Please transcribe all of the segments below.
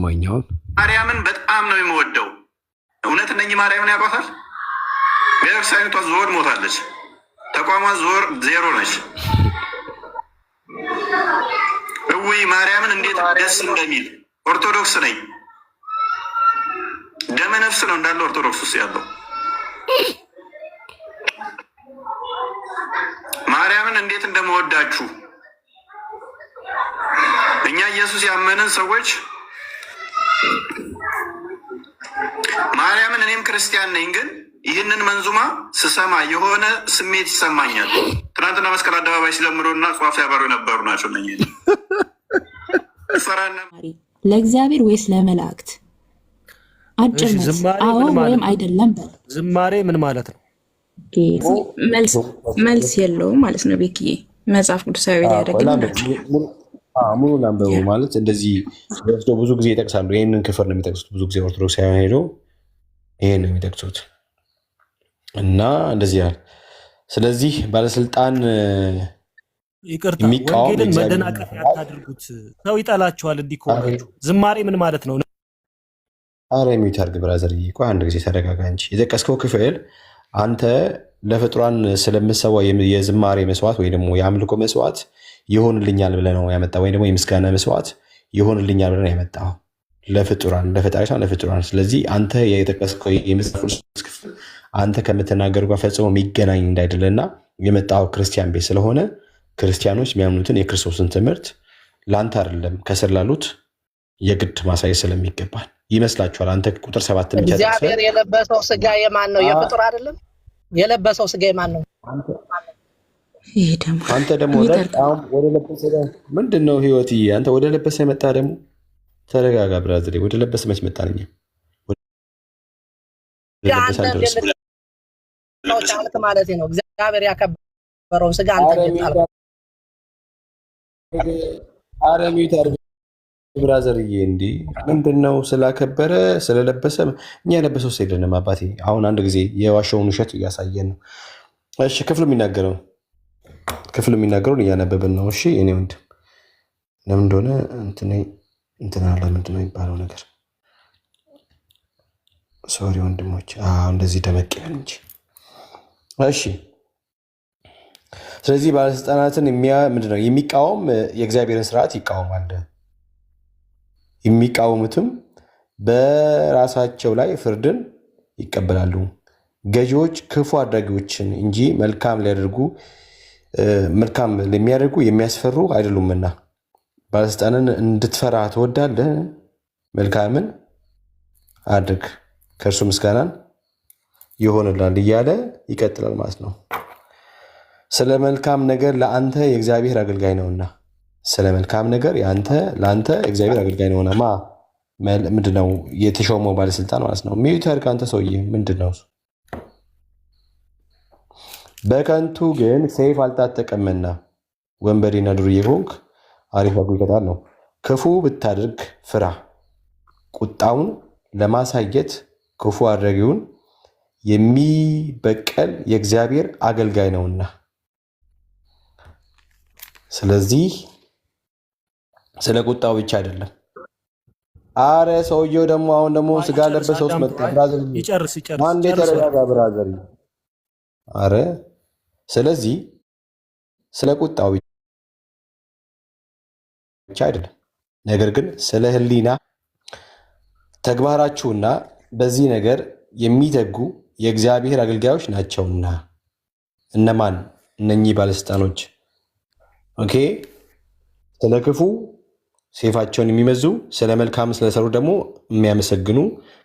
ይሰማኛል። ማርያምን በጣም ነው የምወደው። እውነት እነኚህ ማርያምን ያውቋታል። ቤተክርስቲያኒቷ ዞር ሞታለች። ተቋሟ ዞር ዜሮ ነች። እውይ ማርያምን እንዴት ደስ እንደሚል ኦርቶዶክስ ነኝ። ደመ ነፍስ ነው እንዳለ ኦርቶዶክስ ውስጥ ያለው። ማርያምን እንዴት እንደመወዳችሁ እኛ ኢየሱስ ያመንን ሰዎች ማርያምን እኔም ክርስቲያን ነኝ፣ ግን ይህንን መንዙማ ስሰማ የሆነ ስሜት ይሰማኛል። ትናንትና መስቀል አደባባይ ሲዘምሩና ጽዋፍ ያበሩ የነበሩ ናቸው። ለእግዚአብሔር ወይስ ለመላእክት? አጭር አዎ ወይም አይደለም በል። ዝማሬ ምን ማለት ነው? መልስ የለውም ማለት ነው። ቤክዬ መጽሐፍ ቅዱሳዊ ያደርግልናል። ሙሉ ላንበቡ ማለት እንደዚህ ብዙ ጊዜ ይጠቅሳሉ። ይህንን ክፍል ነው የሚጠቅሱት ብዙ ጊዜ ኦርቶዶክሳውያን ሄደው ይሄን ነው የሚጠቅሱት እና እንደዚህ ያህል። ስለዚህ ባለስልጣን ይቅርታ፣ ወንጌልን መደናቀፍ ያታድርጉት። ሰው ይጠላችኋል እንዲህ ከሆናችሁ። ዝማሬ ምን ማለት ነው? አረ ሚዩት አድርግ ብራዘር። ቆይ አንድ ጊዜ ተረጋጋ እንጂ። የጠቀስከው ክፍል አንተ ለፍጡራን ስለምሰዋው የዝማሬ መስዋዕት ወይ ደግሞ የአምልኮ መስዋዕት ይሆንልኛል ብለህ ነው ያመጣው፣ ወይ ደግሞ የምስጋና መስዋዕት ይሆንልኛል ብለህ ነው ያመጣው ለፍጡራን፣ ለፈጣሪ ሳይሆን ለፍጡራን። ስለዚህ አንተ የጠቀስከው የመጽሐፍ ቅዱስ ክፍል አንተ ከምትናገሩ ጋር ፈጽሞ የሚገናኝ እንዳይደለና የመጣው ክርስቲያን ቤት ስለሆነ ክርስቲያኖች የሚያምኑትን የክርስቶስን ትምህርት ለአንተ አይደለም ከስር ላሉት የግድ ማሳየት ስለሚገባል ይመስላችኋል። አንተ ቁጥር 7 እግዚአብሔር የለበሰው ስጋ የማን ነው? የፍጡር አይደለም። የለበሰው ስጋ የማን ነው? አንተ ደግሞ ወደ ለበሰ ምንድን ነው ህይወት? አንተ ወደ ለበሰ መጣ። ደግሞ ተረጋጋ ብራዘር። ወደ ለበሰ መች መጣልኛ? ማለት ነው እግዚአብሔር ያከበረውን ስጋ አንተ ገጣለው። አረሚት ብራዘርዬ እንዲ ምንድነው? ስላከበረ ስለለበሰ እኛ የለበሰው አይደለም አባቴ። አሁን አንድ ጊዜ የዋሻውን ውሸት እያሳየን ነው። እሺ ክፍሉ የሚናገረውን እያነበብን ነው። እሺ እኔ ወንድም ለምን እንደሆነ እንትና ለምንድን ነው የሚባለው ነገር ሶሪ ወንድሞች፣ እንደዚህ ደመቅ ይበል እንጂ። እሺ ስለዚህ ባለስልጣናትን ምንድነው የሚቃወም የእግዚአብሔርን ስርዓት ይቃወማል። የሚቃወሙትም በራሳቸው ላይ ፍርድን ይቀበላሉ። ገዢዎች ክፉ አድራጊዎችን እንጂ መልካም ለሚያደርጉ የሚያስፈሩ አይደሉምና። ባለስልጣንን እንድትፈራ ትወዳለህ? መልካምን አድርግ፣ ከእርሱ ምስጋናን ይሆንላል እያለ ይቀጥላል ማለት ነው። ስለ መልካም ነገር ለአንተ የእግዚአብሔር አገልጋይ ነውና። ስለ መልካም ነገር ለአንተ እግዚአብሔር አገልጋይ ነውና። ምንድነው የተሾመው ባለስልጣን ማለት ነው። ሚዩተር ከአንተ ሰውዬ ምንድነው? በከንቱ ግን ሰይፍ አልታጠቀምና ወንበዴና ዱርዬ ሆንክ፣ አሪፍ ይቀጣል ነው። ክፉ ብታደርግ ፍራ፣ ቁጣውን ለማሳየት ክፉ አድራጊውን የሚበቀል የእግዚአብሔር አገልጋይ ነውና። ስለዚህ ስለ ቁጣው ብቻ አይደለም። አረ ሰውየው ደግሞ አሁን ደግሞ ስጋ ለበሰው ውስጥ መጣ። ብራዘር ይጨርስ አንዴ ተረጋጋ ብራዘር። አረ ስለዚህ ስለ ቁጣው ብቻ አይደለም፣ ነገር ግን ስለ ሕሊና ተግባራችሁና በዚህ ነገር የሚተጉ የእግዚአብሔር አገልጋዮች ናቸውና። እነማን? እነኚህ ባለስልጣኖች። ኦኬ ስለ ክፉ ሴፋቸውን የሚመዙ ስለ መልካም ስለሰሩ ደግሞ የሚያመሰግኑ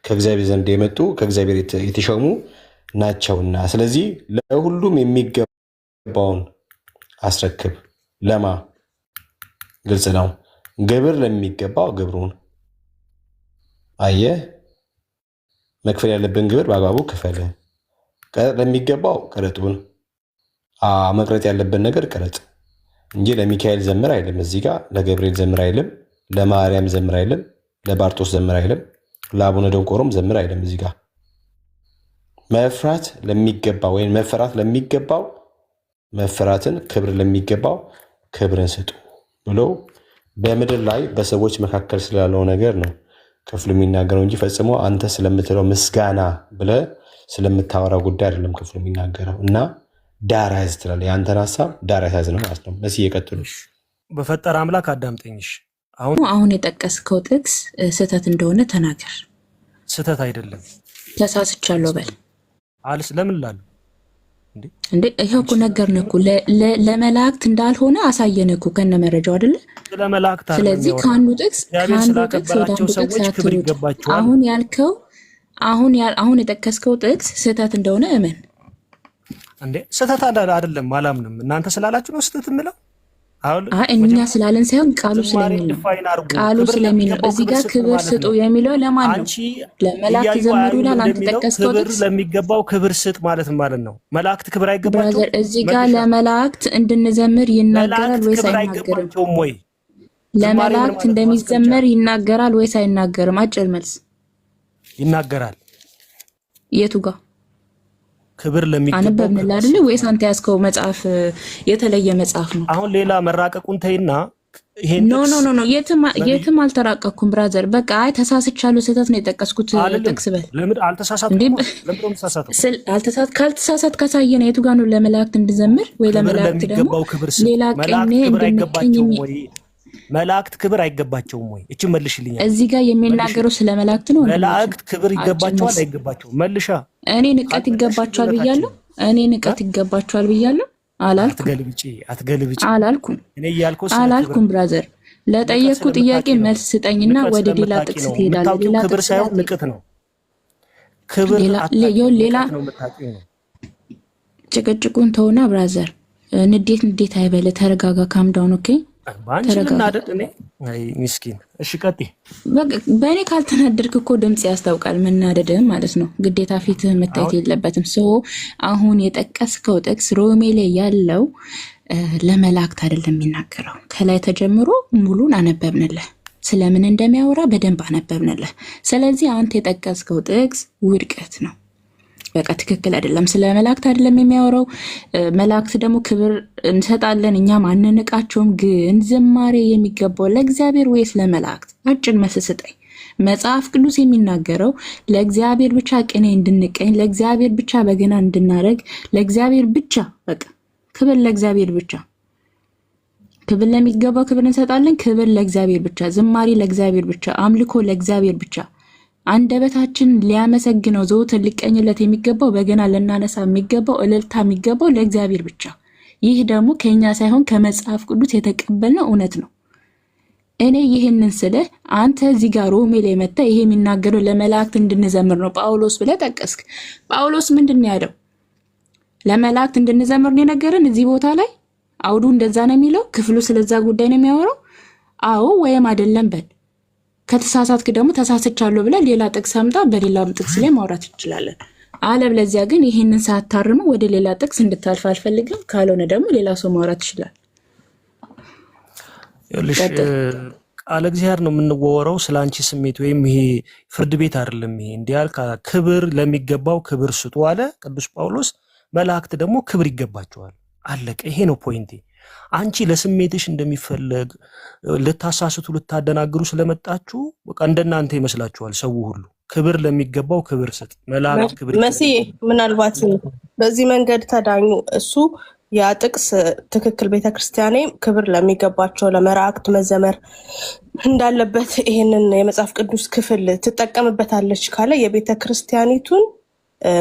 ከእግዚአብሔር ዘንድ የመጡ ከእግዚአብሔር የተሾሙ ናቸውና። ስለዚህ ለሁሉም የሚገባውን አስረክብ። ለማ ግልጽ ነው። ግብር ለሚገባው ግብሩን፣ አየህ፣ መክፈል ያለብን ግብር በአግባቡ ክፈል። ቀረጥ ለሚገባው ቀረጡን፣ መቅረጥ ያለብን ነገር ቀረጥ እንጂ ለሚካኤል ዘምር አይልም። እዚህ ጋር ለገብርኤል ዘምር አይልም፣ ለማርያም ዘምር አይልም፣ ለባርጦስ ዘምር አይልም፣ ለአቡነ ደንቆሮም ዘምር አይልም። እዚህ ጋር መፍራት ለሚገባው ወይም መፈራት ለሚገባው መፈራትን፣ ክብር ለሚገባው ክብርን ስጡ ብሎ በምድር ላይ በሰዎች መካከል ስላለው ነገር ነው ክፍሉ የሚናገረው እንጂ ፈጽሞ አንተ ስለምትለው ምስጋና ብለህ ስለምታወራው ጉዳይ አይደለም ክፍሉ የሚናገረው። እና ዳር ያዝ ትላለህ። የአንተን ሀሳብ ዳር ያዝ ነው ማለት ነው። መሲ እየቀጥሉ በፈጠረ አምላክ አዳምጠኝሽ። አሁን የጠቀስከው ጥቅስ ስህተት እንደሆነ ተናገር። ስህተት አይደለም ተሳስቻለሁ በል አልስ ለምን ላሉ እንዴ ይሄው እኮ ነገርንህ እኮ ለመላእክት እንዳልሆነ አሳየንህ እኮ ከነ መረጃው አይደለ? ለመላእክት አይደለም። ስለዚህ ካንዱ ጥቅስ ስላከበራቸው ሰዎች ክብር ይገባቸዋል። አሁን ያልከው አሁን የጠቀስከው ጥቅስ ስህተት እንደሆነ እመን። እንዴ ስህተት አይደለም አላምንም። እናንተ ስላላችሁ ነው ስህተት የምለው። እኛ ስላለን ሳይሆን ቃሉ ስለሚል ነው። እዚህ ጋር ክብር ስጡ የሚለው ለማን ነው? ለመላእክት ዘምሩ ይላል። አንተ ጠቀስከው ጥቅስ ለሚገባው ክብር ስጥ ማለት ነው። መላእክት ክብር አይገባቸውም? እዚህ ጋር ለመላእክት እንድንዘምር ይናገራል ወይስ አይናገርም? ለመላእክት እንደሚዘመር ይናገራል ወይስ አይናገርም? አጭር መልስ። ይናገራል። የቱ ጋር? ክብር ለሚገባው አንበብንላ አይደል? ወይስ አንተ ያስከው መጽሐፍ የተለየ መጽሐፍ ነው? አሁን ሌላ መራቀቁን ተይና ይሄን ኖ የትም አልተራቀኩም ብራዘር። በቃ አይ ተሳስቻለሁ፣ ስህተት ነው የጠቀስኩት ጥቅስ በል። ለምን አልተሳሳትኩም? ለምን ተሳሳትኩ? ካልተሳሳት ካሳየነ የቱ ጋር ነው ለመላእክት እንድዘምር ወይ ለመላእክት ደግሞ ሌላ ቀኝ አይገባቸውም ወይ? መላእክት ክብር አይገባቸውም ወይ? እቺ መልሽልኝ። እዚህ ጋር የሚናገረው ስለ መላእክት ነው። መላእክት ክብር ይገባቸዋል አይገባቸውም? መልሻ። እኔ ንቀት ይገባቸዋል ብያለሁ? እኔ ንቀት ይገባቸዋል ብያለሁ? አትገልብጪ አላልኩም። እኔ ያልኩት አላልኩም ብራዘር። ለጠየቅኩ ጥያቄ መልስ ስጠኝና ወደ ሌላ ጥቅስ ትሄዳለህ። ሌላ ክብር ሳይሆን ንቀት ነው። ክብር ሌላ ጭቅጭቁን ተውና ብራዘር፣ ንዴት አይበለ። ተረጋጋ፣ ካም ዳውን። ኦኬ ሚስኪን። እሺ ቀጥይ። በእኔ ካልተናደድክ እኮ ድምጽ ያስታውቃል መናደድህም ማለት ነው። ግዴታ ፊትህ መታየት የለበትም። አሁን የጠቀስከው ጥቅስ ሮሜ ላይ ያለው ለመላእክት አይደለም የሚናገረው። ከላይ ተጀምሮ ሙሉን አነበብንልህ፣ ስለምን እንደሚያወራ በደንብ አነበብንልህ። ስለዚህ አንተ የጠቀስከው ጥቅስ ውድቀት ነው። በቃ ትክክል አይደለም። ስለ መላእክት አይደለም የሚያወራው። መላእክት ደግሞ ክብር እንሰጣለን እኛም አንንቃቸውም። ግን ዝማሬ የሚገባው ለእግዚአብሔር ወይስ ለመላእክት? አጭር መልስ ስጠኝ። መጽሐፍ ቅዱስ የሚናገረው ለእግዚአብሔር ብቻ ቅኔ እንድንቀኝ፣ ለእግዚአብሔር ብቻ በገና እንድናረግ፣ ለእግዚአብሔር ብቻ በቃ ክብር ለእግዚአብሔር ብቻ። ክብር ለሚገባው ክብር እንሰጣለን። ክብር ለእግዚአብሔር ብቻ፣ ዝማሬ ለእግዚአብሔር ብቻ፣ አምልኮ ለእግዚአብሔር ብቻ። አንደበታችን ሊያመሰግነው ዘወትር ሊቀኝለት የሚገባው በገና ልናነሳ የሚገባው እልልታ የሚገባው ለእግዚአብሔር ብቻ። ይህ ደግሞ ከኛ ሳይሆን ከመጽሐፍ ቅዱስ የተቀበልነው እውነት ነው። እኔ ይህንን ስለ አንተ እዚህ ጋር ሮሜ ላይ መጣ ይሄ የሚናገረው ለመላእክት እንድንዘምር ነው ጳውሎስ ብለህ ጠቀስክ። ጳውሎስ ምንድን ነው ያለው? ለመላእክት እንድንዘምር ነው የነገረን እዚህ ቦታ ላይ። አውዱ እንደዛ ነው የሚለው። ክፍሉ ስለዛ ጉዳይ ነው የሚያወራው። አዎ ወይም አይደለም በል። ከተሳሳትክ ደግሞ ተሳስቻለሁ ብለህ ሌላ ጥቅስ አምጣ፣ በሌላም ጥቅስ ላይ ማውራት እንችላለን። አለበለዚያ ግን ይሄንን ሳታርመው ወደ ሌላ ጥቅስ እንድታልፍ አልፈልግም። ካልሆነ ደግሞ ሌላ ሰው ማውራት ይችላል። ይኸውልሽ ቃለ እግዚአብሔር ነው የምንወራው፣ ስላንቺ ስሜት ወይም ይሄ ፍርድ ቤት አይደለም። ይሄ እንዲያል ክብር ለሚገባው ክብር ስጡ አለ ቅዱስ ጳውሎስ። መላእክት ደግሞ ክብር ይገባቸዋል። አለቀ። ይሄ ነው ፖይንቴ። አንቺ ለስሜትሽ እንደሚፈለግ ልታሳስቱ ልታደናግሩ ስለመጣችሁ በቃ እንደናንተ ይመስላችኋል ሰው ሁሉ። ክብር ለሚገባው ክብር ስጥ። መላእክት ክብር መሲ ምናልባት በዚህ መንገድ ተዳኙ። እሱ ያ ጥቅስ ትክክል ቤተክርስቲያኔ ክብር ለሚገባቸው ለመላእክት መዘመር እንዳለበት ይሄንን የመጽሐፍ ቅዱስ ክፍል ትጠቀምበታለች ካለ የቤተክርስቲያኒቱን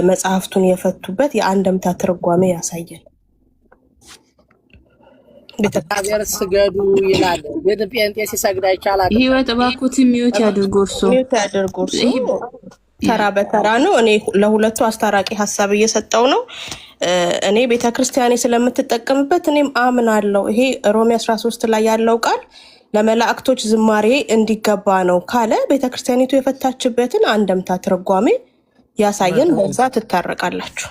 መጽሐፍቱን የፈቱበት የአንድምታ ትርጓሜ ያሳያል። ቤተክርስቲያን ስገዱ ይላል። ቤተ ጴንጤ ሲሰግድ አይቻላል። ህይወት እባክዎት ሚውት ያድርጉ። እርሶ ተራ በተራ ነው። እኔ ለሁለቱ አስታራቂ ሀሳብ እየሰጠው ነው። እኔ ቤተክርስቲያኔ ስለምትጠቀምበት እኔም አምናለሁ። ይሄ ሮሜ 13 ላይ ያለው ቃል ለመላእክቶች ዝማሬ እንዲገባ ነው ካለ ቤተክርስቲያኒቱ የፈታችበትን አንድምታ ትርጓሜ ያሳየን። በዛ ትታረቃላችሁ።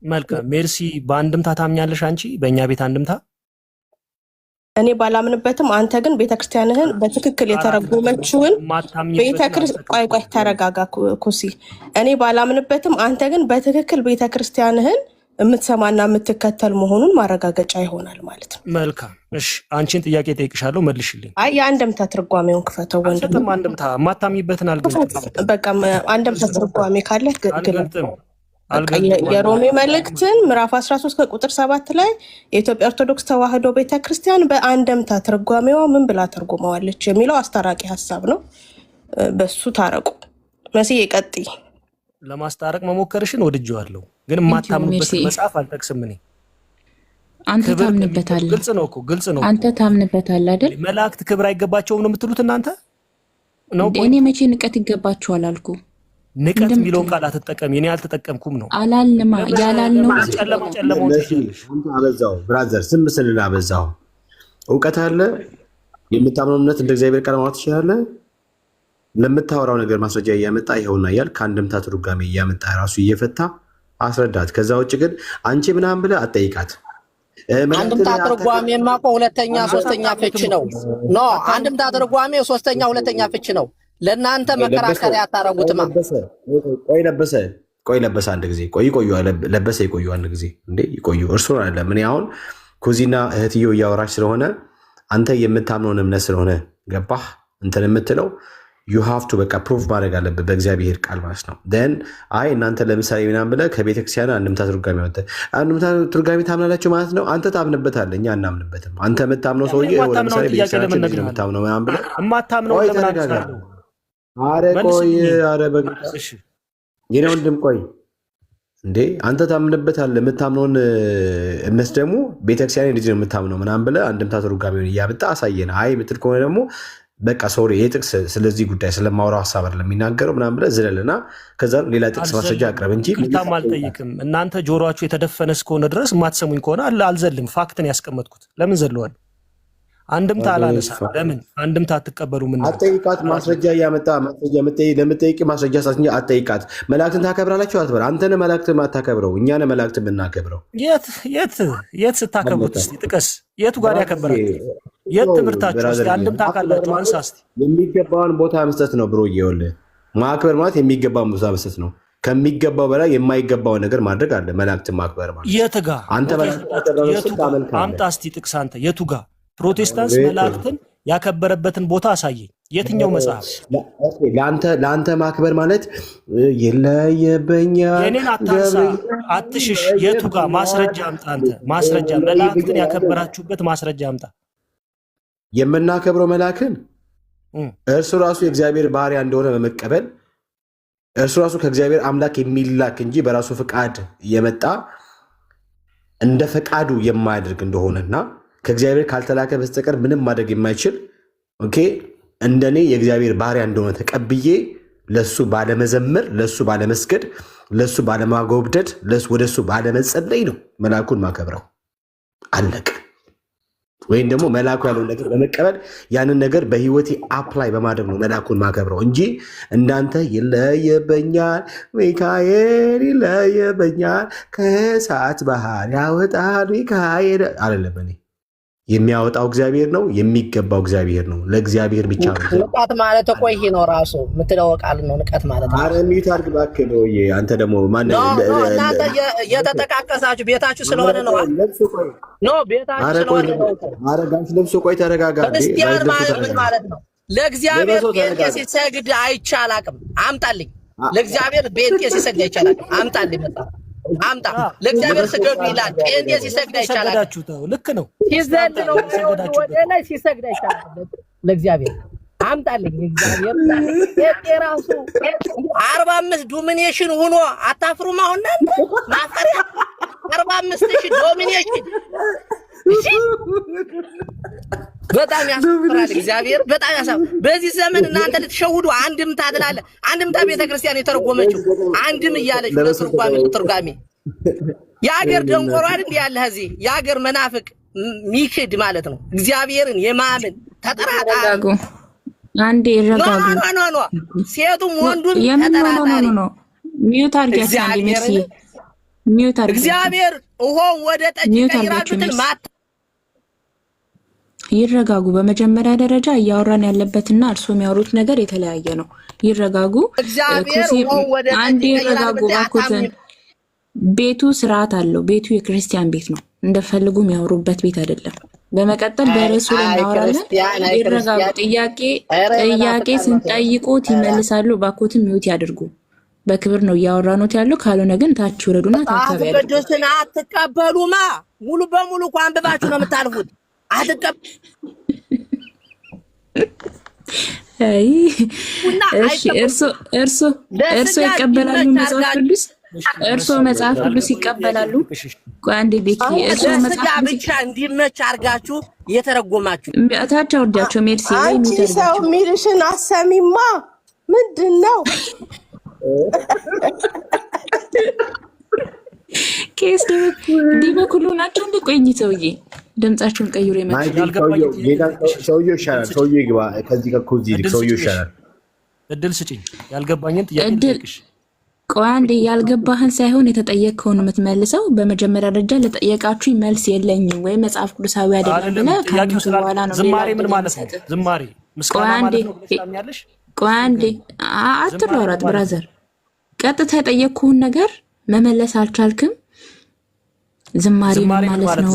መልካም ሜርሲ። በአንድምታ ታምኛለሽ አንቺ? በእኛ ቤት አንድምታ እኔ ባላምንበትም አንተ ግን ቤተክርስቲያንህን በትክክል የተረጎመችውን ቆይ ተረጋጋ ኩሲ። እኔ ባላምንበትም አንተ ግን በትክክል ቤተክርስቲያንህን የምትሰማና የምትከተል መሆኑን ማረጋገጫ ይሆናል ማለት ነው። መልካም እሺ፣ አንቺን ጥያቄ ጠይቅሻለሁ መልሽልኝ። አይ የአንድምታ ትርጓሜውን ክፈተው ወንድም። አንድምታ ማታሚበትን አልገልጥም። በቃ አንድምታ ትርጓሜ ካለ ግልጥም የሮሜ መልእክትን ምዕራፍ 13 ከቁጥር 7 ላይ የኢትዮጵያ ኦርቶዶክስ ተዋሕዶ ቤተክርስቲያን በአንድምታ ትርጓሜዋ ምን ብላ ተርጉመዋለች የሚለው አስታራቂ ሀሳብ ነው። በሱ ታረቁ። መስዬ ቀጥይ። ለማስታረቅ መሞከርሽን ወድጄዋለሁ፣ ግን የማታምንበትን መጽሐፍ አልጠቅስም። እኔ አንተ ታምንበታለህ። ግልጽ ነው እኮ ግልጽ ነው። አንተ ታምንበታለህ አይደል? መላእክት ክብር አይገባቸውም ነው የምትሉት እናንተ ነው? እኔ መቼ ንቀት ይገባቸዋል አልኩ? ንቀት የሚለውን ቃል አትጠቀም። እኔ አልተጠቀምኩም ነው አላልንማ። ያላልነው ጨለማው አንተ አበዛው ብራዘር፣ ስም ስልና አበዛው። እውቀት አለ፣ የምታምነው እምነት እንደ እግዚአብሔር ቃል ማውጣት ትችላለህ። ለምታወራው ነገር ማስረጃ እያመጣ ይኸውና እያል ከአንድምታ ትርጓሜ እያመጣ ራሱ እየፈታ አስረዳት። ከዛ ውጭ ግን አንቺ ምናምን ብለህ አትጠይቃት። አንድምታ ትርጓሜማ እኮ ሁለተኛ ሶስተኛ ፍች ነው። ኖ አንድምታ ትርጓሜ ሶስተኛ ሁለተኛ ፍች ነው። ለእናንተ መከራከሪያ አታረጉትማ። ቆይ ለበሰ አንድ ጊዜ ቆዩ ለበሰ ይቆዩ አንድ ጊዜ እንዴ ይቆዩ። እርሱ አለ ምን አሁን ኩዚና እህትዮ እያወራች ስለሆነ አንተ የምታምነውን እምነት ስለሆነ ገባህ እንትን የምትለው ዩ ሃቭ ቱ በቃ ፕሩፍ ማድረግ አለብህ በእግዚአብሔር ቃል ማለት ነው። ደን አይ እናንተ ለምሳሌ ምናምን ብለህ ከቤተክርስቲያን አንድምታ ትርጓሜ ወጥተህ አንድምታ ትርጓሜ ታምናላችሁ ማለት ነው። አንተ ታምንበታለህ፣ እኛ አናምንበትም። አንተ የምታምነው ሰውዬ ለምሳሌ ቤተክርስቲያናችን ልጅ ነው የምታምነው ምናምን ብለህ የማታምነው ለምን? ኧረ ቆይ ኧረ በጌታ የኔ ወንድም ቆይ እንዴ አንተ ታምንበታለህ። የምታምነውን እምነት ደግሞ ቤተክርስቲያን ልጅ ነው የምታምነው ምናምን ብለህ አንድምታ ትርጓሜውን እያመጣ አሳየን። አይ ምትል ከሆነ ደግሞ በቃ ሶሪ ይሄ ጥቅስ ስለዚህ ጉዳይ ስለማውራው ሀሳብ አይደለም የሚናገረው ምናምን ብለህ ዝለልና ከዛ ሌላ ጥቅስ ማስረጃ አቅርብ እንጂ ቅርታም አልጠይቅም። እናንተ ጆሮአችሁ የተደፈነ እስከሆነ ድረስ የማትሰሙኝ ከሆነ አልዘልም። ፋክትን ያስቀመጥኩት ለምን ዘለዋል? አንድምታ አላነሳ። ለምን አንድምታ አትቀበሉ? ምን አትጠይቃት። ማስረጃ እያመጣ ማስረጃ ለምትጠይቅ ማስረጃ ሳትኛ አትጠይቃት። መላእክትን ታከብራላችሁ አትበል። አንተ ነህ መላእክትን የማታከብረው፣ እኛ ነህ መላእክትን የምናከብረው። የት ስታከብሩት እስኪ ጥቀስ። የቱ ጋር ያከበራችሁ? የት ትምህርታችሁ? እስኪ አንድምታ ካላችሁ አንሳ እስኪ። የሚገባውን ቦታ መስጠት ነው ብሮ። ይኸውልህ ማክበር ማለት የሚገባውን ቦታ መስጠት ነው። ከሚገባው በላይ የማይገባውን ነገር ማድረግ አለ። መላእክትን ማክበር ማለት የት ጋር አንተ አምጣ እስኪ ጥቅስ። አንተ የቱ ጋር ፕሮቴስታንት መላእክትን ያከበረበትን ቦታ አሳየኝ። የትኛው መጽሐፍ? ለአንተ ማክበር ማለት የለየበኛ የኔን አታንሳ፣ አትሽሽ። የቱ ጋር ማስረጃ አምጣ። አንተ ማስረጃ መላእክትን ያከበራችሁበት ማስረጃ አምጣ። የምናከብረው መላእክን እርሱ ራሱ የእግዚአብሔር ባህሪያ እንደሆነ በመቀበል እርሱ ራሱ ከእግዚአብሔር አምላክ የሚላክ እንጂ በራሱ ፈቃድ የመጣ እንደ ፈቃዱ የማያደርግ እንደሆነና ከእግዚአብሔር ካልተላከ በስተቀር ምንም ማድረግ የማይችል ኦኬ እንደኔ የእግዚአብሔር ባህሪያ እንደሆነ ተቀብዬ ለሱ ባለመዘመር፣ ለሱ ባለመስገድ፣ ለሱ ባለማጎብደድ፣ ወደ እሱ ባለመጸለይ ነው መልአኩን ማከብረው። አለቅ። ወይም ደግሞ መልአኩ ያለውን ነገር በመቀበል ያንን ነገር በህይወቴ አፕላይ በማድረግ ነው መልአኩን ማከብረው እንጂ እንዳንተ ይለየበኛል ሚካኤል ይለየበኛል ከእሳት ባህር ያወጣል ሚካኤል አይደለም። እኔ የሚያወጣው እግዚአብሔር ነው፣ የሚገባው እግዚአብሔር ነው። ለእግዚአብሔር ብቻ ነው። ንቀት ማለት እኮ ይሄ ነው ራሱ የምትለው ቃል ነው። ንቀት ማለት ነው። አረ ሚዩት አድርግ እባክህ ነው። አንተ ደግሞ ማን እናንተ የተጠቃቀሳችሁ ቤታችሁ ስለሆነ ነው። ኖ ቤታችሁ ስለሆነ ነው። አረ ጋሽ ለብሶ ቆይ ተረጋጋ። ክርስቲያን ማለት ምን ማለት ነው? ለእግዚአብሔር ቤንጤ ሲሰግድ አይቻላቅም። አምጣልኝ። ለእግዚአብሔር ቤንጤ ሲሰግድ አይቻላቅም። አምጣልኝ መጣ አምጣ። ለእግዚአብሔር ስገዱ ይላል። ጴንጤ ሲሰግድ አይቻላል። ልክ ነው። ሲዘል ነው ወደ ላይ ሲሰግድ አይቻላል። ለእግዚአብሔር አምጣልኝ። እግዚአብሔር ጴንጤ ራሱ 45 ዶሚኔሽን ሆኖ አታፍሩም? አሁን ማፈሪያ 45,000 ዶሚኔሽን በጣም ያሳፍራል። እግዚአብሔር በጣም ያሳፍራል። በዚህ ዘመን እናንተ ልትሸውዱ አንድምታ ትላለህ። አንድምታ ቤተክርስቲያን የተረጎመችው አንድም እያለች ትርጓሜ የሀገር ደንቆሮ አይደል ያለ እዚህ የሀገር መናፍቅ ሚክድ ማለት ነው። እግዚአብሔርን የማመን ተጠራጣሪ አንዴ ይረጋጉ። ኖ ሴቱም ወንዱም ተጠራጣሪ ነው። ሚዩት አድርጊ። እግዚአብሔር ውሃውን ወደ ጠጅ ቀይራችሁትን ይረጋጉ። በመጀመሪያ ደረጃ እያወራን ያለበትና እርሶ የሚያወሩት ነገር የተለያየ ነው። ይረጋጉ። እግዚአብሔር አንዴ ይረጋጉ ባኩትን። ቤቱ ስርዓት አለው። ቤቱ የክርስቲያን ቤት ነው። እንደፈልጉ የሚያወሩበት ቤት አይደለም። በመቀጠል በርዕሱ ላይ እናወራለን። ይረጋጉ። ጥያቄ ስንጠይቁት ይመልሳሉ። ባኮትም ሚውት ያድርጉ። በክብር ነው እያወራኖት ያለው። ካልሆነ ግን ታች ወረዱና ታታቢ ያድርጉ። ቅዱስን አትቀበሉማ። ሙሉ በሙሉ እኮ አንብባችሁ ነው የምታልፉት። እርሶ ይቀበላሉ መጽሐፍ ቅዱስ? እርሶ መጽሐፍ ቅዱስ ይቀበላሉ? አንዴ ቤኪ እርሶ መጽሐፍ ብቻ እንዲመች አድርጋችሁ የተረጎማችሁ ታች አውርዳቸው። ሜርሲ ወይ አንቺ ሰው ሚልሽን አሰሚማ ምንድን ነው? ኬስ ዲበኩሉ ናቸው። እንደ ቆይኝ ሰውዬ ድምጻችሁን ቀይሮ ይመጣል። ሰውዬው ይሻላል። ሰውዬው ይግባ። ከዚህ ከኮዚ ሰውዬው ይሻላል። እድል ስጪኝ። ያልገባኝን ጥያቄ ልጠይቅሽ። ቆይ አንዴ ያልገባህን ሳይሆን የተጠየቅከውን የምትመልሰው። በመጀመሪያ ደረጃ ለጠየቃችሁ መልስ የለኝም ወይ መጽሐፍ ቅዱሳዊ አይደለም ብለህ ጥያቄው ስላለ ዝማሬ ምን ማለት ነው? ዝማሬ ምስጋና ማለት ነው ብለሽ ቆይ አንዴ አትሯሯጥ ብራዘር። ቀጥታ የጠየቅኩህን ነገር መመለስ አልቻልክም። ዝማሬ ማለት ነው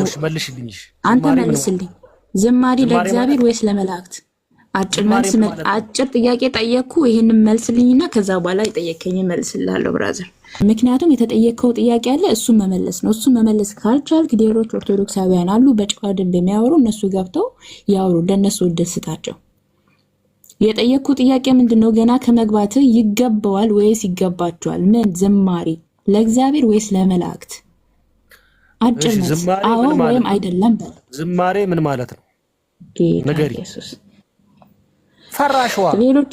አንተ መልስልኝ። ዝማሬ ለእግዚአብሔር ወይስ ለመላእክት? አጭር ጥያቄ ጠየቅኩ። ይሄንን መልስልኝና ከዛ በኋላ የጠየቀኝ መልስልሃለሁ ብራዘር። ምክንያቱም የተጠየቀው ጥያቄ አለ፣ እሱን መመለስ ነው። እሱን መመለስ ካልቻልክ ሌሎች ኦርቶዶክሳውያን አሉ በጨዋ ደንብ የሚያወሩ፣ እነሱ ገብተው ያወሩ። ለነሱ እድል ስጣቸው። የጠየቅኩ ጥያቄ ምንድነው? ገና ከመግባት ይገባዋል ወይስ ይገባቸዋል? ምን ዝማሬ ለእግዚአብሔር ወይስ ለመላእክት? አጭር መልስ አዎ ወይም አይደለም በል። ዝማሬ ምን ማለት ነው? ነገሪ ፈራሽዋ ሌሎች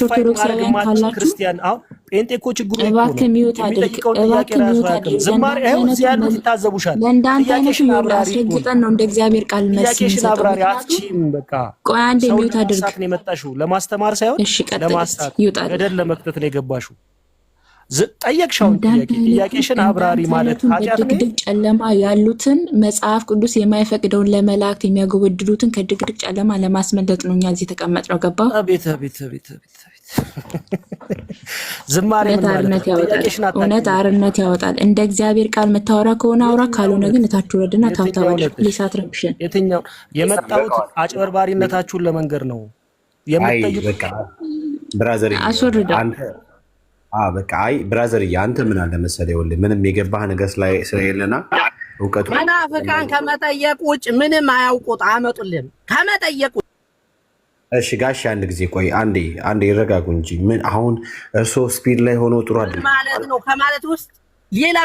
ኦርቶዶክሳውያን ካላችሁ ክርስቲያን አሁን ጴንጤ እኮ ችግሩ እባክህ ሚውት አድርግ። ዝማሬ ያሉት ይታዘቡሻል። ለእንዳንተ አይነቱ አስረግጠን ነው እንደ እግዚአብሔር ቃል መልስ የሚሰጠው። በቃ ቆይ አንዴ ሚውት አድርግ። ነው የመጣሽው ለማስተማር ሳይሆን ለማስታክ ገደል ለመክተት ነው የገባሽው። ጠየቅሻው ጥያቄሽን አብራሪ ማለት ኃጢአት ነው። ድቅድቅ ጨለማ ያሉትን መጽሐፍ ቅዱስ የማይፈቅደውን ለመላእክት የሚያጎበድዱትን ከድቅድቅ ጨለማ ለማስመለጥ ነው እኛ እዚህ የተቀመጥነው። ገባ? አቤት ዝማሬ ምን ማለት ነው? እውነት አርነት ያወጣል። እንደ እግዚአብሔር ቃል መታወራ ከሆነ አውራ፣ ካልሆነ ግን እታች ወረድና ታውታው ሊሳትረብሽን። የትኛው የመጣሁት አጭበርባሪነታችሁን ለመንገር ነው የምትጠይቁ። በቃ ብራዘር አንተ በቃ አይ ብራዘር አንተ ምን አለ መሰለህ፣ ይኸውልህ ምንም የገባህ ነገር ስለሌለና እውቀቱ መናፍቃን ከመጠየቅ ውጭ ምንም አያውቁት አመጡልን ከመጠየቅ። እሺ ጋሽ አንድ ጊዜ ቆይ፣ አንዴ ይረጋጉ እንጂ ምን አሁን እርሶ ስፒድ ላይ ሆኖ ጥሩ አይደለም ማለት ነው ከማለት ውስጥ ሌላ።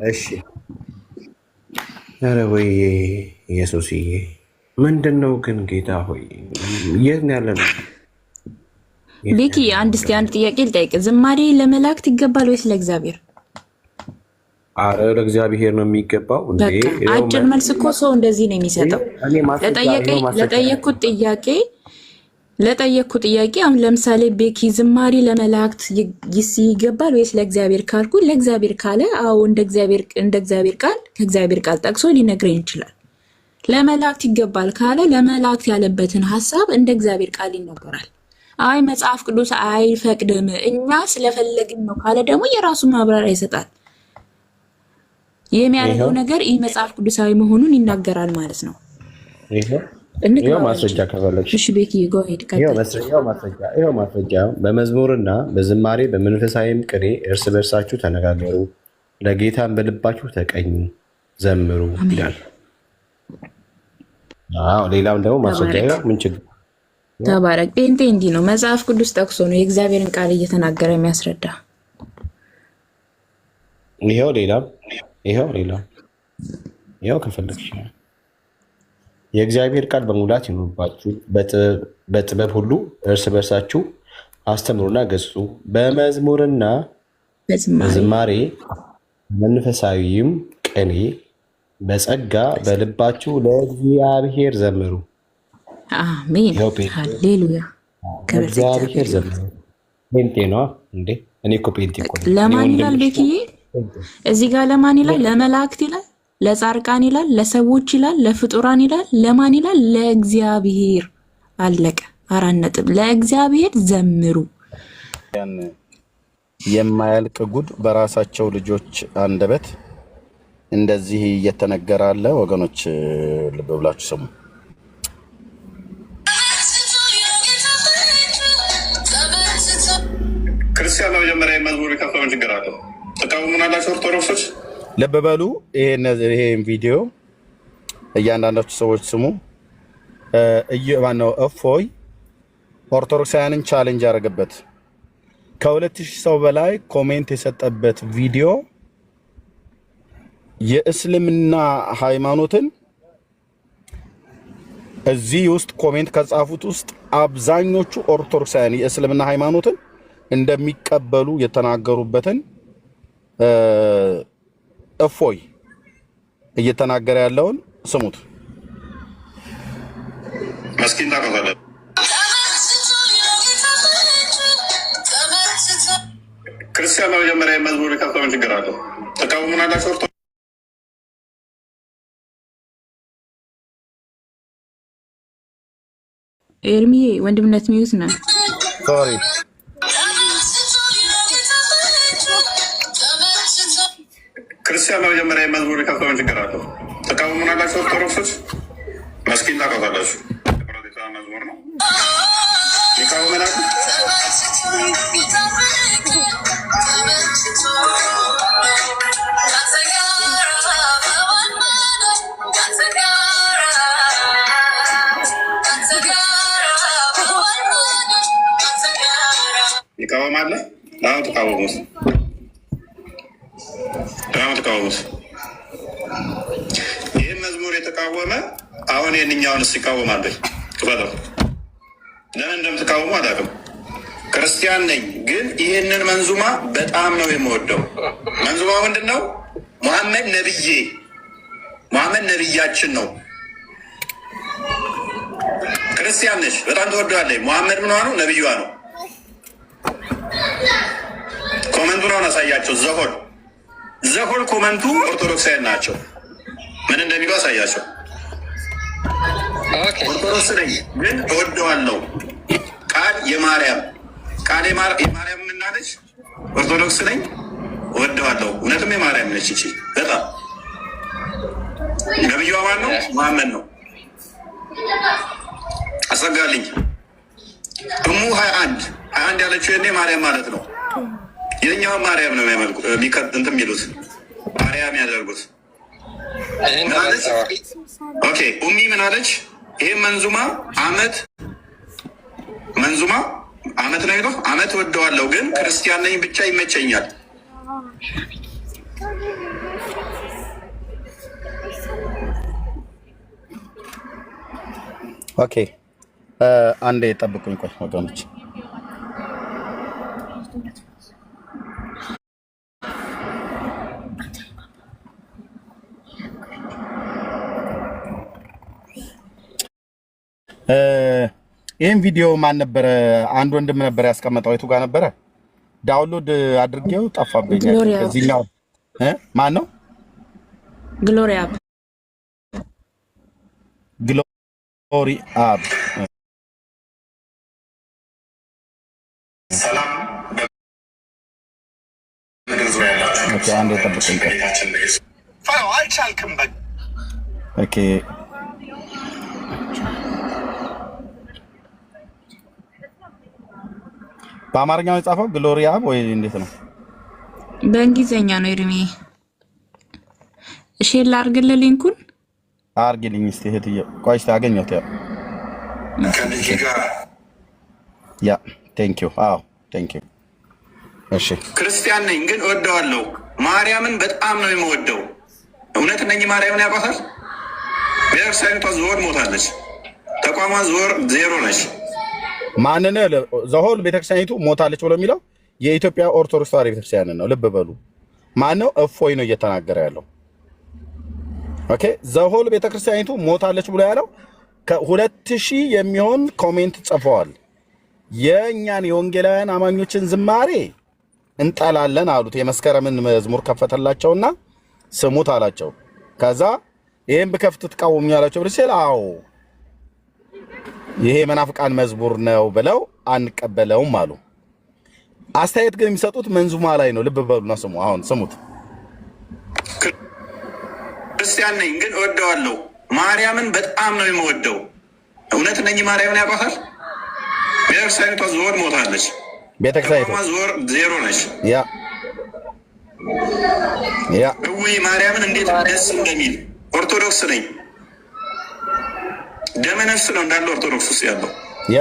እሺ ኧረ ወይ ኢየሱስዬ ምንድነው ግን ጌታ ሆይ የት ነው ያለነው? ቤኪ አንድ ጥያቄ ልጠይቅ። ዝማሬ ለመላእክት ይገባል ወይስ ለእግዚአብሔር? አረ ለእግዚአብሔር ነው የሚገባው። አጭር መልስ እኮ ሰው እንደዚህ ነው የሚሰጠው። ለጠየቅኩ ጥያቄ አሁን ለምሳሌ ቤኪ ዝማሬ ለመላእክት ይገባል ወይስ ለእግዚአብሔር ካልኩ፣ ለእግዚአብሔር ካለ አዎ እንደ እግዚአብሔር ቃል ከእግዚአብሔር ቃል ጠቅሶ ሊነግረኝ ይችላል። ለመላእክት ይገባል ካለ ለመላእክት ያለበትን ሀሳብ እንደ እግዚአብሔር ቃል ይነገራል። አይ መጽሐፍ ቅዱስ አይፈቅድም እኛ ስለፈለግን ነው ካለ ደግሞ የራሱ ማብራሪያ ይሰጣል። የሚያደርገው ነገር ይህ መጽሐፍ ቅዱሳዊ መሆኑን ይናገራል ማለት ነው። ይሄው ማስረጃ ከፈለግሽ እሺ ቤኪ ጎ ሄድ ይሄው ማስረጃ በመዝሙርና በዝማሬ በመንፈሳዊም ቅኔ እርስ በርሳችሁ ተነጋገሩ፣ ለጌታም በልባችሁ ተቀኙ ዘምሩ ይላል። ሌላም ደግሞ ማስረጃ ምን ችግር ተባረክ። ጴንጤ እንዲህ ነው መጽሐፍ ቅዱስ ጠቅሶ ነው የእግዚአብሔርን ቃል እየተናገረ የሚያስረዳ። ይሄው ከፈለግሽ የእግዚአብሔር ቃል በሙላት ይኑርባችሁ፣ በጥበብ ሁሉ እርስ በርሳችሁ አስተምሩና ገስጹ፣ በመዝሙርና በዝማሬ መንፈሳዊም ቅኔ በጸጋ በልባችሁ ለእግዚአብሔር ዘምሩ። አሜን ሃሌሉያ። እግዚአብሔር ዘምሩ። ጴንጤ ነዋ እንዴ? እኔ እኮ ጴንጤ እኮ ነኝ። ለማን ይላል ቤኪዬ? እዚህ ጋር ለማን ይላል? ለመላእክት ይላል፣ ለጻድቃን ይላል፣ ለሰዎች ይላል፣ ለፍጡራን ይላል። ለማን ይላል? ለእግዚአብሔር። አለቀ። 4 ነጥብ። ለእግዚአብሔር ዘምሩ። የማያልቅ ጉድ በራሳቸው ልጆች አንደበት እንደዚህ እየተነገረ አለ። ወገኖች ልብ ብላችሁ ስሙ። ክርስቲያን በመጀመሪያ መዝሙር የከፈለውን ችግር አለው ተቃውሙናላችሁ ኦርቶዶክሶች። ልብ በሉ። ይሄን ቪዲዮ እያንዳንዳችሁ ሰዎች ስሙ። ማነው እፎይ ኦርቶዶክሳውያንን ቻሌንጅ ያደረገበት ከ2000 ሰው በላይ ኮሜንት የሰጠበት ቪዲዮ የእስልምና ሃይማኖትን እዚህ ውስጥ ኮሜንት ከጻፉት ውስጥ አብዛኞቹ ኦርቶዶክሳውያን የእስልምና ሃይማኖትን እንደሚቀበሉ የተናገሩበትን እፎይ እየተናገረ ያለውን ስሙት። መስኪን ታቆታለ ክርስቲያን በመጀመሪያ መዝሙር የከፈለውን ችግር አለው ተቃውሙናላችሁ ኦርቶዶክስ። ኤርሚዬ ወንድምነት ሚዩት ነው። ሶሪ ክርስቲያን በመጀመሪያ መዝሙር የከፈለውን ችግር አለው ተቃውሙናላችሁ ኦርቶዶክሶች። መስኪን ታቆታላችሁ የፕሮቴስታንት መዝሙር ነው ይቃወመናል። ይቃወማል። አሁን ተቃወሙት፣ ተቃወሙት። ይህን መዝሙር የተቃወመ አሁን የእኛውንስ ይቃወማል? ክፈለው። ለምን እንደምትቃወሙ አላውቅም። ክርስቲያን ነኝ ግን ይህንን መንዙማ በጣም ነው የምወደው። መንዙማ ምንድን ነው? መሐመድ ነብዬ፣ መሐመድ ነብያችን ነው። ክርስቲያን ነሽ በጣም ትወደዋለች። መሐመድ ምንዋ ነው? ነብዩዋ ነው። ኮመንቱን አሁን አሳያቸው። ዘሆል ኮመንቱ ኦርቶዶክሳውያን ናቸው። ምን እንደሚሉ አሳያቸው። ኦርቶዶክስ ነኝ ግን እወደዋለሁ። ቃል የማርያም ምናለች? ኦርቶዶክስ ነኝ እወደዋለሁ። እውነትም የማርያም ነች። እቺ በጣም ነብዩዋ ማን ነው? መሐመድ ነው። አሰጋልኝ እሙ 21 ያለችው የኔ ማርያም ማለት ነው። የኛውን ማርያም ነው የሚያመልኩ እንትን የሚሉት ማርያም ያደርጉት። ኦኬ ኡሚ ምን አለች? ይሄ መንዙማ አመት ነው ይለው አመት ወደዋለሁ ግን ክርስቲያን ነኝ ብቻ ይመቸኛል። ኦኬ አንዴ ጠብቁኝ ቆይ ወገኖች። ይህን ቪዲዮ ማን ነበረ? አንድ ወንድም ነበር ያስቀመጠው። የቱ ጋር ነበረ? ዳውንሎድ አድርጌው ጠፋብኝ። እዚህኛው ማን ነው? ግሎሪ አብ ሰላም አንዴ ጠብቀኝ። አልቻልክም። ኦኬ በአማርኛው የጻፈው ግሎሪ አብ ወይ እንዴት ነው? በእንግሊዘኛ ነው። ኤርሚ ሼር ላድርግልህ፣ ሊንኩን አድርጊልኝ እስኪ እህትዬ። ቆይ እስኪ አገኘሁት። ያ ቴንክ ዩ። አዎ ቴንክ ዩ። እሺ ክርስቲያን ነኝ ግን እወደዋለሁ። ማርያምን በጣም ነው የምወደው። እውነት እነኚህ ማርያምን ያውቋታል። ቤተክርስቲያኒቷ ዞር ሞታለች። ተቋሟ ዞር ዜሮ ነች። ማንን ዘሆል ቤተክርስቲያኒቱ ሞታለች ብሎ የሚለው የኢትዮጵያ ኦርቶዶክስ ተዋሕዶ ቤተክርስቲያንን ነው። ልብ በሉ። ማነው? እፎይ ነው እየተናገረ ያለው። ኦኬ ዘሆል ቤተክርስቲያኒቱ ሞታለች ብሎ ያለው ከ2000 የሚሆን ኮሜንት ጽፈዋል። የእኛን የወንጌላውያን አማኞችን ዝማሬ እንጠላለን አሉት። የመስከረምን መዝሙር ከፈተላቸውና ስሙት አላቸው። ከዛ ይሄን በከፍት ተቃወሙኛላቸው ብለሽ አዎ ይሄ መናፍቃን መዝሙር ነው ብለው አንቀበለውም አሉ። አስተያየት ግን የሚሰጡት መንዙማ ላይ ነው። ልብ በሉና ስሙ። አሁን ስሙት። ክርስቲያን ነኝ ግን እወደዋለሁ። ማርያምን በጣም ነው የምወደው። እውነት ነኝ። ማርያምን ያውቃታል። ቤተክርስቲያኒቷ ዞር ሞታለች። ቤተክርስቲያኒቷ ዞር ዜሮ ነች። ያ ማርያምን እንዴት ደስ እንደሚል። ኦርቶዶክስ ነኝ። ደመ ነፍስ ነው እንዳለ ኦርቶዶክስ ውስጥ ያለው። ያ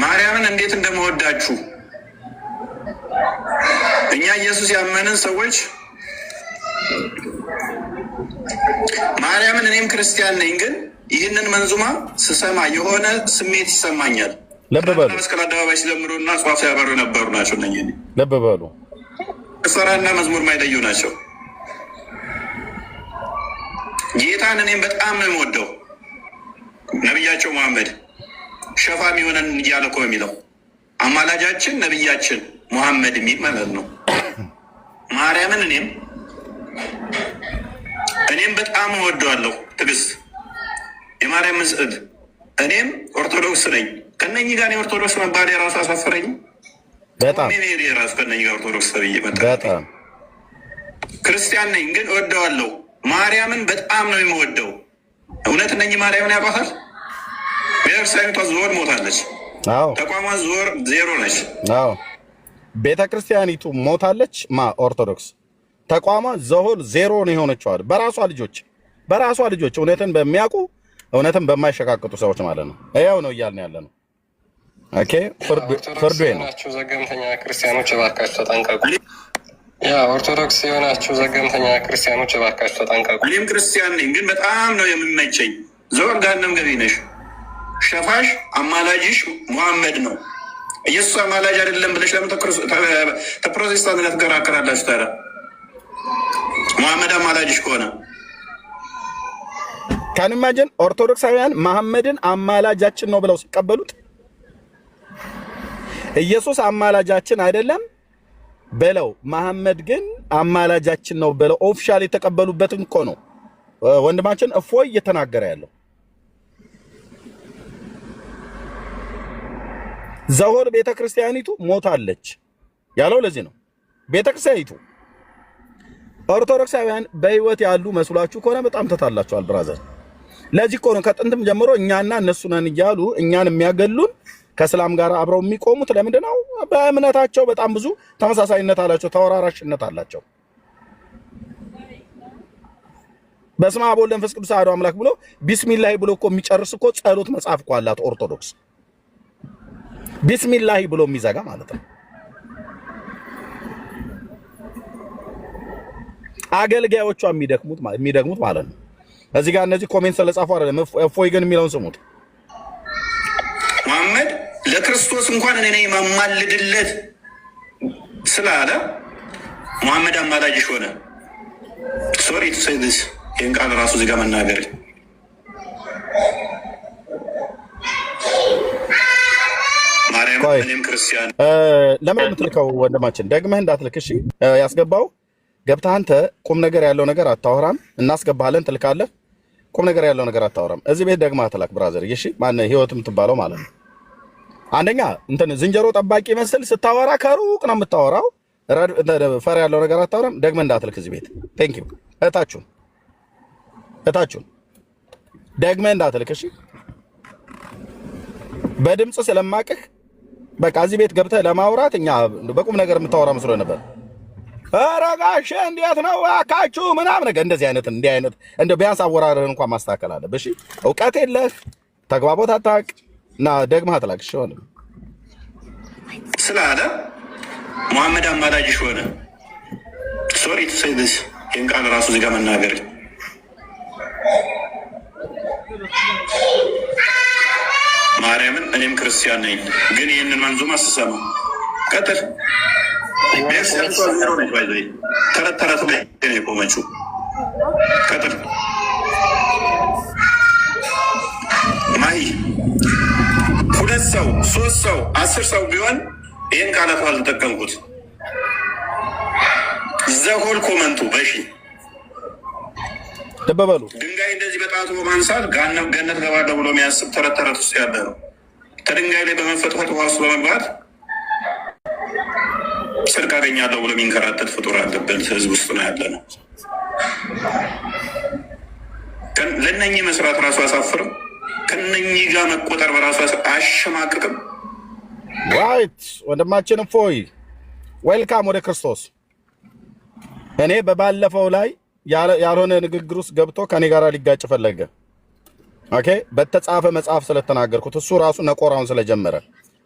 ማርያምን እንዴት እንደምወዳችሁ እኛ ኢየሱስ ያመንን ሰዎች ማርያምን እኔም ክርስቲያን ነኝ ግን ይህንን መንዙማ ስሰማ የሆነ ስሜት ይሰማኛል። ልብ በሉ። መስቀል አደባባይ ሲዘምሩና ጧፍ ያበሩ ነበሩ ናቸው። እነኝ ልብ በሉ። ጭፈራና መዝሙር ማይለዩ ናቸው። ጌታን እኔም በጣም ነው የምወደው። ነቢያቸው መሐመድ ሸፋም የሆነን እያለ እኮ የሚለው አማላጃችን ነቢያችን መሐመድ የሚል ማለት ነው። ማርያምን እኔም በጣም እወደዋለሁ። ትዕግስት የማርያም ምስዕድ እኔም ኦርቶዶክስ ነኝ። ከነኚህ ጋር የኦርቶዶክስ መባል የራሱ አሳፈረኝ። በጣም የራሱ ከነኚህ ጋር ኦርቶዶክስ ተብዬ መጣ። በጣም ክርስቲያን ነኝ ግን እወደዋለሁ። ማርያምን በጣም ነው የምወደው። እውነት እነኚህ ማርያምን ያውቃታል። ቤተክርስቲያኒቷ ዞር ሞታለች። ተቋሟ ዞር ዜሮ ነች። ቤተክርስቲያኒቱ ሞታለች። ኦርቶዶክስ ተቋሟ ዘሆል ዜሮ ነው የሆነችዋል። በራሷ ልጆች እውነትን በሚያውቁ እውነትን በማይሸቃቅጡ ሰዎች ማለት ነው። ያው ነው እያልን ያለ ነው። ኦኬ ፍርዱ ነው። ዘገምተኛ ክርስቲያኖች እባካችሁ ተጠንቀቁ። ኦርቶዶክስ የሆናችሁ ዘገምተኛ ክርስቲያኖች እባካችሁ ተጠንቀቁ። እኔም ክርስቲያን ነኝ ግን በጣም ነው የሚመቸኝ። ዞር ጋንም ገቢ ነሽ። ሸፋሽ አማላጅሽ ሙሐመድ ነው። ኢየሱስ አማላጅ አይደለም ብለሽ ለምን ተፕሮቴስታንት ጋር ትከራከራላችሁ? ታዲያ ሙሐመድ አማላጅሽ ከሆነ ካንማጀን ኦርቶዶክሳውያን መሐመድን አማላጃችን ነው ብለው ሲቀበሉት ኢየሱስ አማላጃችን አይደለም በለው መሐመድ ግን አማላጃችን ነው ብለው ኦፊሻል የተቀበሉበትን እኮ ነው ወንድማችን እፎይ እየተናገረ ያለው። ዘሆል ቤተክርስቲያኒቱ ሞታለች ያለው ለዚህ ነው። ቤተክርስቲያኒቱ ኦርቶዶክሳውያን በህይወት ያሉ መስሏችሁ ከሆነ በጣም ተታላችኋል ብራዘር። ለዚህ እኮ ነው ከጥንትም ጀምሮ እኛና እነሱ ነን እያሉ እኛን የሚያገሉን ከእስላም ጋር አብረው የሚቆሙት። ለምንድን ነው? በእምነታቸው በጣም ብዙ ተመሳሳይነት አላቸው፣ ተወራራሽነት አላቸው። በስመ አብ ወወልድ ወመንፈስ ቅዱስ አሐዱ አምላክ ብሎ ቢስሚላሂ ብሎ እኮ የሚጨርስ እኮ ጸሎት መጽሐፍ እኮ አላት ኦርቶዶክስ። ቢስሚላሂ ብሎ የሚዘጋ ማለት ነው። አገልጋዮቿ የሚደግሙት ማለት ነው። እዚህ ጋር እነዚህ ኮሜንት ስለጻፉ አይደለም። እፎይ ግን የሚለውን ስሙት። መሐመድ ለክርስቶስ እንኳን እኔ ነኝ የማማልድለት ስላለ መሐመድ አማላጅሽ ሆነ። ሶሪ ቱ ሴይ ዲስ ይህን ቃል ራሱ እዚህ ጋር መናገር ማርያም እኔም ክርስቲያን ለምን የምትልከው ወንድማችን ደግመህ እንዳትልክ እሺ። ያስገባው ገብተህ አንተ ቁም ነገር ያለው ነገር አታወራም። እናስገባለን ትልካለህ። ቁም ነገር ያለው ነገር አታወራም። እዚህ ቤት ደግመህ አትላክ ብራዘር። እሺ ማን ህይወት የምትባለው ማለት ነው። አንደኛ እንትን ዝንጀሮ ጠባቂ መስል ስታወራ ከሩቅ ነው የምታወራው። ፈር ያለው ነገር አታወራም። ደግመህ እንዳትልክ እዚህ ቤት ቴንክ ዩ። እታችሁን ደግመህ እንዳትልክ እሺ። በድምጽ ስለማቅህ በቃ እዚህ ቤት ገብተህ ለማውራት እኛ በቁም ነገር የምታወራ መስሎ ነበር። አረጋሽ እንዴት ነው አካችሁ ምናምን ነገር እንደዚህ አይነት እንደ ቢያንስ አወራረህን እንኳን ማስተካከል አለብህ። እሺ እውቀት የለህ ተግባቦት አታውቅ እና ደግመህ አትላክ። እሺ ሆነ ስላለ መሐመድ አማላጅሽ ሆነ። ሶሪ ቱ ሴይ ዲስ ይህን ቃል ራሱ እዚህ ጋር መናገር ማርያምን እኔም ክርስቲያን ነኝ ግን ይህንን መንዙማ ስሰማ ቀጥል ተረት ተረት ላይ ነው የቆመችው። ቀጥል ማይ 2 ሰው 3 ሰው 10 ሰው ቢሆን ይህን ቃላት አልተጠቀምኩት። ዘሆል ኮመንቱ በሺ ደበበሉ ድንጋይ እንደዚህ በጣቱ በማንሳት ገነት ገባለሁ ብሎ የሚያስብ ተረት ተረት ውስጥ ያለ ነው። ከድንጋይ ላይ በመፈጥፈጥ ውሃ ውስጥ በመግባት ጽድቅ አገኛለሁ ብሎ የሚንከራተት ፍጡር አለበት ህዝብ ውስጥ ነው ያለ ነው። ለእነኚህ መስራት ራሱ አሳፍርም። ከነኚህ ጋር መቆጠር በራሱ አያሸማቅቅም። ዋይት ወንድማችን እፎይ ዌልካም ወደ ክርስቶስ። እኔ በባለፈው ላይ ያልሆነ ንግግር ውስጥ ገብቶ ከኔ ጋር ሊጋጭ ፈለገ። ኦኬ በተጻፈ መጽሐፍ ስለተናገርኩት እሱ ራሱ ነቆራውን ስለጀመረ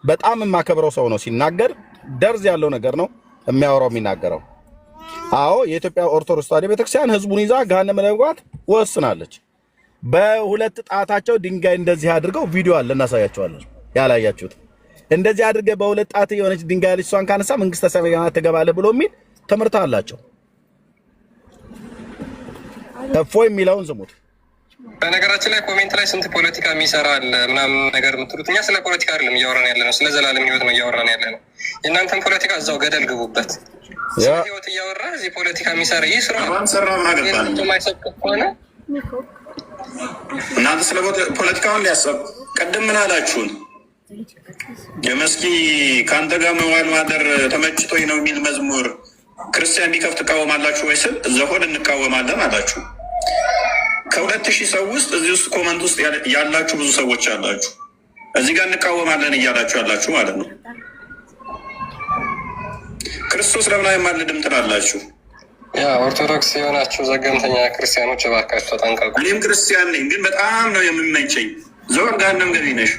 በጣም የማከብረው ሰው ነው። ሲናገር ደርዝ ያለው ነገር ነው የሚያወራው የሚናገረው። አዎ የኢትዮጵያ ኦርቶዶክስ ተዋሕዶ ቤተክርስቲያን ህዝቡን ይዛ ገሃነመ ለመግባት ወስናለች። በሁለት ጣታቸው ድንጋይ እንደዚህ አድርገው ቪዲዮ አለ እናሳያቸዋለን። ያላያችሁት እንደዚህ አድርገህ በሁለት ጣት የሆነች ድንጋይ ልጅ እሷን ካነሳ መንግስተ ሰማያት ትገባለህ ብሎ የሚል ትምህርት አላቸው። እፎይ የሚለውን ስሙት። በነገራችን ላይ ኮሜንት ላይ ስንት ፖለቲካ የሚሰራ አለ ምናምን ነገር የምትሉት፣ እኛ ስለ ፖለቲካ አይደለም እያወራን ያለ ነው፣ ስለ ዘላለም ህይወት ነው እያወራን ያለ ነው። የእናንተን ፖለቲካ እዛው ገደል ግቡበት። ስለ ህይወት እያወራ እዚህ ፖለቲካ የሚሰራ ይህ ስራ ማይሰቅ ከሆነ እናንተ ስለ ፖለቲካውን ሊያሰብ ቅድም ምን አላችሁን? የመስኪ ከአንተ ጋር መዋል ማደር ተመችቶኝ ነው የሚል መዝሙር ክርስቲያን ቢከፍት ትቃወማላችሁ ወይ ስል ዘሆን እንቃወማለን አላችሁ። ከ2000 ሰው ውስጥ እዚህ ውስጥ ኮመንት ውስጥ ያላችሁ ብዙ ሰዎች አላችሁ። እዚህ ጋር እንቃወማለን እያላችሁ ያላችሁ ማለት ነው። ክርስቶስ ለምን አይማልድም ትላላችሁ? ያ ኦርቶዶክስ የሆናችሁ ዘገምተኛ ክርስቲያኖች እባካችሁ ተጠንቀቁ። እኔም ክርስቲያን ነኝ፣ ግን በጣም ነው የምመቸኝ። ዘወር ገሃነም ገቢ ነሽ።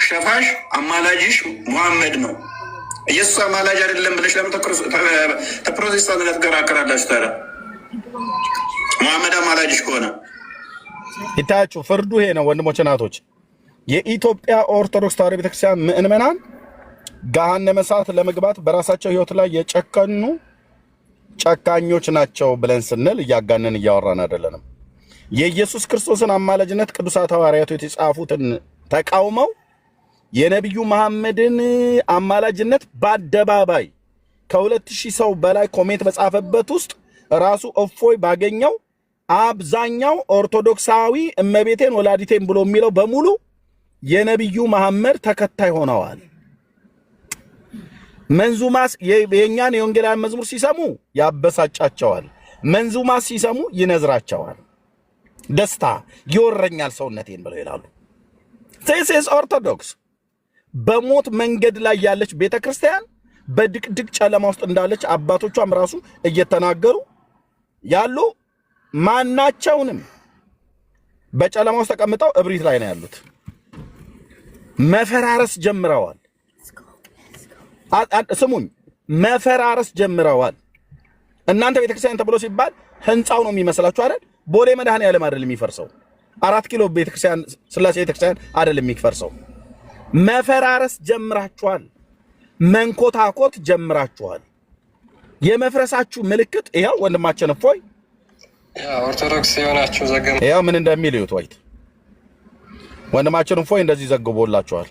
ሸፋሽ አማላጅሽ ሙሐመድ ነው። ኢየሱስ አማላጅ አይደለም ብለሽ ለምን ተፕሮቴስታንት ጋር ትከራከራላችሁ? ታዲያ ሙሐመድ አማላጅሽ ከሆነ ይታያችሁ። ፍርዱ ይሄ ነው ወንድሞች እናቶች። የኢትዮጵያ ኦርቶዶክስ ተዋሕዶ ቤተክርስቲያን ምእመናን ገሃነመ እሳት ለመግባት በራሳቸው ህይወት ላይ የጨከኑ ጨካኞች ናቸው ብለን ስንል እያጋነን እያወራን አይደለንም። የኢየሱስ ክርስቶስን አማላጅነት ቅዱሳት ሐዋርያቱ የተጻፉትን ተቃውመው የነቢዩ መሐመድን አማላጅነት በአደባባይ ከ2000 ሰው በላይ ኮሜንት በጻፈበት ውስጥ ራሱ እፎይ ባገኘው አብዛኛው ኦርቶዶክሳዊ እመቤቴን ወላዲቴን ብሎ የሚለው በሙሉ የነቢዩ መሐመድ ተከታይ ሆነዋል። መንዙማስ የኛን የወንጌላውያን መዝሙር ሲሰሙ ያበሳጫቸዋል፣ መንዙማስ ሲሰሙ ይነዝራቸዋል። ደስታ ይወረኛል ሰውነቴን ብለው ይላሉ። this is ኦርቶዶክስ። በሞት መንገድ ላይ ያለች ቤተክርስቲያን በድቅድቅ ጨለማ ውስጥ እንዳለች አባቶቿም ራሱ እየተናገሩ ያሉ ማናቸውንም በጨለማ ውስጥ ተቀምጠው እብሪት ላይ ነው ያሉት። መፈራረስ ጀምረዋል። ስሙኝ፣ መፈራረስ ጀምረዋል። እናንተ ቤተክርስቲያን ተብሎ ሲባል ህንፃው ነው የሚመስላችሁ አይደል? ቦሌ መድኃኔዓለም አይደል የሚፈርሰው? 4 ኪሎ ቤተክርስቲያን ስላሴ ቤተክርስቲያን አይደል የሚፈርሰው? መፈራረስ ጀምራችኋል። መንኮታኮት ጀምራችኋል። የመፍረሳችሁ ምልክት ይሄው ወንድማችን እፎይ ኦርቶዶክስ የሆናችሁ ዘገም ይሄው ምን እንደሚል ይውት ወይት ወንድማችን እፎይ እንደዚህ ዘግቦላችኋል።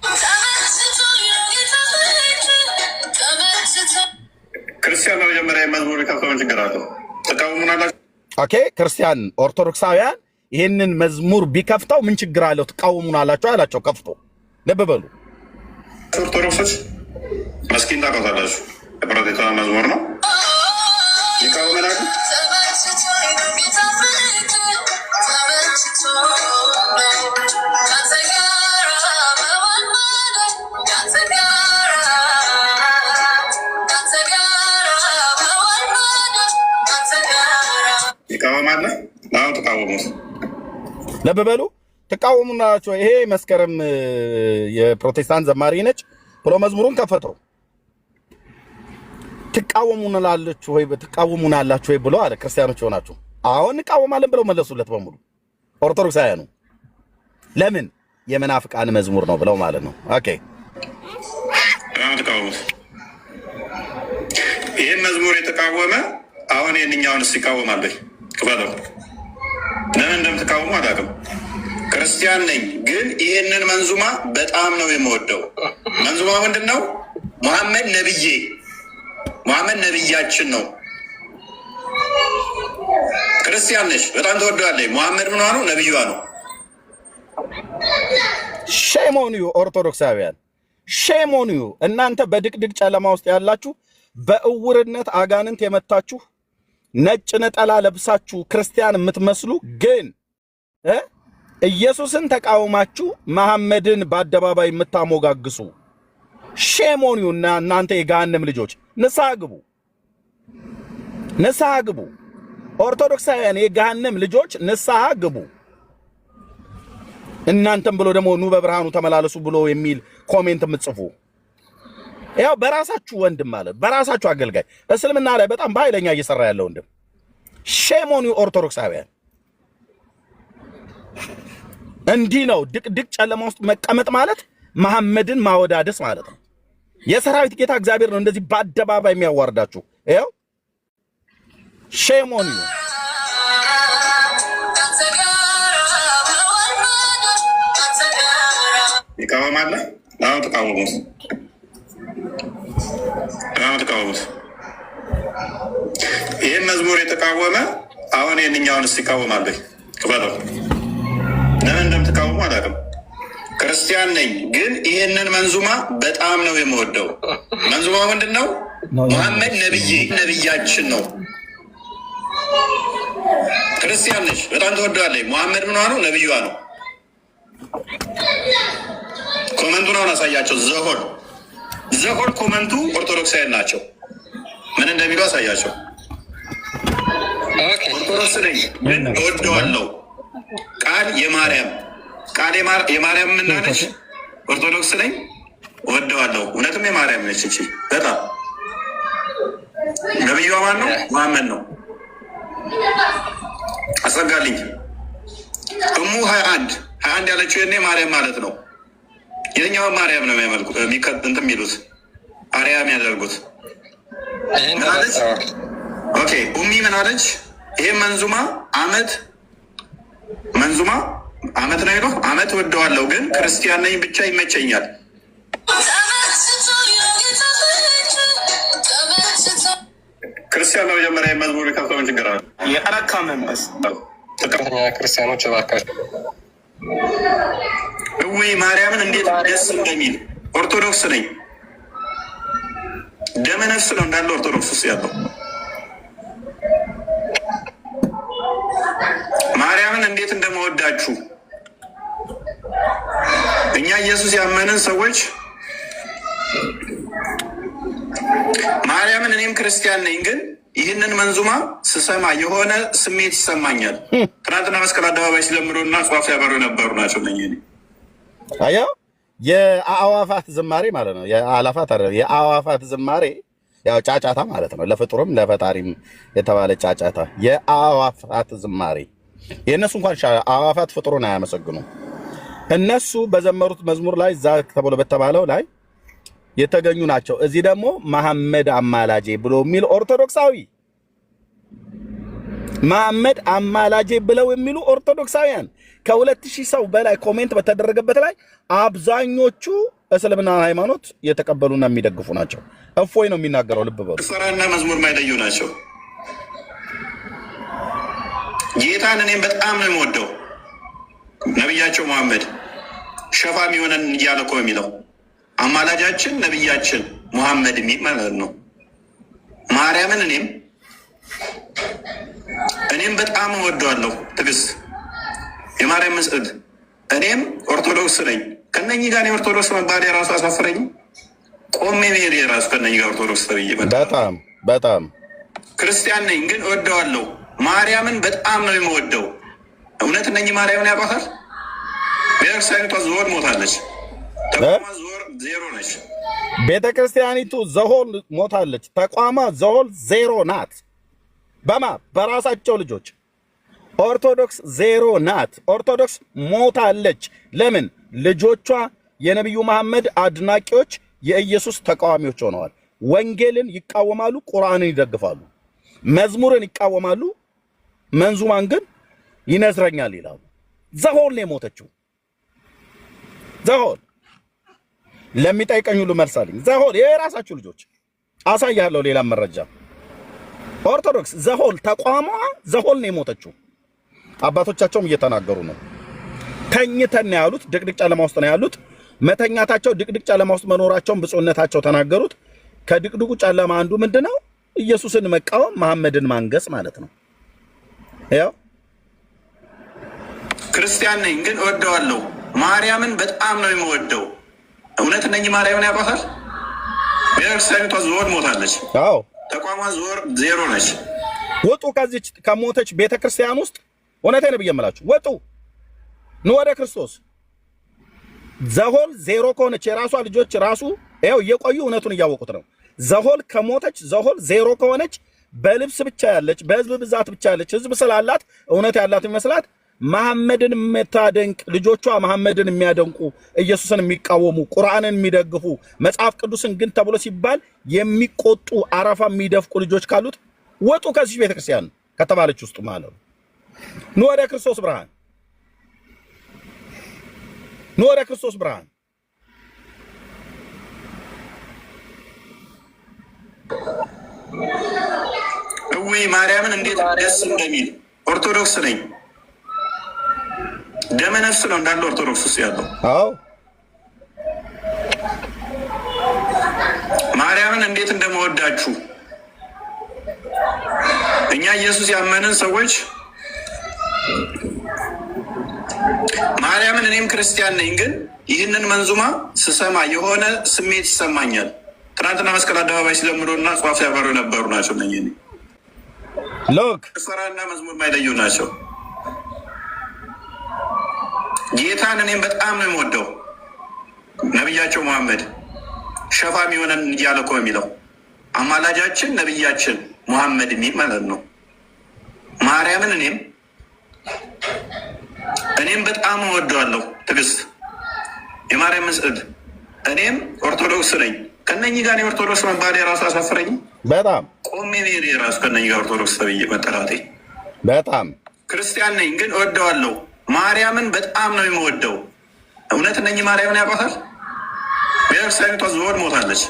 ክርስቲያን በመጀመሪያ መዝሙር ከፍተው ችግር አለው ተቃውሙናላችሁ። ኦኬ ክርስቲያን ኦርቶዶክሳውያን ይሄንን መዝሙር ቢከፍተው ምን ችግር አለው ተቃውሙናላችሁ አላቸው። ከፍቶ ልብ በሉ ኦርቶዶክሶች መስኪን ታውቃላችሁ፣ የፕሮቴስታንት መዝሙር ነው ይቃወመናል። ይቃወማል። አሁን ተቃወሙት። ልብ በሉ ተቃወሙናላችሁ። ይሄ መስከረም የፕሮቴስታንት ዘማሪ ነች ብሎ መዝሙሩን ከፈተው ትቃወሙናላችሁ ወይ ብሎ አለ። ክርስቲያኖች ሆናችሁ አሁን እንቃወማለን ብለው መለሱለት በሙሉ ኦርቶዶክሳውያኑ። ለምን? የመናፍቃን መዝሙር ነው ብለው ማለት ነው። ኦኬ ተቃወሙት። ይህን መዝሙር የተቃወመ አሁን የእኛውንስ ይቃወማል? ክፈለው። ለምን እንደምትቃወሙ አላውቅም። ክርስቲያን ነኝ፣ ግን ይህንን መንዙማ በጣም ነው የምወደው። መንዙማ ምንድን ነው? ሙሐመድ ነብዬ፣ ሙሐመድ ነብያችን ነው። ክርስቲያን ነች፣ በጣም ተወደዋለች። ሙሐመድ ምኗ ነው? ነብዩዋ ነው። ሼም ኦን ዩ ኦርቶዶክሳውያን፣ ሼም ኦን ዩ እናንተ በድቅድቅ ጨለማ ውስጥ ያላችሁ በእውርነት አጋንንት የመታችሁ ነጭ ነጠላ ለብሳችሁ ክርስቲያን የምትመስሉ ግን ኢየሱስን ተቃውማችሁ መሐመድን በአደባባይ የምታሞጋግሱ ሼም ኦን ዩ እናንተ የገሃነም ልጆች ንስሐ ግቡ፣ ንስሐ ግቡ። ኦርቶዶክሳውያን የገሃነም ልጆች ንስሐ ግቡ። እናንተም ብሎ ደግሞ ኑ በብርሃኑ ተመላለሱ ብሎ የሚል ኮሜንት የምትጽፉ ያው በራሳችሁ ወንድም ማለት በራሳችሁ አገልጋይ እስልምና ላይ በጣም በኃይለኛ እየሰራ ያለው ወንድም ሼም ኦን ዩ ኦርቶዶክሳውያን። እንዲህ ነው ድቅድቅ ጨለማ ውስጥ መቀመጥ ማለት መሐመድን ማወዳደስ ማለት ነው። የሰራዊት ጌታ እግዚአብሔር ነው እንደዚህ በአደባባይ የሚያዋርዳችሁ። ያው ሼም ኦን ዩ። ይቃወማል። አሁን ተቃወሙት፣ አሁን ተቃወሙት። ይህን መዝሙር የተቃወመ አሁን የእኛውንስ ይቃወማል ወይ? ክፈለው። ለምን እንደምትቃወሙ አላውቅም። ክርስቲያን ነኝ ግን ይሄንን መንዙማ በጣም ነው የምወደው። መንዙማ ምንድን ነው? መሐመድ ነብያችን ነው። ክርስቲያን ነሽ በጣም ትወደዋለች። መሐመድ ምን ነው? ነብዩዋ ነው። ኮመንቱን አሁን አሳያቸው። ዘሆል ኮመንቱ ኦርቶዶክሳውያን ናቸው። ምን እንደሚሉ አሳያቸው። ኦርቶዶክስ ነኝ ግን እወደዋለሁ። ቃል የማርያም ምናነች? ኦርቶዶክስ ነኝ እወደዋለሁ። እውነትም የማርያም ነች። እቺ በጣም ነብዩዋ ማን ነው? መሐመድ ነው። አስረጋልኝ። እሙ 21 ያለችው የኔ ማርያም ማለት ነው። የኛው ማርያም ነው የሚያመልኩት እንትን የሚሉት አርያም ያደርጉት። ኦኬ ኡሚ ምን አለች? ይሄ መንዙማ አመት ነው ይለው። አመት ወደዋለሁ ግን ክርስቲያን ነኝ ብቻ ይመቸኛል። ክርስቲያን ነው መጀመሪያ መዝሙር ከፍተው ምን ችግር አለ? የአረካ መንፈስ ክርስቲያኖች እባካችሁ እውይ ማርያምን እንዴት ደስ እንደሚል ኦርቶዶክስ ነኝ። ደመ ነፍስ ነው እንዳለ ኦርቶዶክስ ውስጥ ያለው። ማርያምን እንዴት እንደመወዳችሁ እኛ ኢየሱስ ያመንን ሰዎች ማርያምን እኔም ክርስቲያን ነኝ ግን ይህንን መንዙማ ስሰማ የሆነ ስሜት ይሰማኛል። ትናንትና መስቀል አደባባይ ሲዘምሩና ጽዋፍ ያበሩ የነበሩ ናቸው። አያው የአእዋፋት ዝማሬ ማለት ነው። የአላፋት አይደለም፣ የአእዋፋት ዝማሬ ያው ጫጫታ ማለት ነው። ለፍጡርም ለፈጣሪም የተባለ ጫጫታ የአእዋፋት ዝማሬ። የእነሱ እንኳን አእዋፋት ፍጡሩን አያመሰግኑም። እነሱ በዘመሩት መዝሙር ላይ እዛ ተብሎ በተባለው ላይ የተገኙ ናቸው። እዚህ ደግሞ መሐመድ አማላጄ ብሎ የሚል ኦርቶዶክሳዊ መሐመድ አማላጄ ብለው የሚሉ ኦርቶዶክሳውያን ከ2000 ሰው በላይ ኮሜንት በተደረገበት ላይ አብዛኞቹ እስልምና ሃይማኖት የተቀበሉና የሚደግፉ ናቸው። እፎይ ነው የሚናገረው። ልብ በሉ። ፈራና መዝሙር ማይለዩ ናቸው። ጌታን እኔም በጣም ነው የምወደው። ነብያቸው መሐመድ ሸፋም የሆነን እያለ እኮ የሚለው አማላጃችን ነብያችን መሐመድ የሚል ማለት ነው። ማርያምን እኔም በጣም እወደዋለሁ። ትግስት የማርያም መስዕድ እኔም ኦርቶዶክስ ነኝ። ከነኚህ ጋር የኦርቶዶክስ መባል የራሱ አሳፍረኝ። ቆሜ መሄድ የራሱ ከነኚህ ጋር ኦርቶዶክስ ተብዬ በጣም ክርስቲያን ነኝ ግን እወደዋለሁ። ማርያምን በጣም ነው የምወደው። እውነት እነኚህ ማርያምን ያውቋታል? ቤተክርስቲያኒቷ ዞር ሞታለች። ተቋማ ዞር ዜሮ ነች። ቤተክርስቲያኒቱ ዘሆል ሞታለች። ተቋማ ዘሆል ዜሮ ናት። በራሳቸው ልጆች ኦርቶዶክስ ዜሮ ናት። ኦርቶዶክስ ሞታለች። ለምን? ልጆቿ የነቢዩ መሐመድ አድናቂዎች፣ የኢየሱስ ተቃዋሚዎች ሆነዋል። ወንጌልን ይቃወማሉ፣ ቁርአንን ይደግፋሉ፣ መዝሙርን ይቃወማሉ፣ መንዙማን ግን ይነዝረኛል ይላሉ። ዘሆል ነው የሞተችው። ዘሆል ለሚጠይቀኝ ሁሉ መልሳልኝ። ዘሆል የራሳችሁ ልጆች አሳያለሁ። ሌላ መረጃ ኦርቶዶክስ ዘሆል ተቋሟ ዘሆል ነው የሞተችው። አባቶቻቸውም እየተናገሩ ነው። ተኝተን ነው ያሉት። ድቅድቅ ጨለማ ውስጥ ነው ያሉት። መተኛታቸው ድቅድቅ ጨለማ ውስጥ መኖራቸውን ብፁዕነታቸው ተናገሩት። ከድቅድቁ ጨለማ አንዱ ምንድነው? ኢየሱስን መቃወም፣ መሐመድን ማንገስ ማለት ነው። ያው ክርስቲያን ነኝ ግን እወደዋለሁ። ማርያምን በጣም ነው የምወደው። እውነት ነኝ። ማርያምን ያውቃታል። ቤተክርስቲያኒቷ ዞር ሞታለች። አዎ ተቋሟ ዞር ዜሮ ነች። ወጡ ከዚች ከሞተች ቤተክርስቲያን ውስጥ እውነቴን ነው ብየምላችሁ። ወጡ ነው ወደ ክርስቶስ። ዘሆል ዜሮ ከሆነች የራሷ ልጆች ራሱ ይኸው እየቆዩ እውነቱን እያወቁት ነው። ዘሆል ከሞተች ዘሆል ዜሮ ከሆነች በልብስ ብቻ ያለች በህዝብ ብዛት ብቻ ያለች ህዝብ ስላላት እውነት ያላት ይመስላት መሐመድን የምታደንቅ ልጆቿ መሐመድን የሚያደንቁ ኢየሱስን የሚቃወሙ ቁርአንን የሚደግፉ መጽሐፍ ቅዱስን ግን ተብሎ ሲባል የሚቆጡ አረፋ የሚደፍቁ ልጆች ካሉት ወጡ ከዚህ ቤተክርስቲያን ከተባለች ውስጥ ማለት ነው። ኑ ወደ ክርስቶስ ብርሃን፣ ኑ ወደ ክርስቶስ ብርሃን። እውይ ማርያምን እንዴት ደስ እንደሚል። ኦርቶዶክስ ነኝ። ደመ ነፍስ ነው እንዳለ ኦርቶዶክስ ውስጥ ያለው። አዎ ማርያምን እንዴት እንደመወዳችሁ እኛ ኢየሱስ ያመንን ሰዎች ማርያምን። እኔም ክርስቲያን ነኝ፣ ግን ይህንን መንዙማ ስሰማ የሆነ ስሜት ይሰማኛል። ትናንትና መስቀል አደባባይ ሲዘምሩና ጿፍ ያበሩ የነበሩ ናቸው። ነኝ ሎክ ስራና መዝሙር ማይለዩ ናቸው። ጌታን እኔም በጣም ነው የምወደው። ነቢያቸው መሐመድ ሸፋሚ የሆነን እያለ እኮ የሚለው አማላጃችን ነቢያችን መሐመድ የሚል ማለት ነው። ማርያምን እኔም በጣም እወደዋለሁ። ትዕግስት የማርያም ምስዕድ። እኔም ኦርቶዶክስ ነኝ። ከነኚህ ጋር የኦርቶዶክስ መባል የራሱ አሳፍረኝ። በጣም ቆሜ ብሄድ የራሱ ከነኚህ ጋር ኦርቶዶክስ ተብዬ መጠራቴ። በጣም ክርስቲያን ነኝ ግን እወደዋለሁ። ማርያምን በጣም ነው የምወደው። እውነት እነኚህ ማርያምን ያውቃታል። ቤተክርስቲያኒቷ ዞር ሞታለች።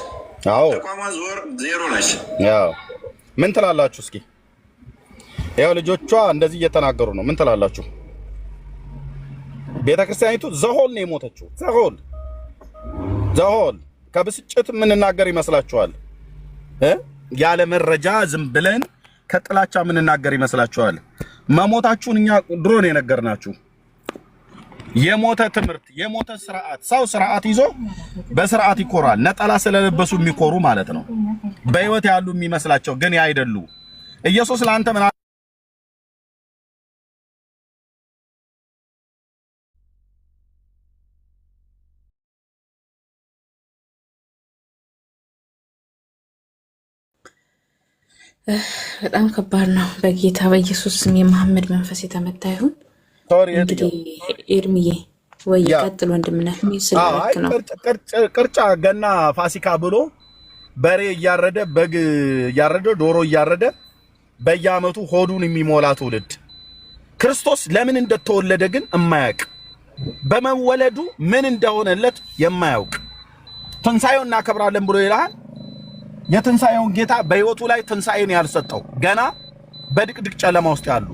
አዎ ተቋሟ ዞር ዜሮ ነች። ያው ምን ትላላችሁ እስኪ? ያው ልጆቿ እንደዚህ እየተናገሩ ነው። ምን ትላላችሁ? ቤተክርስቲያኒቱ ዘሆል ነው የሞተችው። ዘሆል ከብስጭት የምንናገር ይመስላችኋል? ያለ መረጃ ዝም ብለን ከጥላቻ የምንናገር ይመስላችኋል? መሞታችሁን እኛ ድሮ ነው የነገርናችሁ። የሞተ ትምህርት፣ የሞተ ስርዓት። ሰው ስርዓት ይዞ በስርዓት ይኮራል። ነጠላ ስለለበሱ የሚኮሩ ማለት ነው። በህይወት ያሉ የሚመስላቸው ግን ያይደሉ። ኢየሱስ ለአንተ ምን በጣም ከባድ ነው። በጌታ በኢየሱስ ስም የመሐመድ መንፈስ የተመታ ይሁን። እንግዲህ ኤርሚዬ ወይ ቀጥል ወንድምነት ስለልክ ነው። ቅርጫ ገና ፋሲካ ብሎ በሬ እያረደ በግ እያረደ ዶሮ እያረደ በየዓመቱ ሆዱን የሚሞላ ትውልድ ክርስቶስ ለምን እንደተወለደ ግን የማያውቅ በመወለዱ ምን እንደሆነለት የማያውቅ ትንሣኤውን እናከብራለን ብሎ ይላል። የትንሣኤውን ጌታ በህይወቱ ላይ ትንሣኤን ያልሰጠው ገና በድቅድቅ ጨለማ ውስጥ ያሉ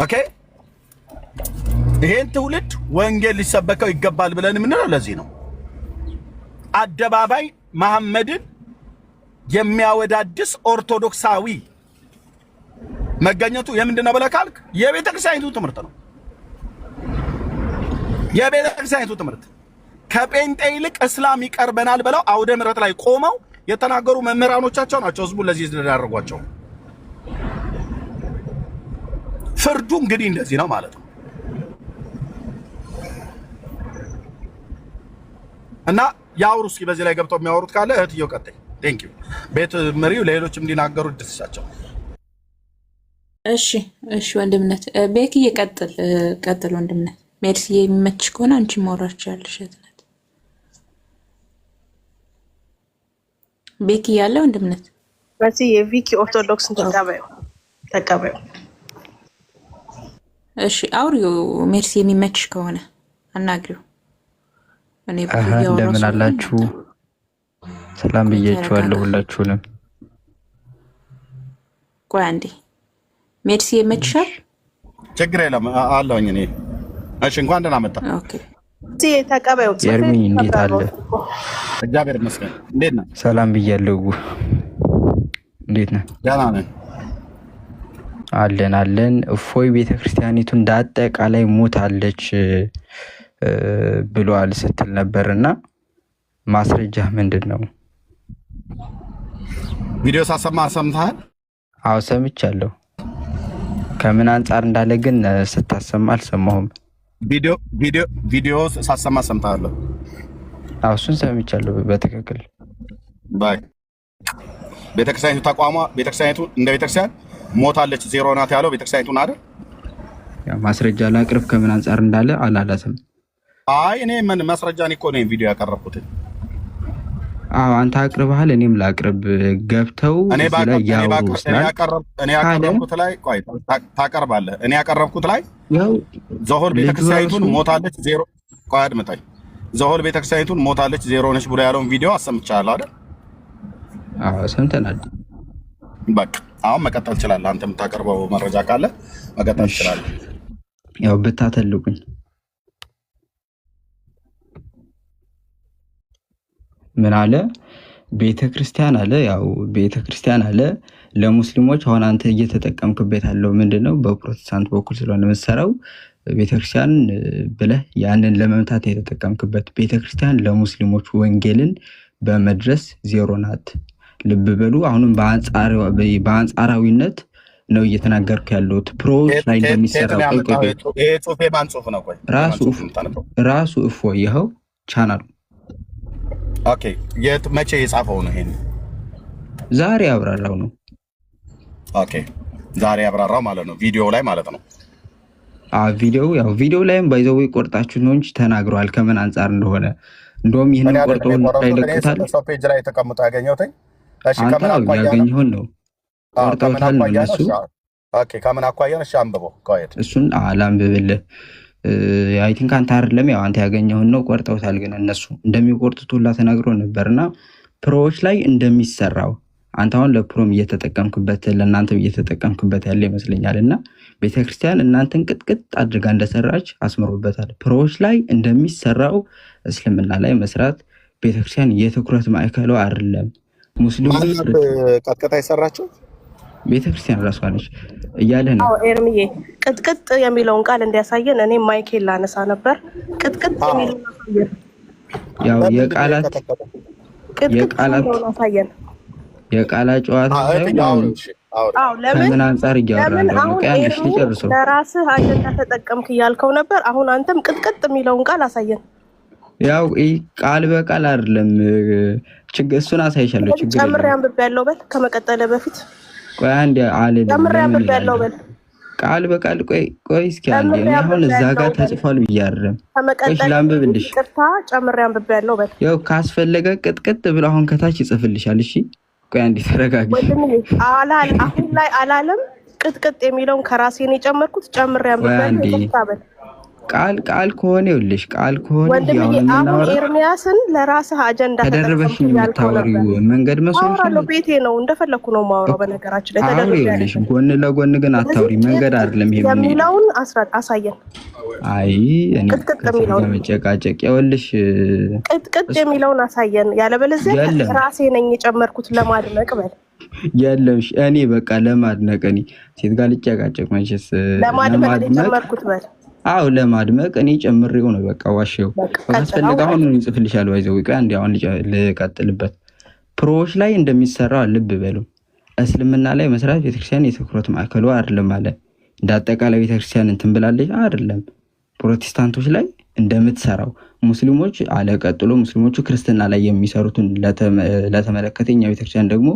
ኦኬ። ይሄን ትውልድ ወንጌል ሊሰበከው ይገባል ብለን የምንለው ለዚህ ነው። አደባባይ መሐመድን የሚያወዳድስ ኦርቶዶክሳዊ መገኘቱ የምንድነው ብለህ ካልክ የቤተክርስቲያኒቱ ትምህርት ነው። የቤተክርስቲያኒቱ ትምህርት ከጴንጤ ይልቅ እስላም ይቀርበናል ብለው አውደ ምሕረት ላይ ቆመው የተናገሩ መምህራኖቻቸው ናቸው ህዝቡን ለዚህ ያደረጓቸው። ፍርዱ እንግዲህ እንደዚህ ነው ማለት ነው። እና ያውሩ እስኪ በዚህ ላይ ገብተው የሚያወሩት ካለ እህትየው ቀጥይ። ቴንክ ዩ ቤት መሪው ለሌሎችም እንዲናገሩ ድስሳቸው። እሺ ወንድምነት ቤኪ ቀጥል ወንድምነት። ሜርሲ የሚመችሽ ከሆነ አንቺ ማውራት ያለሽ እህትነት ቤኪ ያለ ወንድምነት በዚህ የቪኪ ኦርቶዶክስን ተቀበዩ። እሺ አውሪው ሜርሲ የሚመችሽ ከሆነ አናግሪው። እኔ እንደምን አላችሁ? ሰላም ብያችኋለሁ ሁላችሁንም። ቆይ አንዴ ሜርሲ ይመችሻል? ችግር የለም አለሁኝ እኔ እሺ እንኳን ደህና መጣ። ኦኬ እዚህ ተቀበዩ። ኤርሚ እንዴት አለ? እግዚአብሔር ይመስገን። እንዴት ነህ? ሰላም ብያለሁ። እንዴት ነህ? ደህና ነን አለን። እፎይ ቤተክርስቲያኒቱ እንዳጠቃላይ ሞታለች ብሏል ስትል ነበርና ማስረጃ ምንድን ነው? ቪዲዮ ሳሰማ ሰምተሃል? አዎ ሰምቻለሁ። ከምን አንጻር እንዳለ ግን ስታሰማ አልሰማሁም። ቪዲዮ ሳሰማ ሰምተሃለሁ? አዎ እሱን ሰምቻለሁ በትክክል። ባይ ቤተክርስቲያኒቱ ተቋሟ ቤተክርስቲያኒቱ እንደ ቤተክርስቲያን ሞታለች ዜሮ ናት ያለው ቤተክርስቲያኒቱን አይደል? ያ ማስረጃ ላቅርብ ከምን አንጻር እንዳለ አላላትም። አይ እኔ ምን ማስረጃ እኮ ነው ቪዲዮ ያቀረብኩት። አዎ አንተ አቅርበሃል፣ እኔም ላቅርብ። ገብተው እኔ ያቀረብኩት ላይ ቆይ ታቀርባለህ። እኔ ያቀረብኩት ላይ ዘሆል ቤተክርስቲያኒቱን ሞታለች ዜሮ ቆይ አድምጠኝ። ዘሆል ቤተክርስቲያኒቱን ሞታለች ዜሮ ነች ብሎ ያለውን ቪዲዮ አሰምቻለሁ አይደል? አዎ ሰምተናል። በቃ አሁን መቀጠል ትችላለህ። አንተ የምታቀርበው መረጃ ካለ መቀጠል ትችላለህ። ያው ብታተልቁኝ ምን አለ ቤተክርስቲያን አለ። ያው ቤተክርስቲያን አለ ለሙስሊሞች አሁን አንተ እየተጠቀምክበት ያለው ምንድነው? በፕሮቴስታንት በኩል ስለሆነ የምትሰራው ቤተክርስቲያን ብለህ ያንን ለመምታት የተጠቀምክበት። ቤተክርስቲያን ለሙስሊሞች ወንጌልን በመድረስ ዜሮ ናት። ልብ በሉ። አሁንም በአንጻራዊነት ነው እየተናገርኩ ያለሁት። ፕሮዎች ላይ እንደሚሰራው ይሄ ጽሁፍ የማን ጽሁፍ ነው? ቆይ ራሱ እፎይ ይኸው ቻናሉ። ኦኬ መቼ የጻፈው ነው? ይሄን ዛሬ ያብራራው ነው። ኦኬ ዛሬ ያብራራው ማለት ነው፣ ቪዲዮ ላይ ማለት ነው። ቪዲዮ ላይም ባይዘው ቆርጣችሁ ነው እንጂ ተናግሯል ከምን አንጻር እንደሆነ። እንደውም ይሄንን ቆርጠው ላይ ለቁታል። ሰው ፔጅ ላይ ተቀምጦ ያገኘሁት። እሺ ከምን አኳያ ያገኘሁት ነው ቆርጠውታል ነው እሱ። ኦኬ ከምን አኳያ ነው? እሺ አንብበው ቆየት እሱን አላንብብልህ። አይ ቲንክ አንተ አይደለም ያው አንተ ያገኘውን ነው ቆርጠውታል። ግን እነሱ እንደሚቆርጡት ሁላ ተናግሮ ነበርና ፕሮዎች ላይ እንደሚሰራው አንተ አሁን ለፕሮም እየተጠቀምክበት ለእናንተ እየተጠቀምክበት ያለ ይመስለኛልና ቤተክርስቲያን እናንተን ቅጥቅጥ አድርጋ እንደሰራች አስምሮበታል። ፕሮዎች ላይ እንደሚሰራው እስልምና ላይ መስራት ቤተክርስቲያን የትኩረት ማዕከሉ አይደለም። ሙስሊሞች ቀጥቅጣ ይሰራቸው ቤተክርስቲያን ራሷ ነች እያለ ነው። ኤርሚዬ ቅጥቅጥ የሚለውን ቃል እንዲያሳየን እኔ ማይኬል ላነሳ ነበር። ቅጥቅጥ የሚለውን ያው የቃላት አሳየን። የቃላት ጨዋታ ከምን አንጻር እያወራ ነው? ቀያንሽ ልጨርሰው። ለራስህ አጀንዳ ተጠቀምክ እያልከው ነበር። አሁን አንተም ቅጥቅጥ የሚለውን ቃል አሳየን። ያው ቃል በቃል አይደለም ችግር፣ እሱን አሳይሻለሁ። ችግር ጨምሬ አንብቤያለሁ በል ከመቀጠለ በፊት ቆይ አንዴ አለ ጨምሬ አንብቤያለሁ በል ቃል በቃል ቆይ እስኪ አንዴ አሁን እዛ ጋር ተጽፏል ብያረም ከመቀጠለ ላንብብልሽ። ቅርታ ጨምሬ አንብቤያለሁ በል። ያው ካስፈለገ ቅጥቅጥ ብሎ አሁን ከታች ይጽፍልሻል። እሺ ቆይ አንዴ ተረጋጊ። አሁን ላይ አላለም። ቅጥቅጥ የሚለውን ከራሴ ነው የጨመርኩት። ጨምሬ አንብቤያለሁ። ቃል ከሆነ ይኸውልሽ ቃል ከሆነ አሁን ኤርሚያስን ለራስህ አጀንዳ ተደርበሽ የምታወሪው መንገድ መስሎሽ ቤቴ ነው እንደፈለኩ ነው የማወራው። በነገራችን ላይ ተደርበሽ ጎን ለጎን ግን አታውሪ። መንገድ አይደለም ይሄ የሚለውን አሳየን። አይ እኔ መጨቃጨቅ ይኸውልሽ ቅጥቅጥ የሚለውን አሳየን። ያለበለዚያ ራሴ ነኝ የጨመርኩት ለማድነቅ በል። የለም እኔ በቃ ለማድነቅ እኔ ሴት ጋር ልጨቃጨቅ መቼስ ለማድነቅ የጨመርኩት በል። አው ለማድመቅ እኔ ጨምሬው ነው በቃ ዋሽው። ካስፈልጋ አሁን እንጽፍልሻለሁ። አይዘው ቆይ አንዴ አሁን ልቀጥልበት። ፕሮዎች ላይ እንደሚሰራ ልብ በሉ። እስልምና ላይ መስራት ቤተክርስቲያን የትኩረት ማዕከሉ አይደለም ማለት እንዳጠቃላይ ቤተክርስቲያን እንትን ብላለች አይደለም። ፕሮቴስታንቶች ላይ እንደምትሰራው ሙስሊሞች አለቀጥሎ ሙስሊሞቹ ክርስትና ላይ የሚሰሩትን ለተመለከተኛ ቤተክርስቲያን ደግሞ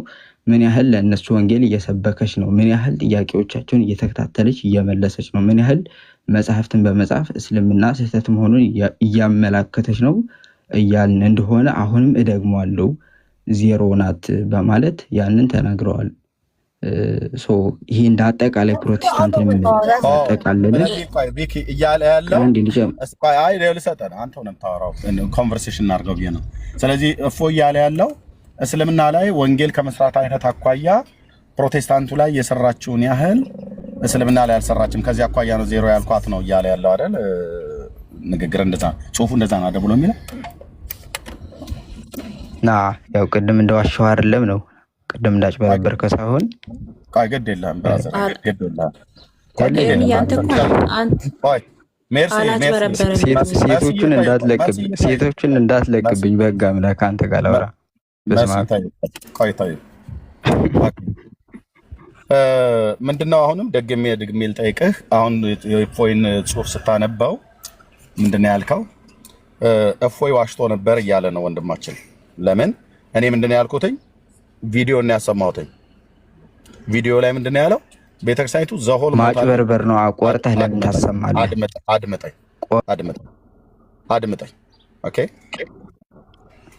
ምን ያህል ለእነሱ ወንጌል እየሰበከች ነው፣ ምን ያህል ጥያቄዎቻቸውን እየተከታተለች እየመለሰች ነው፣ ምን ያህል መጽሐፍትን በመጽሐፍ እስልምና ስህተት መሆኑን እያመላከተች ነው እያልን እንደሆነ አሁንም እደግመዋለሁ ዜሮ ናት በማለት ያንን ተናግረዋል። ይሄ እንደ አጠቃላይ ፕሮቴስታንት እያለ ያለው አንተ ሆነ የምታወራው ኮንቨርሴሽን እናድርገው ብዬ ነው። ስለዚህ እፎ እያለ ያለው እስልምና ላይ ወንጌል ከመስራት አይነት አኳያ ፕሮቴስታንቱ ላይ የሰራችውን ያህል እስልምና ላይ አልሰራችም። ከዚህ አኳያ ነው ዜሮ ያልኳት ነው እያለ ያለው አይደል? ንግግር እንደዛ ጽሁፉ እንደዛ ነው አይደል ብሎ የሚለው ና ያው ቅድም እንደዋሸው አይደለም ነው ቅድም እንዳጭበረበርከው ሳይሆን ግድ የለም ብራዘር ግድ የለም ሴቶችን እንዳትለቅብኝ በህግ አምላክ አንተ ጋር ላውራ ምንድነው አሁንም ደግሜ ልጠይቅህ አሁን የእፎይን ጽሁፍ ስታነባው ምንድነው ያልከው እፎይ ዋሽቶ ነበር እያለ ነው ወንድማችን ለምን እኔ ምንድነው ያልኩትኝ ቪዲዮ እና ያሰማሁትኝ ቪዲዮ ላይ ምንድነው ያለው ቤተክርስቲያኒቱ ዘሆል ማጭበርበር ነው አቋርጠህ ለምን ታሰማለህ አድምጠኝ ኦኬ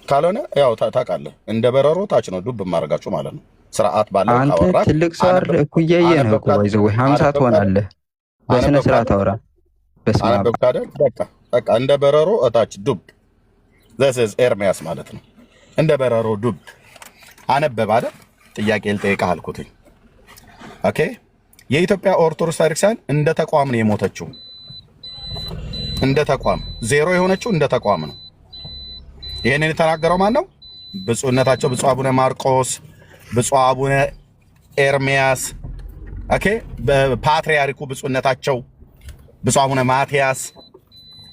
ካልሆነ ያው ታውቃለህ እንደ በረሮ ታች ነው ዱብ ማረጋችሁ ማለት ነው ስርዓት ባለው አወራ አንተ ትልቅ ሰው አይደል እኩያዬ ነህ እኮ ወይዘው 50 ትሆናለህ በስነ ስርዓት አውራ በስመ አብ በቃ እንደ በረሮ እታች ዱብ this is ኤርሚያስ ማለት ነው እንደ በረሮ ዱብ አነበብ አይደል ጥያቄ ልጠይቅህ አልኩትኝ ኦኬ የኢትዮጵያ ኦርቶዶክስ ቤተክርስቲያን እንደ ተቋም ነው የሞተችው እንደ ተቋም ዜሮ የሆነችው እንደ ተቋም ነው ይሄንን የተናገረው ማን ነው ብፁዕነታቸው ብፁዕ አቡነ ማርቆስ ብፁዕ አቡነ ኤርሚያስ ኦኬ በፓትሪያርኩ ብፁዕነታቸው ብፁዕ አቡነ ማቲያስ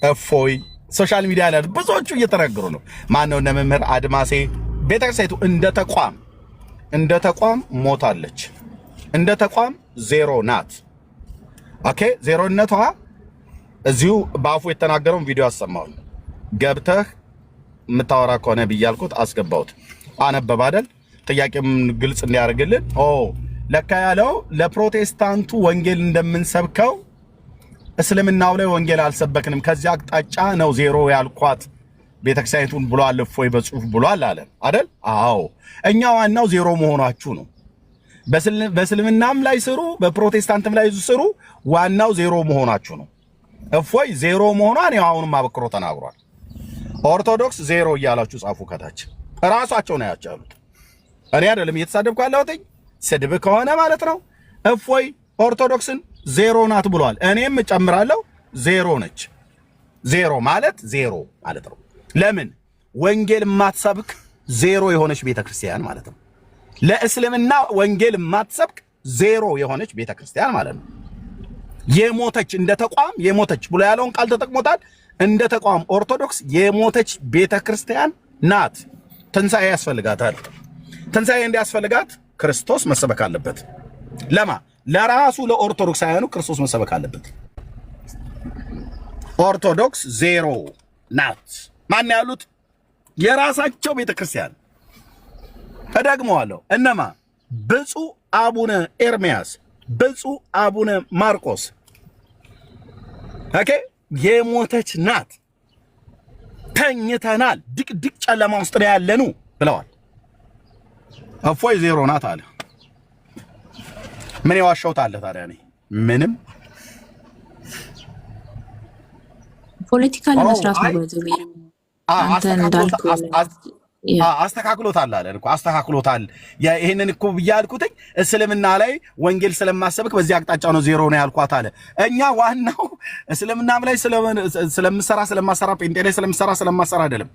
እፎይ ሶሻል ሚዲያ ላይ ብዙዎቹ እየተናገሩ ነው ማን ነው መምህር አድማሴ ቤተክርስቲያኒቱ እንደ ተቋም ሞታለች እንደ ተቋም ዜሮ ናት ኦኬ ዜሮነቷ እዚሁ በአፉ የተናገረውን ቪዲዮ አሰማው ገብተህ ምታወራ ከሆነ ብያልኩት አስገባውት አነበብ አይደል ጥያቄም ግልጽ እንዲያርግልን ለካ ያለው ለፕሮቴስታንቱ ወንጌል እንደምንሰብከው እስልምናው ላይ ወንጌል አልሰበክንም ከዚህ አቅጣጫ ነው ዜሮ ያልኳት ቤተክርስቲያኒቱን ብሏል እፎይ በጽሁፍ ብሏል አለ አይደል አዎ እኛ ዋናው ዜሮ መሆናችሁ ነው በእስልምናም ላይ ስሩ በፕሮቴስታንትም ላይ ስሩ ዋናው ዜሮ መሆናችሁ ነው እፎይ ዜሮ መሆኗን ያው አሁንም አበክሮ ተናግሯል ኦርቶዶክስ ዜሮ እያላችሁ ጻፉ ከታች ራሳቸው ነው ያቻሉት እኔ አይደለም እየተሳደብኩ ያለሁት ስድብ ከሆነ ማለት ነው እፎይ ኦርቶዶክስን ዜሮ ናት ብሏል እኔም ጨምራለሁ ዜሮ ነች ዜሮ ማለት ነው ለምን ወንጌል ማትሰብክ ዜሮ የሆነች ቤተክርስቲያን ማለት ነው ለእስልምና ወንጌል ማትሰብክ ዜሮ የሆነች ቤተክርስቲያን ማለት ነው የሞተች እንደ ተቋም የሞተች ብሎ ያለውን ቃል ተጠቅሞታል እንደ ተቋም ኦርቶዶክስ የሞተች ቤተክርስቲያን ናት ትንሳኤ ያስፈልጋታል ትንሳኤ እንዲያስፈልጋት ክርስቶስ መሰበክ አለበት ለማ ለራሱ ለኦርቶዶክሳውያኑ ክርስቶስ መሰበክ አለበት ኦርቶዶክስ ዜሮ ናት ማን ያሉት የራሳቸው ቤተክርስቲያን ተደግመዋለሁ እነማ ብፁዕ አቡነ ኤርሚያስ ብፁዕ አቡነ ማርቆስ ኦኬ የሞተች ናት ተኝተናል ድቅድቅ ጨለማ ውስጥ ነው ያለነው ብለዋል እፎይ ዜሮ ናት አለ ምን ያዋሻውት አለ ታዲያ እኔ ምንም ፖለቲካ ለመስራት ነው ወዘው አንተ እንዳልኩ አስተካክሎታል አለ እኮ አስተካክሎታል ይሄንን እኮ ብያልኩት እስልምና ላይ ወንጌል ስለማሰብክ በዚህ አቅጣጫ ነው ዜሮ ነው ያልኳት አለ እኛ ዋናው እስልምናም ላይ ስለማሰራ ጴንጤ ላይ ስለማሰራ አይደለም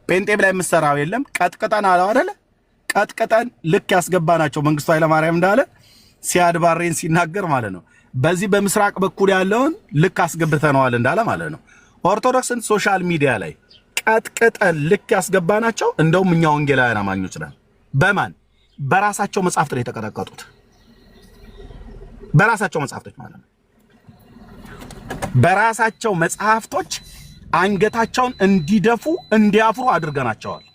ጴንጤ ላይ የምሰራው የለም ቀጥቀጣን አለ አይደል ቀጥቀጣን ልክ ያስገባናቸው መንግስቱ ኃይለማርያም እንዳለ ሲያድባሬን ሲናገር ማለት ነው በዚህ በምስራቅ በኩል ያለውን ልክ አስገብተናል እንዳለ ማለት ነው ኦርቶዶክስን ሶሻል ሚዲያ ላይ ቀጥቀጠን ልክ ያስገባናቸው እንደውም እኛ ወንጌላውያን አማኞች ነን በማን በራሳቸው መጻፍት ላይ ተቀጠቀጡት በራሳቸው መጻፍቶች ማለት ነው በራሳቸው መጻፍቶች አንገታቸውን እንዲደፉ እንዲያፍሩ አድርገናቸዋል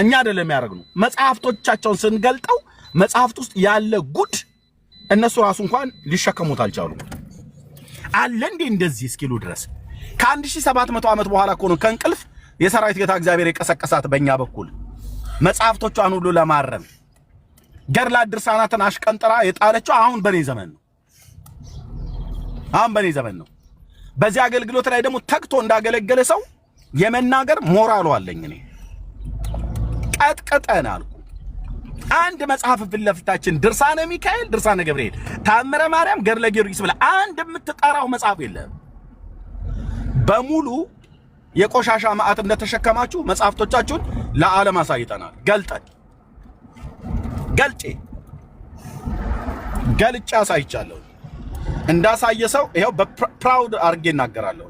እኛ አይደለም ያደርግኑ መጻፍቶቻቸውን ስንገልጠው መጻፍት ውስጥ ያለ ጉድ እነሱ ራሱ እንኳን ሊሸከሙት አልቻሉም አለ እንዴ እንደዚህ እስኪሉ ድረስ ከ1700 ዓመት በኋላ እኮ ነው ከንቅልፍ የሰራዊት ጌታ እግዚአብሔር የቀሰቀሳት በእኛ በኩል መጻፍቶቿን ሁሉ ለማረም ገድላ ድርሳናትን አሽቀንጥራ የጣለችው አሁን በኔ ዘመን ነው በዚህ አገልግሎት ላይ ደግሞ ተግቶ እንዳገለገለ ሰው የመናገር ሞራሉ አለኝ እኔ ቀጥቀጠን አልኩ አንድ መጽሐፍ ፍለፍታችን ድርሳነ ሚካኤል ድርሳነ ገብርኤል ታምረ ማርያም ገድለ ጊዮርጊስ ብለ አንድ የምትጠራው መጽሐፍ የለም በሙሉ የቆሻሻ ማዕት እንደተሸከማችሁ መጽሐፍቶቻችሁን ለዓለም አሳይተናል። ገልጬ አሳይቻለሁ። እንዳሳየ ሰው ይሄው በፕራውድ አድርጌ እናገራለሁ።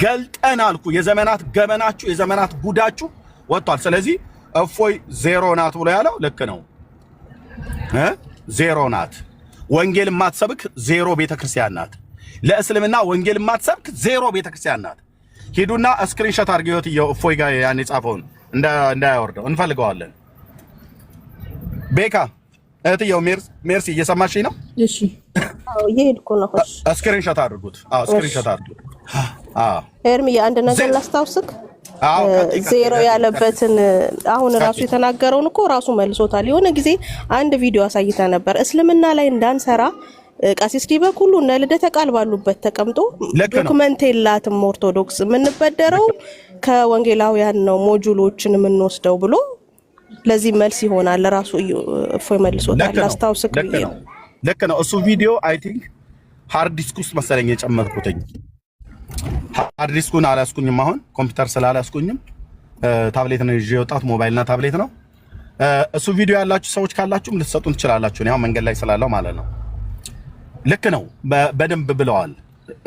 ገልጠን አልኩ። የዘመናት ገመናችሁ የዘመናት ጉዳችሁ ወጥቷል። ስለዚህ እፎይ ዜሮ ናት ብሎ ያለው ልክ ነው። ዜሮ ናት። ወንጌል ማትሰብክ ዜሮ ቤተክርስቲያን ናት። ለእስልምና ወንጌል ማትሰብክ ዜሮ ቤተክርስቲያን ናት። ሂዱና ስክሪንሾት አድርገውት እፎይ ጋር ያን የጻፈውን እንዳያወርደው እንፈልገዋለን። ቤካ እህትየው ሜርሲ እየሰማሽኝ ነው? እሺ አዎ እየሄድኩ ነው። ስክሪንሾት አድርጉት። አዎ ስክሪንሾት አድርጉት። ኤርሚ አንድ ነገር ላስታውስክ። ዜሮ ያለበትን አሁን ራሱ የተናገረውን እኮ ራሱ መልሶታል። የሆነ ጊዜ አንድ ቪዲዮ አሳይታ ነበር። እስልምና ላይ እንዳንሰራ ቀሲስ ዲበኩሉ እና ልደተ ቃል ባሉበት ተቀምጦ ዶክመንት የላትም ኦርቶዶክስ የምንበደረው ከወንጌላውያን ነው ሞጁሎችን የምንወስደው ብሎ ለዚህ መልስ ይሆናል ራሱ እፎይ መልሶታል። ላስታውስክ። ልክ ነው። እሱ ቪዲዮ አይ ቲንክ ሃርድ ዲስክ ውስጥ መሰለኝ የጨመርኩትኝ። ሃርድ ዲስኩን አላስኩኝም። አሁን ኮምፒውተር ስላላስኩኝም ታብሌት ነው ይዤ የወጣሁት፣ ሞባይልና ታብሌት ነው። እሱ ቪዲዮ ያላችሁ ሰዎች ካላችሁም ልትሰጡን ትችላላችሁ። ያው መንገድ ላይ ስላለው ማለት ነው። ልክ ነው። በደንብ ብለዋል።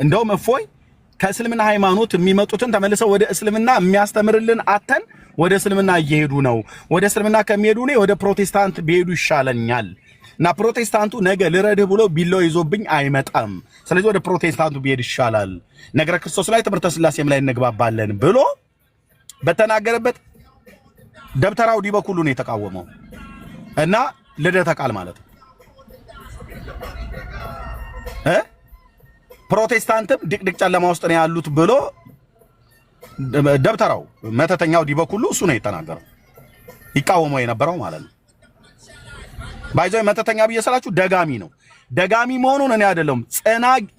እንደውም እፎይ ከእስልምና ሃይማኖት የሚመጡትን ተመልሰው ወደ እስልምና የሚያስተምርልን አተን ወደ እስልምና እየሄዱ ነው። ወደ እስልምና ከሚሄዱ እኔ ወደ ፕሮቴስታንት ቢሄዱ ይሻለኛል እና ፕሮቴስታንቱ ነገ ልረድህ ብሎ ቢለው ይዞብኝ አይመጣም። ስለዚህ ወደ ፕሮቴስታንቱ ቢሄድ ይሻላል፣ ነገረ ክርስቶስ ላይ ትምህርተ ስላሴም ላይ እንግባባለን ብሎ በተናገረበት ደብተራው ዲበኩሉ ነው የተቃወመው እና ልደተ ቃል ማለት ነው። ፕሮቴስታንትም ድቅድቅ ጨለማ ውስጥ ነው ያሉት ብሎ ደብተራው መተተኛው ዲበኩሉ እሱ ነው የተናገረው፣ ይቃወመው የነበረው ማለት ነው። ባይዘው መተተኛ ብየሰላችሁ ደጋሚ ነው። ደጋሚ መሆኑን እኔ አይደለም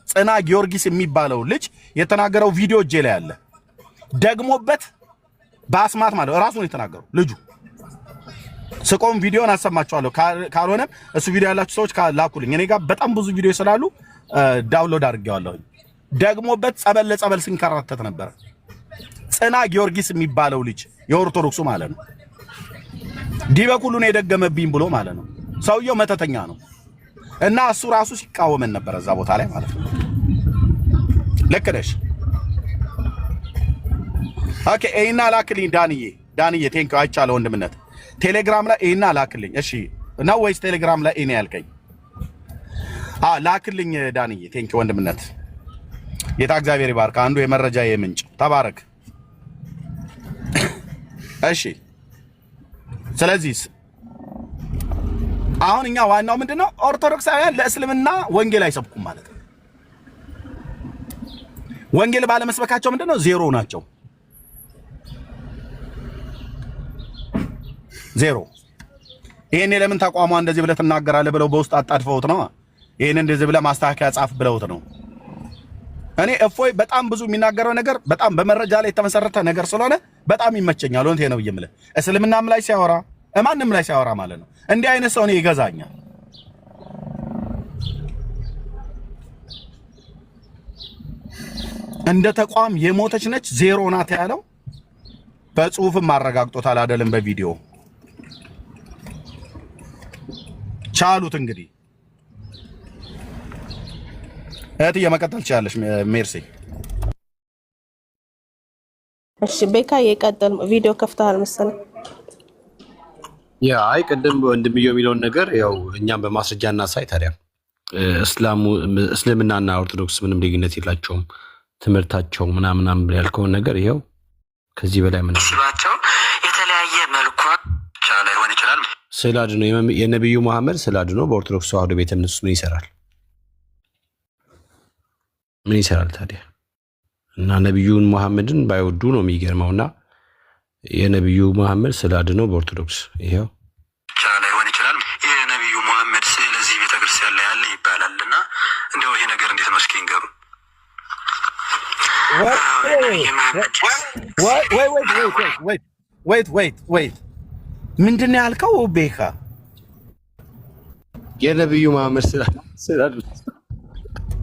ጽና ጊዮርጊስ የሚባለው ልጅ የተናገረው ቪዲዮ እጄ ላይ አለ። ደግሞበት በአስማት ማለት ራሱ ነው የተናገረው ልጁ። ስቆም ቪዲዮን አሰማችኋለሁ። ካልሆነም እሱ ቪዲዮ ያላችሁ ሰዎች ላኩልኝ። እኔ ጋር በጣም ብዙ ቪዲዮ ስላሉ ዳውንሎድ አድርጌዋለሁ። ደግሞበት ጸበል ለጸበል ሲንከራተት ነበር። ጽና ጊዮርጊስ የሚባለው ልጅ የኦርቶዶክሱ ማለት ነው። ዲበኩሉ ነው የደገመብኝ ብሎ ማለት ነው። ሰውየው መተተኛ ነው እና እሱ ራሱ ሲቃወመን ነበር እዛ ቦታ ላይ ማለት ነው። ልክ ነሽ። ኦኬ ኤና ላክልኝ ዳንዬ ቴንክ አይቻለሁ ወንድምነት። ቴሌግራም ላይ ኤና ላክልኝ። እሺ ነው ወይስ ቴሌግራም ላይ ኤና ያልከኝ? ላክልኝ ዳንዬ ቴንክ ወንድምነት። ጌታ እግዚአብሔር ይባርክ። አንዱ የመረጃ የምንጭ ተባረክ። እሺ ስለዚህ አሁን እኛ ዋናው ምንድነው? ኦርቶዶክሳውያን ለእስልምና ወንጌል አይሰብኩም ማለት ነው። ወንጌል ባለመስበካቸው ምንድነው? ዜሮ ናቸው። ዜሮ። ይሄኔ ለምን ተቋሟ እንደዚህ ብለህ ትናገራለህ ብለው በውስጥ አጣድፈውት ነው። ይሄን እንደዚህ ብለህ ማስተካከያ ጻፍ ብለውት ነው። እኔ እፎይ በጣም ብዙ የሚናገረው ነገር በጣም በመረጃ ላይ የተመሰረተ ነገር ስለሆነ በጣም ይመቸኛል። ወንቴ ነው ብዬ እስልምናም ላይ ሲያወራ ማንም ላይ ሲያወራ ማለት ነው። እንዲህ አይነት ሰው ነው ይገዛኛል። እንደ ተቋም የሞተች ነች ዜሮ ናት ያለው በጽሁፍም አረጋግጦታል አይደለም በቪዲዮ ቻሉት። እንግዲህ እህትዬ መቀጠል ትችላለሽ ሜርሲ። እሺ ቤካ የቀጥል ቪዲዮ ከፍተሃል መሰለኝ። ያ አይ ቅድም ወንድምየው የሚለውን ነገር ያው እኛም በማስረጃ እናሳይ። ታዲያ እስልምናና ኦርቶዶክስ ምንም ልዩነት የላቸውም ትምህርታቸው ምናምን ያልከውን ነገር ይኸው ከዚህ በላይ ምን ሲባቸው የተለያየ መልኩ ላይሆን ይችላል። ስዕል አድኖ የነብዩ መሐመድ ስዕል አድኖ በኦርቶዶክስ ተዋህዶ ቤተ እምነት ምን ይሰራል? ምን ይሰራል ታዲያ? እና ነብዩን መሐመድን ባይወዱ ነው የሚገርመውና የነብዩ መሐመድ ስዕል አድኖ በኦርቶዶክስ ይሄው ላይሆን ይችላል። የነብዩ መሐመድ ስዕል እዚህ ቤተክርስቲያን ላይ ያለ ይባላልና እንደው ይሄ ነገር እንዴት ነው እስኪ ንገሩ። ወይት ምንድን ነው ያልከው ቤካ? የነብዩ መሐመድ ስዕል አድኖ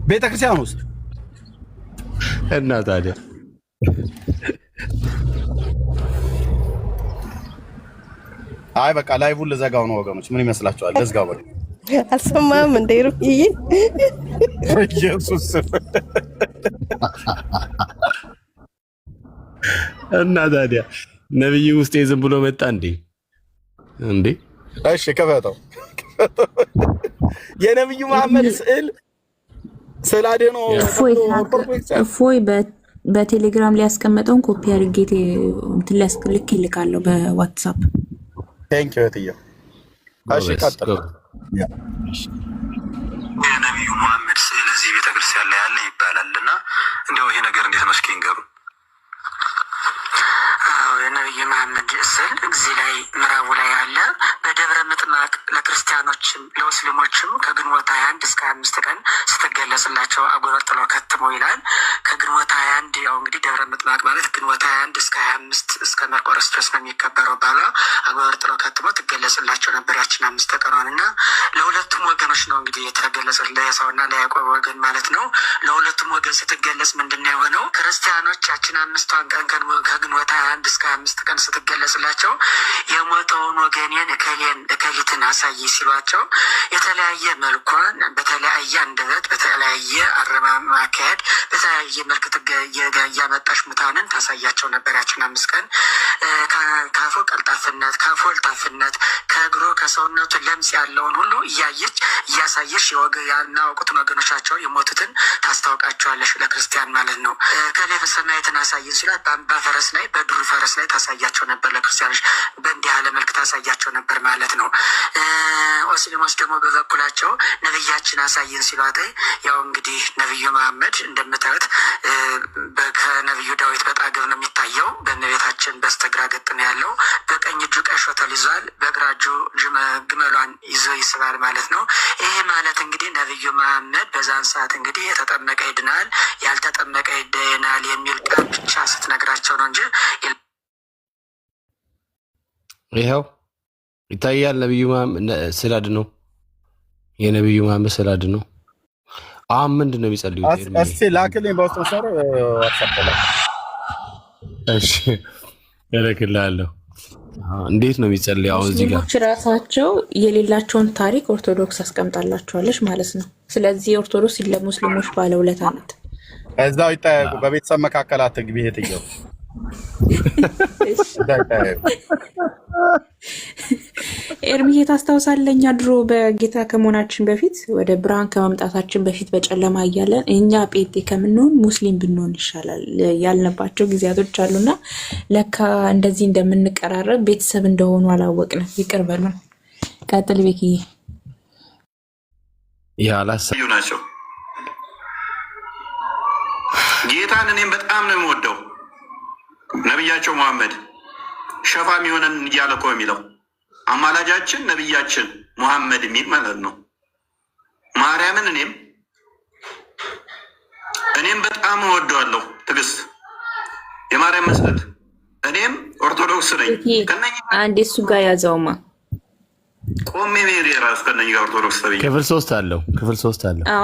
ቤተክርስቲያን ውስጥ እና ታዲያ አይ በቃ ላይቡን ልዘጋው ነው ወገኖች፣ ምን ይመስላችኋል? ልዝጋው በቃ። አልሰማህም እንደ ሩዬ ኢየሱስ እና ታዲያ ነብዩ ውስጥ ዝም ብሎ መጣ እንዴ? እሺ ከፈተው። የነብዩ መሐመድ ስዕል አድኖ እፎይ በቴሌግራም ላይ ያስቀመጠውን ኮፒ አድርጌ እንትን ልክ ይልካለሁ በዋትስአፕ። ቴንክ ዩ እትዬ። እሺ ቀጥል። የነቢዩ መሐመድ ስዕል እዚህ ቤተክርስቲያን ላይ ያለ ይባላልና እንደው ይሄ ነገር እንዴት ነው? እስኪ ንገሩ። የነቢዩ መሐመድ ስዕል እዚህ ላይ ምዕራቡ ላይ ያለ በደብረ ምጥማቅ ለክርስቲያኖችም ለሙስሊሞችም ከግንቦት 21 እስከ 25 ቀን ስትገለጽላቸው አጎበር ጥለው ከትመው ይላል። ከግንቦት 21 ያው እንግዲህ ደብረ ምጥማቅ ማለት ግንቦት 21 እስከ 25 እስከ መርቆሬዎስ ድረስ ነው የሚከበረው። ባሏ አጎበር ጥለው ከትመው ትገለጽላቸው ነበር ያችን 5 ቀኗን እና ለሁለቱም ወገኖች ነው እንግዲህ የተገለጸ ለኤሳውና ለያዕቆብ ወገን ማለት ነው። ለሁለቱም ወገን ስትገለጽ ምንድነው የሆነው? ክርስቲያኖች ያችን 5ቷን ቀን ከግንቦት 21 እስከ 25 ቀን ስትገለጽላቸው የሞተውን ወገኔን እከሊትን አሳይ ሲሏቸው የተለያየ መልኳን በተለያየ አንደበት በተለያየ አረማም አካሄድ በተለያየ መልክ እያመጣሽ ሙታንን ታሳያቸው ነበር። ያችን 5 ቀን ካፎ ቀልጣፍነት፣ ካፎ እልጣፍነት፣ ከእግሮ ከሰውነቱ ለምጽ ያለውን ሁሉ እያየች እያሳየሽ ያናወቁትን ወገኖቻቸውን የሞቱትን ታስታውቃቸዋለሽ። ለክርስቲያን ማለት ነው። ከሌ ሰማያትን አሳይን ሲላት በፈረስ ላይ በድሩ ፈረስ ላይ ታሳያቸው ነበር። ለክርስቲያኖች በእንዲህ ያለ መልክ ታሳያቸው ነበር ማለት ነው። ሙስሊሞች ደግሞ በበኩላቸው ነብያችን አሳይን ሲሏት ያው እንግዲህ ነብዩ መሐመድ እንደምታዩት ከነብዩ ዳዊት በጣገብ ነው የሚታየው። በእመቤታችን በስተግራ ገጥ ነው ያለው። በቀኝ እጁ ቀይ ሾተል ይዟል፣ በግራ እጁ ግመሏን ይዞ ይስባል ማለት ነው። ይሄ ማለት እንግዲህ ነብዩ መሐመድ በዛን ሰዓት እንግዲህ የተጠመቀ ይድናል፣ ያልተጠመቀ ይደናል የሚል ቃል ብቻ ስትነግራቸው ነው እንጂ ይኸው ይታያል። ነብዩ መሐመድ ስላድ ነው የነብዩ መሐመድ ስላድ ነው። አሁን ምንድን ነው የሚጸልዩት? እስቲ ላክልኝ በውስጥ መስመር ዋትስአፕ ላይ። እሺ እልክልሃለሁ። እንዴት ነው የሚጸልየው? አሁን እዚህ ጋር ሙስሊሞች ራሳቸው የሌላቸውን ታሪክ ኦርቶዶክስ አስቀምጣላቸዋለች ማለት ነው። ስለዚህ ኦርቶዶክስ ለሙስሊሞች ባለውለታ ናት። እዛው ይጠያየቁ። በቤተሰብ መካከል አትግቢ። እህትየው ኤርሚዬ ታስታውሳለህ? እኛ ድሮ በጌታ ከመሆናችን በፊት ወደ ብርሃን ከመምጣታችን በፊት በጨለማ እያለን እኛ ጴንጤ ከምንሆን ሙስሊም ብንሆን ይሻላል ያልንባቸው ጊዜያቶች አሉና ለካ እንደዚህ እንደምንቀራረብ ቤተሰብ እንደሆኑ አላወቅንም። ይቅር በሉን። ቀጥል ቤኪዬ። ያላሰዩ ናቸው። ጌታን እኔም በጣም ነው የምወደው። ነቢያቸው መሐመድ ሸፋም የሆነን እያለ እኮ የሚለው አማላጃችን ነቢያችን መሐመድ የሚል ማለት ነው። ማርያምን እኔም በጣም እወደዋለሁ። ትዕግስት የማርያም መስጠት እኔም ኦርቶዶክስ ነኝ። አንዴ እሱ ጋር ያዘውማ ቆሜ ሜሪ ራሱ ከነኝ ጋር ኦርቶዶክስ ተብዬ ክፍል 3 አለው።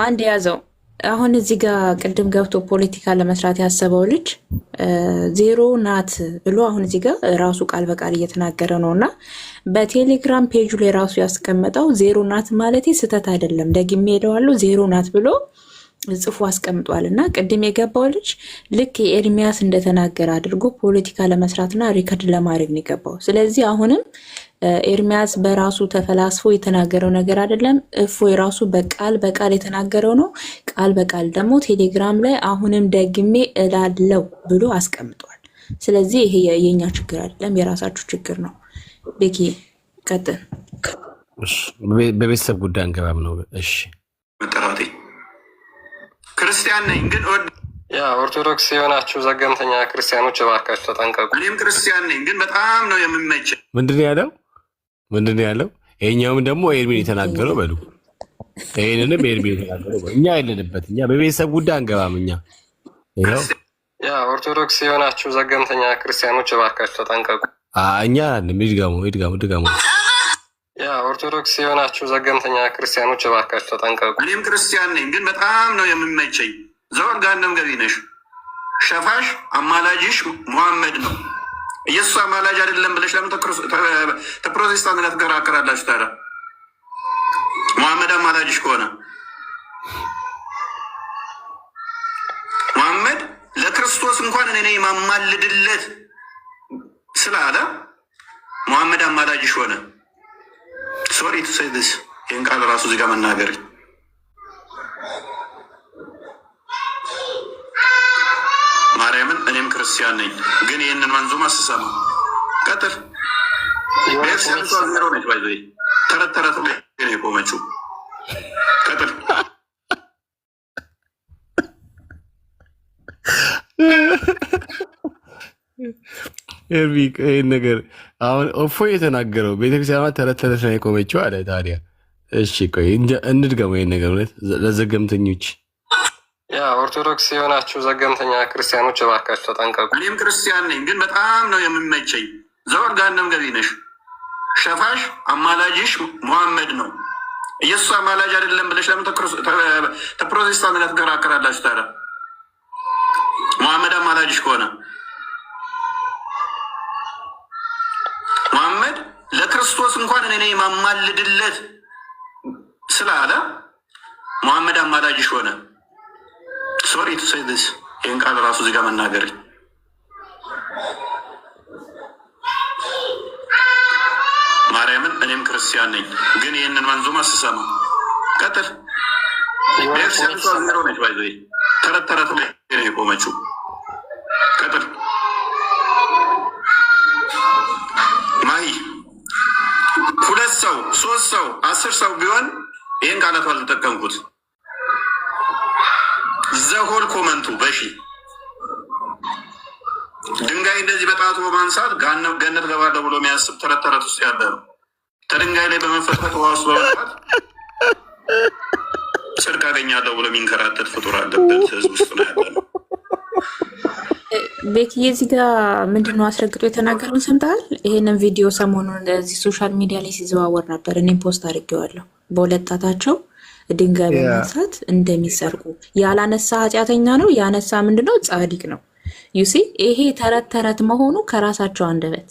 አንድ ያዘው። አሁን እዚህ ጋር ቅድም ገብቶ ፖለቲካ ለመስራት ያሰበው ልጅ ዜሮ ናት ብሎ አሁን እዚህ ጋር ራሱ ቃል በቃል እየተናገረ ነው። እና በቴሌግራም ፔጁ ላይ ራሱ ያስቀመጠው ዜሮ ናት ማለት ስህተት አይደለም፣ ደግሜ ሄደዋለሁ ዜሮ ናት ብሎ ጽፎ አስቀምጧል። እና ቅድም የገባው ልጅ ልክ የኤርሚያስ እንደተናገረ አድርጎ ፖለቲካ ለመስራትና ሪከርድ ለማድረግ ነው የገባው። ስለዚህ አሁንም ኤርሚያስ በራሱ ተፈላስፎ የተናገረው ነገር አይደለም። እፎይ የራሱ በቃል በቃል የተናገረው ነው። ቃል በቃል ደግሞ ቴሌግራም ላይ አሁንም ደግሜ እላለው ብሎ አስቀምጧል። ስለዚህ ይሄ የኛ ችግር አይደለም፣ የራሳችሁ ችግር ነው። ቤኪ ቀጥል። በቤተሰብ ጉዳይ አንገባም ነው። እሺ መጠራቴ ክርስቲያን ነኝ ግን ያ ኦርቶዶክስ የሆናችሁ ዘገምተኛ ክርስቲያኖች እባካችሁ ተጠንቀቁ። እኔም ክርስቲያን ነኝ ግን በጣም ነው የምመቸው። ምንድን ያለው? ይሄኛውም ደግሞ ኤርሚን የተናገረው በሉ። ይሄንንም ኤርሚን የተናገረው በሉ። እኛ የለንበት። እኛ በቤተሰብ ጉዳይ አንገባም። እኛ ይኸው ያ ኦርቶዶክስ የሆናችሁ ዘገምተኛ ክርስቲያኖች እባካችሁ ተጠንቀቁ። እኛ ይድጋሙ። ያ ኦርቶዶክስ የሆናችሁ ዘገምተኛ ክርስቲያኖች እባካችሁ ተጠንቀቁ። እኔም ክርስቲያን ነኝ ግን በጣም ነው የምመቸኝ። ዘወር ጋንም ገቢ ነሽ ሸፋሽ አማላጅሽ ሙሐመድ ነው። ኢየሱስ አማላጅ አይደለም ብለሽ ለምን ተፕሮቴስታንት ጋር ትከራከራላችሁ ታዲያ? ሙሐመድ አማላጅሽ ከሆነ ሙሐመድ ለክርስቶስ እንኳን እኔ የማማልድለት ስላለ ሙሐመድ አማላጅሽ ሆነ። ሶሪ ቱ ሴይ ዲስ ይህን ቃል ራሱ እዚህ ጋር መናገር ማርያምን እኔም ክርስቲያን ነኝ፣ ግን ይህንን መንዙማ ስሰማ ቀጥል ዜሮ ነች ባይዘ ተረት ተረት ላይ ነው የቆመችው። ቀጥል ይህን ነገር አሁን እፎይ የተናገረው ቤተክርስቲያኗ ተረት ተረት ላይ የቆመችው አለ። ታዲያ እሺ ቆይ እንድገመው ይህን ነገር እውነት ለዘገምተኞች ያ ኦርቶዶክስ የሆናችሁ ዘገምተኛ ክርስቲያኖች እባካችሁ ተጠንቀቁ። እኔም ክርስቲያን ነኝ፣ ግን በጣም ነው የምመቸኝ። ዘወር ገሃነም ገቢ ነሽ። ሸፋሽ አማላጅሽ ሙሐመድ ነው። ኢየሱስ አማላጅ አይደለም ብለሽ ለምን ተፕሮቴስታንት ጋር ትከራከራላችሁ ታዲያ? ሙሐመድ አማላጅሽ ከሆነ ሙሐመድ ለክርስቶስ እንኳን እኔ የማማልድለት ስላለ ሙሐመድ አማላጅሽ ሆነ። ሶሪ ቱ ሴይ ዲስ ይህን ቃል ራሱ እዚህ ጋር መናገር ማርያምን እኔም ክርስቲያን ነኝ፣ ግን ይህንን መንዙማ ስሰማ ቀጥል ዜሮ ነች ባይዘ ተረት ተረት ላይ ነው የቆመችው። ቀጥል ማሂ 2 ሰው 3 ሰው 10 ሰው ቢሆን ይህን ቃላት ባልተጠቀምኩት ዘሆል ኮመንቱ በሺ ድንጋይ እንደዚህ በጣቱ በማንሳት ገነት ገባለሁ ብሎ የሚያስብ ተረት ተረት ውስጥ ያለ ነው። ከድንጋይ ላይ በመፈትፈት ውሃ ውስጥ በመጣት ጽድቅ አገኛለሁ ብሎ የሚንከራተት ፍጡር አለበት ህዝብ ውስጥ ነው ያለ ነው። ቤክዬ እዚህ ጋር ምንድነው አስረግጦ የተናገረውን ሰምተሃል? ይሄንን ቪዲዮ ሰሞኑን እዚህ ሶሻል ሚዲያ ላይ ሲዘዋወር ነበር። እኔም ፖስት አድርጌዋለሁ። በሁለት ጣታቸው ድንጋይ በማንሳት እንደሚሰርቁ ያላነሳ ኃጢአተኛ ነው፣ ያነሳ ምንድነው ጻድቅ ነው። ዩሲ ይሄ ተረት ተረት መሆኑ ከራሳቸው አንደበት።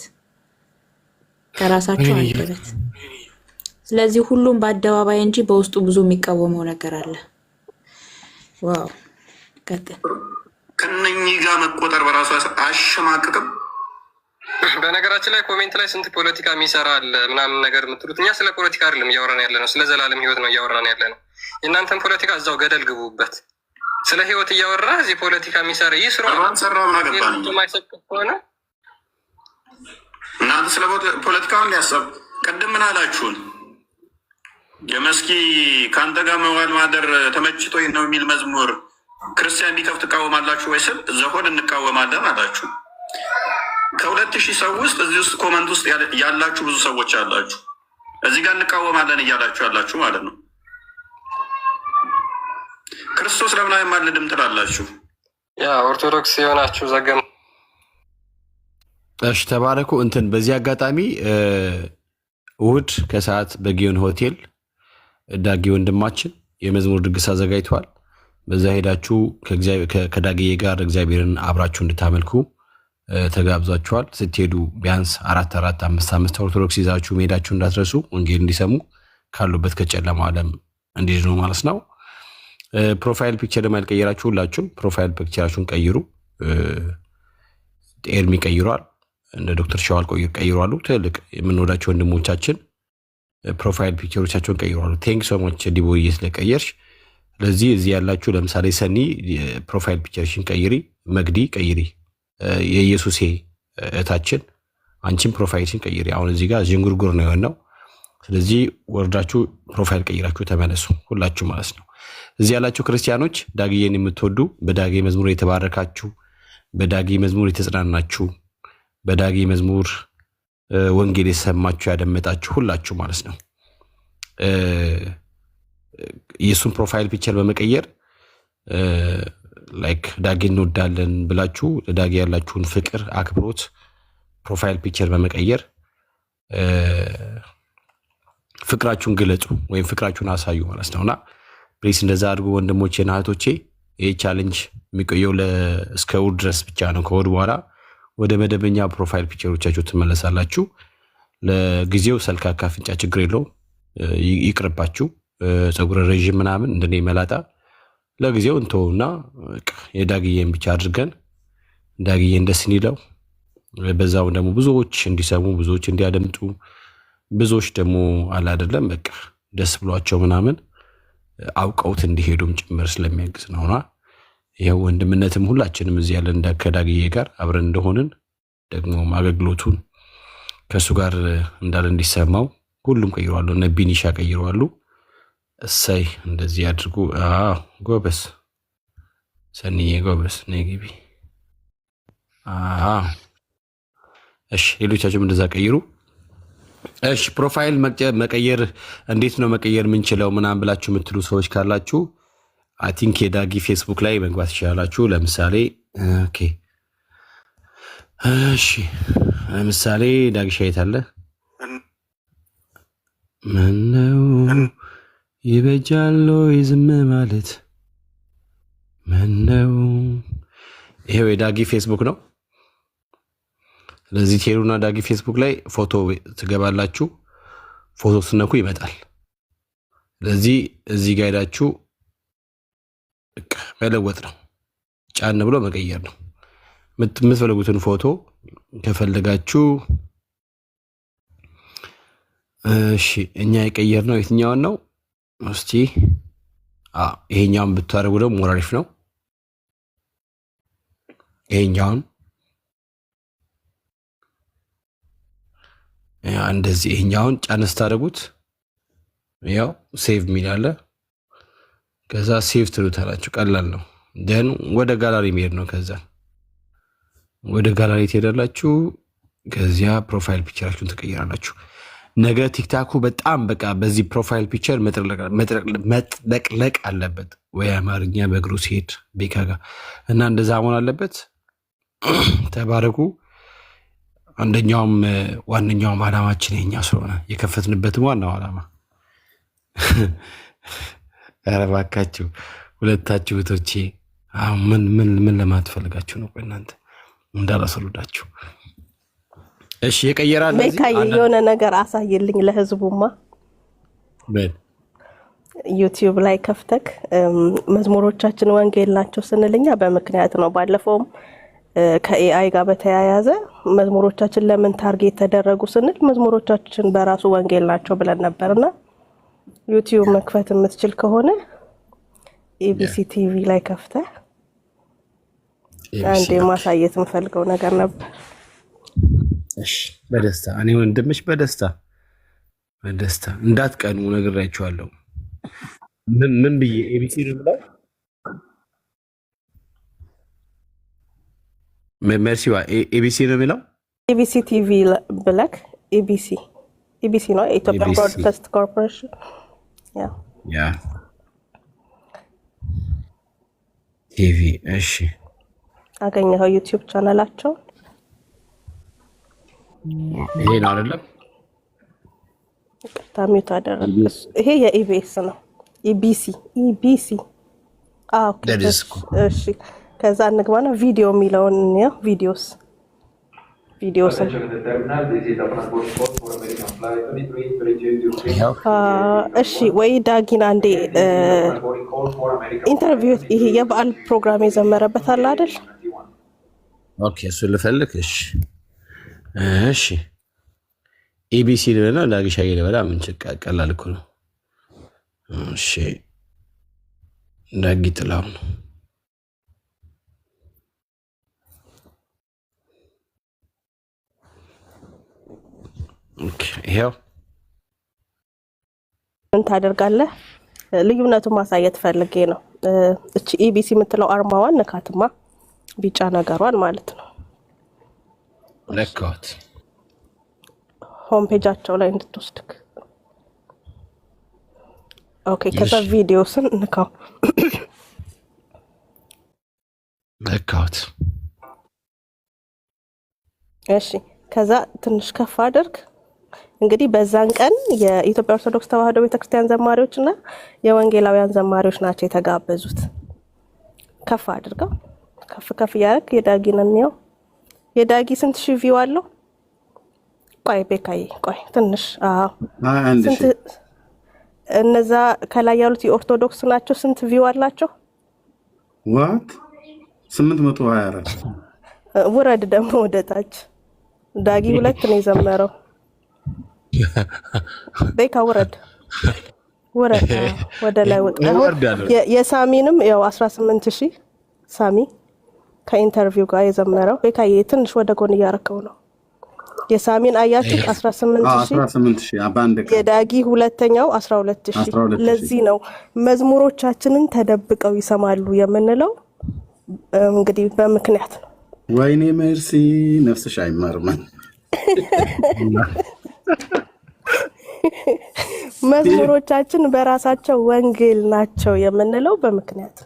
ስለዚህ ሁሉም በአደባባይ እንጂ በውስጡ ብዙ የሚቃወመው ነገር አለ። ዋው ቀጥል። ከነኚህ ጋር መቆጠር በራሱ አሸማቅቅም። በነገራችን ላይ ኮሜንት ላይ ስንት ፖለቲካ የሚሰራ አለ ምናምን ነገር የምትሉት፣ እኛ ስለ ፖለቲካ አይደለም እያወራን ያለ ነው፣ ስለ ዘላለም ህይወት ነው እያወራን ያለ ነው። የእናንተን ፖለቲካ እዛው ገደል ግቡበት። ስለ ህይወት እያወራ እዚህ ፖለቲካ የሚሰራ ይህ ስራ ማይሰጥ ከሆነ እናንተ ስለ ፖለቲካውን ሊያሰብ ቅድም ምን አላችሁን? የመስኪ ከአንተ ጋር መዋል ማደር ተመችቶኝ ነው የሚል መዝሙር ክርስቲያን እንዲከፍት ትቃወማላችሁ ወይ ስል ዘሆን እንቃወማለን አላችሁ። ከ2000 ሰው ውስጥ እዚህ ውስጥ ኮመንት ውስጥ ያላችሁ ብዙ ሰዎች አላችሁ። እዚህ ጋር እንቃወማለን እያላችሁ ያላችሁ ማለት ነው። ክርስቶስ ለምን አይማልድም ትላላችሁ? ያ ኦርቶዶክስ የሆናችሁ ዘገም እሺ ተባረኩ። እንትን በዚህ አጋጣሚ እሑድ ከሰዓት በጊዮን ሆቴል ዳጊ ወንድማችን የመዝሙር ድግስ አዘጋጅተዋል። በዛ ሄዳችሁ ከዳጊዬ ጋር እግዚአብሔርን አብራችሁ እንድታመልኩ ተጋብዛችኋል። ስትሄዱ ቢያንስ 4-5 ኦርቶዶክስ ይዛችሁ መሄዳችሁ እንዳትረሱ፣ ወንጌል እንዲሰሙ ካሉበት ከጨለማ ዓለም እንዲድኑ ማለት ነው። ፕሮፋይል ፒክቸር ያልቀየራችሁ ሁላችሁም ፕሮፋይል ፒክቸራችሁን ቀይሩ። ኤርሚ ቀይሯል፣ እንደ ዶክተር ሸዋል ቀይሯሉ። ትልቅ የምንወዳቸው ወንድሞቻችን ፕሮፋይል ፒክቸሮቻቸውን ቀይሯሉ። ቴንክ ሶሞች ዲቦዬ ስለቀየርሽ። ስለዚህ እዚህ ያላችሁ ለምሳሌ ሰኒ ፕሮፋይል ፒክቸርሽን ቀይሪ፣ መግዲ ቀይሪ፣ የኢየሱሴ እህታችን አንቺን ፕሮፋይልሽን ቀይሪ። አሁን እዚህ ጋር ዥንጉርጉር ነው የሆነው። ስለዚህ ወርዳችሁ ፕሮፋይል ቀይራችሁ ተመለሱ ሁላችሁ ማለት ነው። እዚህ ያላችሁ ክርስቲያኖች ዳጊዬን የምትወዱ በዳጊ መዝሙር የተባረካችሁ፣ በዳጊ መዝሙር የተጽናናችሁ፣ በዳጊ መዝሙር ወንጌል የሰማችሁ ያደመጣችሁ ሁላችሁ ማለት ነው የእሱን ፕሮፋይል ፒክቸር በመቀየር ላይክ ዳጊ እንወዳለን ብላችሁ ለዳጊ ያላችሁን ፍቅር፣ አክብሮት ፕሮፋይል ፒክቸር በመቀየር ፍቅራችሁን ግለጹ ወይም ፍቅራችሁን አሳዩ ማለት ነውና ፕሊስ እንደዛ አድርጉ ወንድሞቼ እና እህቶቼ። ይህ ቻሌንጅ የሚቆየው እስከ እሑድ ድረስ ብቻ ነው። ከእሑድ በኋላ ወደ መደበኛ ፕሮፋይል ፒክቸሮቻችሁ ትመለሳላችሁ። ለጊዜው ሰልካካ አፍንጫ ችግር የለውም፣ ይቅርባችሁ። ፀጉረ ረዥም ምናምን እንደኔ መላጣ ለጊዜው እንተውና የዳግዬን ብቻ አድርገን ዳግዬን ደስ እንዲለው በዛው ደግሞ ብዙዎች እንዲሰሙ ብዙዎች እንዲያደምጡ ብዙዎች ደግሞ አለ አይደለም በቃ ደስ ብሏቸው ምናምን አውቀውት እንዲሄዱም ጭምር ስለሚያግዝ ነውና ይሄው ወንድምነትም ሁላችንም እዚህ ያለን ከዳግዬ ጋር አብረን እንደሆንን ደግሞ አገልግሎቱን ከሱ ጋር እንዳለ እንዲሰማው ሁሉም ቀይሯሉ። እነ ቢኒሻ ቀይሯሉ። እሰይ እንደዚህ አድርጉ። ጎበስ ሰኒዬ ጎበስ ነግቢ። እሺ ሌሎቻችሁም እንደዛ ቀይሩ። እሺ ፕሮፋይል መቀየር እንዴት ነው መቀየር የምንችለው ምናምን ብላችሁ የምትሉ ሰዎች ካላችሁ አይ ቲንክ የዳጊ ፌስቡክ ላይ መግባት ይችላላችሁ። ለምሳሌ ኦኬ እሺ ለምሳሌ ዳጊ ሻይት አለ ምነው ይበጃሎ ይዝም ማለት ምነው። ይሄው የዳጊ ፌስቡክ ነው። ስለዚህ ቴሩና ዳጊ ፌስቡክ ላይ ፎቶ ትገባላችሁ። ፎቶ ስነኩ ይመጣል። ስለዚህ እዚህ ጋር ሄዳችሁ መለወጥ ነው፣ ጫን ብሎ መቀየር ነው። የምትፈልጉትን ፎቶ ከፈለጋችሁ እሺ እኛ የቀየር ነው የትኛውን ነው እስቲ ይሄኛውን ብታደርጉ ደግሞ ሞር አሪፍ ነው። ይሄኛውን እንደዚህ ይሄኛውን ጫን ስታደርጉት ያው ሴቭ ሚል አለ። ከዛ ሴቭ ትሉታላችሁ። ቀላል ነው። ደን ወደ ጋላሪ መሄድ ነው። ከዛ ወደ ጋላሪ ትሄዳላችሁ። ከዚያ ፕሮፋይል ፒክቸራችሁን ትቀይራላችሁ። ነገ ቲክታኩ በጣም በቃ በዚህ ፕሮፋይል ፒክቸር መጥለቅለቅ አለበት። ወይ አማርኛ በእግሩ ሲሄድ ቤካጋ እና እንደዛ መሆን አለበት። ተባረኩ። አንደኛውም ዋነኛውም ዓላማችን የኛ ስለሆነ የከፈትንበትም ዋናው ዓላማ ኧረ እባካችሁ ሁለታችሁ እህቶቼ ምን ለማለት ፈልጋችሁ ነው? እናንተ እንዳላሰሉዳችሁ። እሺ የቀየራል ቤካዬ የሆነ ነገር አሳይልኝ ለህዝቡማ። ዩቲዩብ ላይ ከፍተክ መዝሙሮቻችን ወንጌል ናቸው ስንልኛ በምክንያት ነው። ባለፈውም ከኤአይ ጋር በተያያዘ መዝሙሮቻችን ለምን ታርጌት ተደረጉ ስንል መዝሙሮቻችን በራሱ ወንጌል ናቸው ብለን ነበርና ዩቲዩብ መክፈት የምትችል ከሆነ ኤቢሲ ቲቪ ላይ ከፍተ አንዴ ማሳየት የምፈልገው ነገር ነበር። እሺ በደስታ እኔ ወንድምሽ በደስታ እንዳትቀኑ ነግራችኋለሁ። ምን ብዬ ኤቢሲ ነው ብለው መርሲዋ ኤቢሲ ነው የሚለው ኤቢሲ ቲቪ ብለክ ኤቢሲ ነው ኢትዮጵያ ብሮድካስት ኮርፖሬሽን ያ ቲቪ። እሺ አገኘኸው ዩቲዩብ ቻናላቸው ይሄ ነው አይደለም? ታሚዩት አደረግኩ። ይሄ የኢቢኤስ ነው። ኢቢሲ ኦኬ። እሺ ከዛ እንግባና ቪዲዮ የሚለውን ነው። ቪዲዮስ እሺ ወይ ዳጊና አንዴ ኢንተርቪው ይሄ የበዓል ፕሮግራም የዘመረበት አለ አይደል? ኦኬ እሱ ልፈልግ። እሺ ኤቢሲ ልበላ ዳጊሻ ልበላ ምን ቀላል እኮ ነው። እሺ ዳጊ ጥላው ነው። ኦኬ ይሄው ምን ታደርጋለህ? ልዩነቱን ማሳየት ፈልጌ ነው። እቺ ኤቢሲ የምትለው አርማዋን ነካትማ ቢጫ ነገሯን ማለት ነው። ለካት ሆም ፔጃቸው ላይ እንድትወስድክ። ኦኬ ከዛ ቪዲዮስን ንካው። ለካት እሺ ከዛ ትንሽ ከፍ አድርግ። እንግዲህ በዛን ቀን የኢትዮጵያ ኦርቶዶክስ ተዋሕዶ ቤተክርስቲያን ዘማሪዎች እና የወንጌላውያን ዘማሪዎች ናቸው የተጋበዙት። ከፍ አድርገው ከፍ እያደረግ የዳጊን እንየው። የዳጊ ስንት ሺህ ቪው አለው? ቆይ ቤካዬ ቆይ ትንሽ ስንት እነዛ ከላይ ያሉት የኦርቶዶክስ ናቸው። ስንት ቪው አላቸው? ዋት 824 ውረድ ደግሞ ወደ ታች። ዳጊ 2 ነው የዘመረው። ቤካ ውረድ ወደ ላይ ወጣ። የሳሚንም ያው 18000 ሳሚ ከኢንተርቪው ጋር የዘመረው። ቤካዬ ትንሽ ወደ ጎን እያረከው ነው። የሳሚን አያችሁ 18000 ባንድ። የዳጊ ሁለተኛው 12000። ለዚህ ነው መዝሙሮቻችንን ተደብቀው ይሰማሉ የምንለው እንግዲህ በምክንያት ነው። ወይኔ መርሲ ነፍስሽ አይማርም። መዝሙሮቻችን በራሳቸው ወንጌል ናቸው የምንለው በምክንያት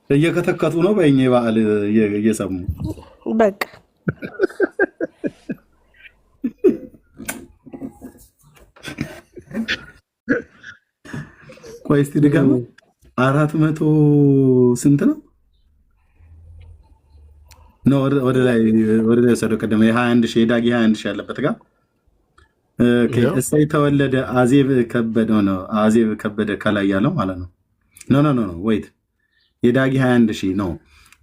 እየከተከቱ ነው በእኛ በዓል እየሰሙ በቃ ቆይ እስቲ ድጋሚ 400 ስንት ነው? ነው ወደ ላይ ሰዶ ቀደም 21000 የዳጊ 21000 ያለበት ጋር እሰይ ተወለደ አዜብ ከበደ ነው። አዜብ ከበደ ከላይ ያለው ማለት ነው። ኖ ወይት የዳጊ 21000 ነው።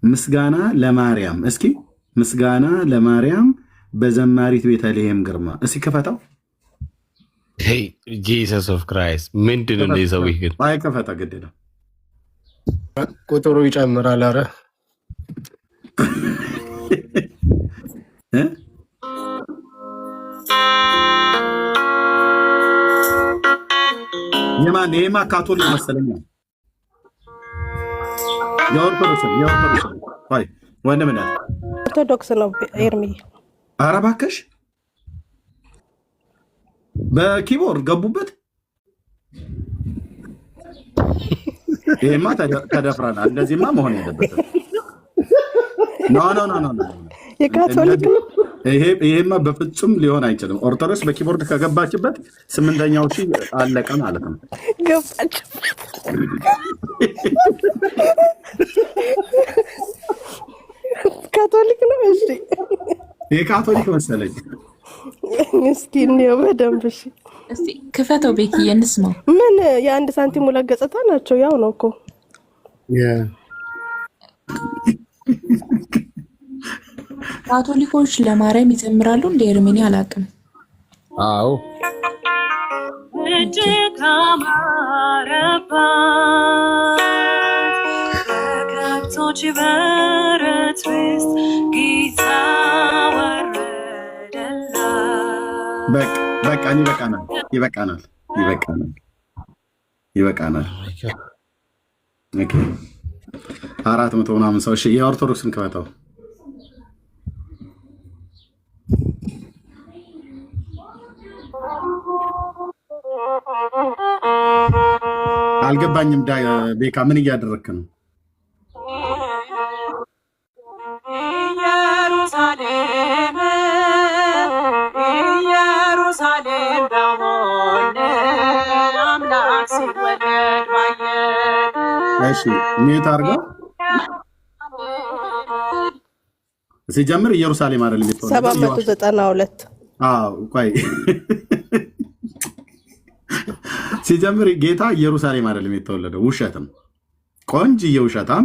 ምስጋና ለማርያም እስኪ ምስጋና ለማርያም በዘማሪት ቤተልሔም ግርማ እስኪ ከፈታው። ጂሰስ ኦፍ ክራይስት ምንድን ነው እንደዚህ? ሰው ግን አይ ከፈታ ግድ ነው ቁጥሩ ይጨምራል። አረ የማ ካቶሊክ መሰለኝ የኦርቶዶክስ አይ ወንድም ነህ ኦርቶዶክስ ነው ኤርሚ። ኧረ እባክሽ በኪቦርድ ገቡበት። ይሄማ ተደፍረናል። እንደዚህማ መሆን የለበትም። ኖ የካቶሊክ ይሄማ በፍጹም ሊሆን አይችልም። ኦርቶዶክስ በኪቦርድ ከገባችበት 8ኛው ሺህ አለቀ ማለት ነው። ገባችበት ካቶሊክ ነው። እሺ የካቶሊክ መሰለኝ። እስኪ እንየው በደንብ። እሺ እስቲ ክፈተው ቤኪዬ እንስማው። ምን የአንድ ሳንቲም ሁለት ገጽታ ናቸው። ያው ነው እኮ ካቶሊኮች ለማርያም ይዘምራሉ እንደ ኤርሚኒ አላውቅም። አዎ እጅግ አማረባት በከብቶች በረት ውስጥ ጌታ ወረደላት። በቃ ይበቃናል። ኦኬ 400 ምናምን ሰው። እሺ የኦርቶዶክስን ክፈተው። አልገባኝም። ቤካ ምን እያደረክ ነው? ኢየሩሳሌም በሆነ አምላክ ሲወለድ ባየን። እሺ ሜት አድርገው ሲጀምር ኢየሩሳሌም አይደለም የተወለደው 792 ቆይ ሲጀምር ጌታ ኢየሩሳሌም አይደለም የተወለደው። ውሸትም ቆንጅዬ ውሸታም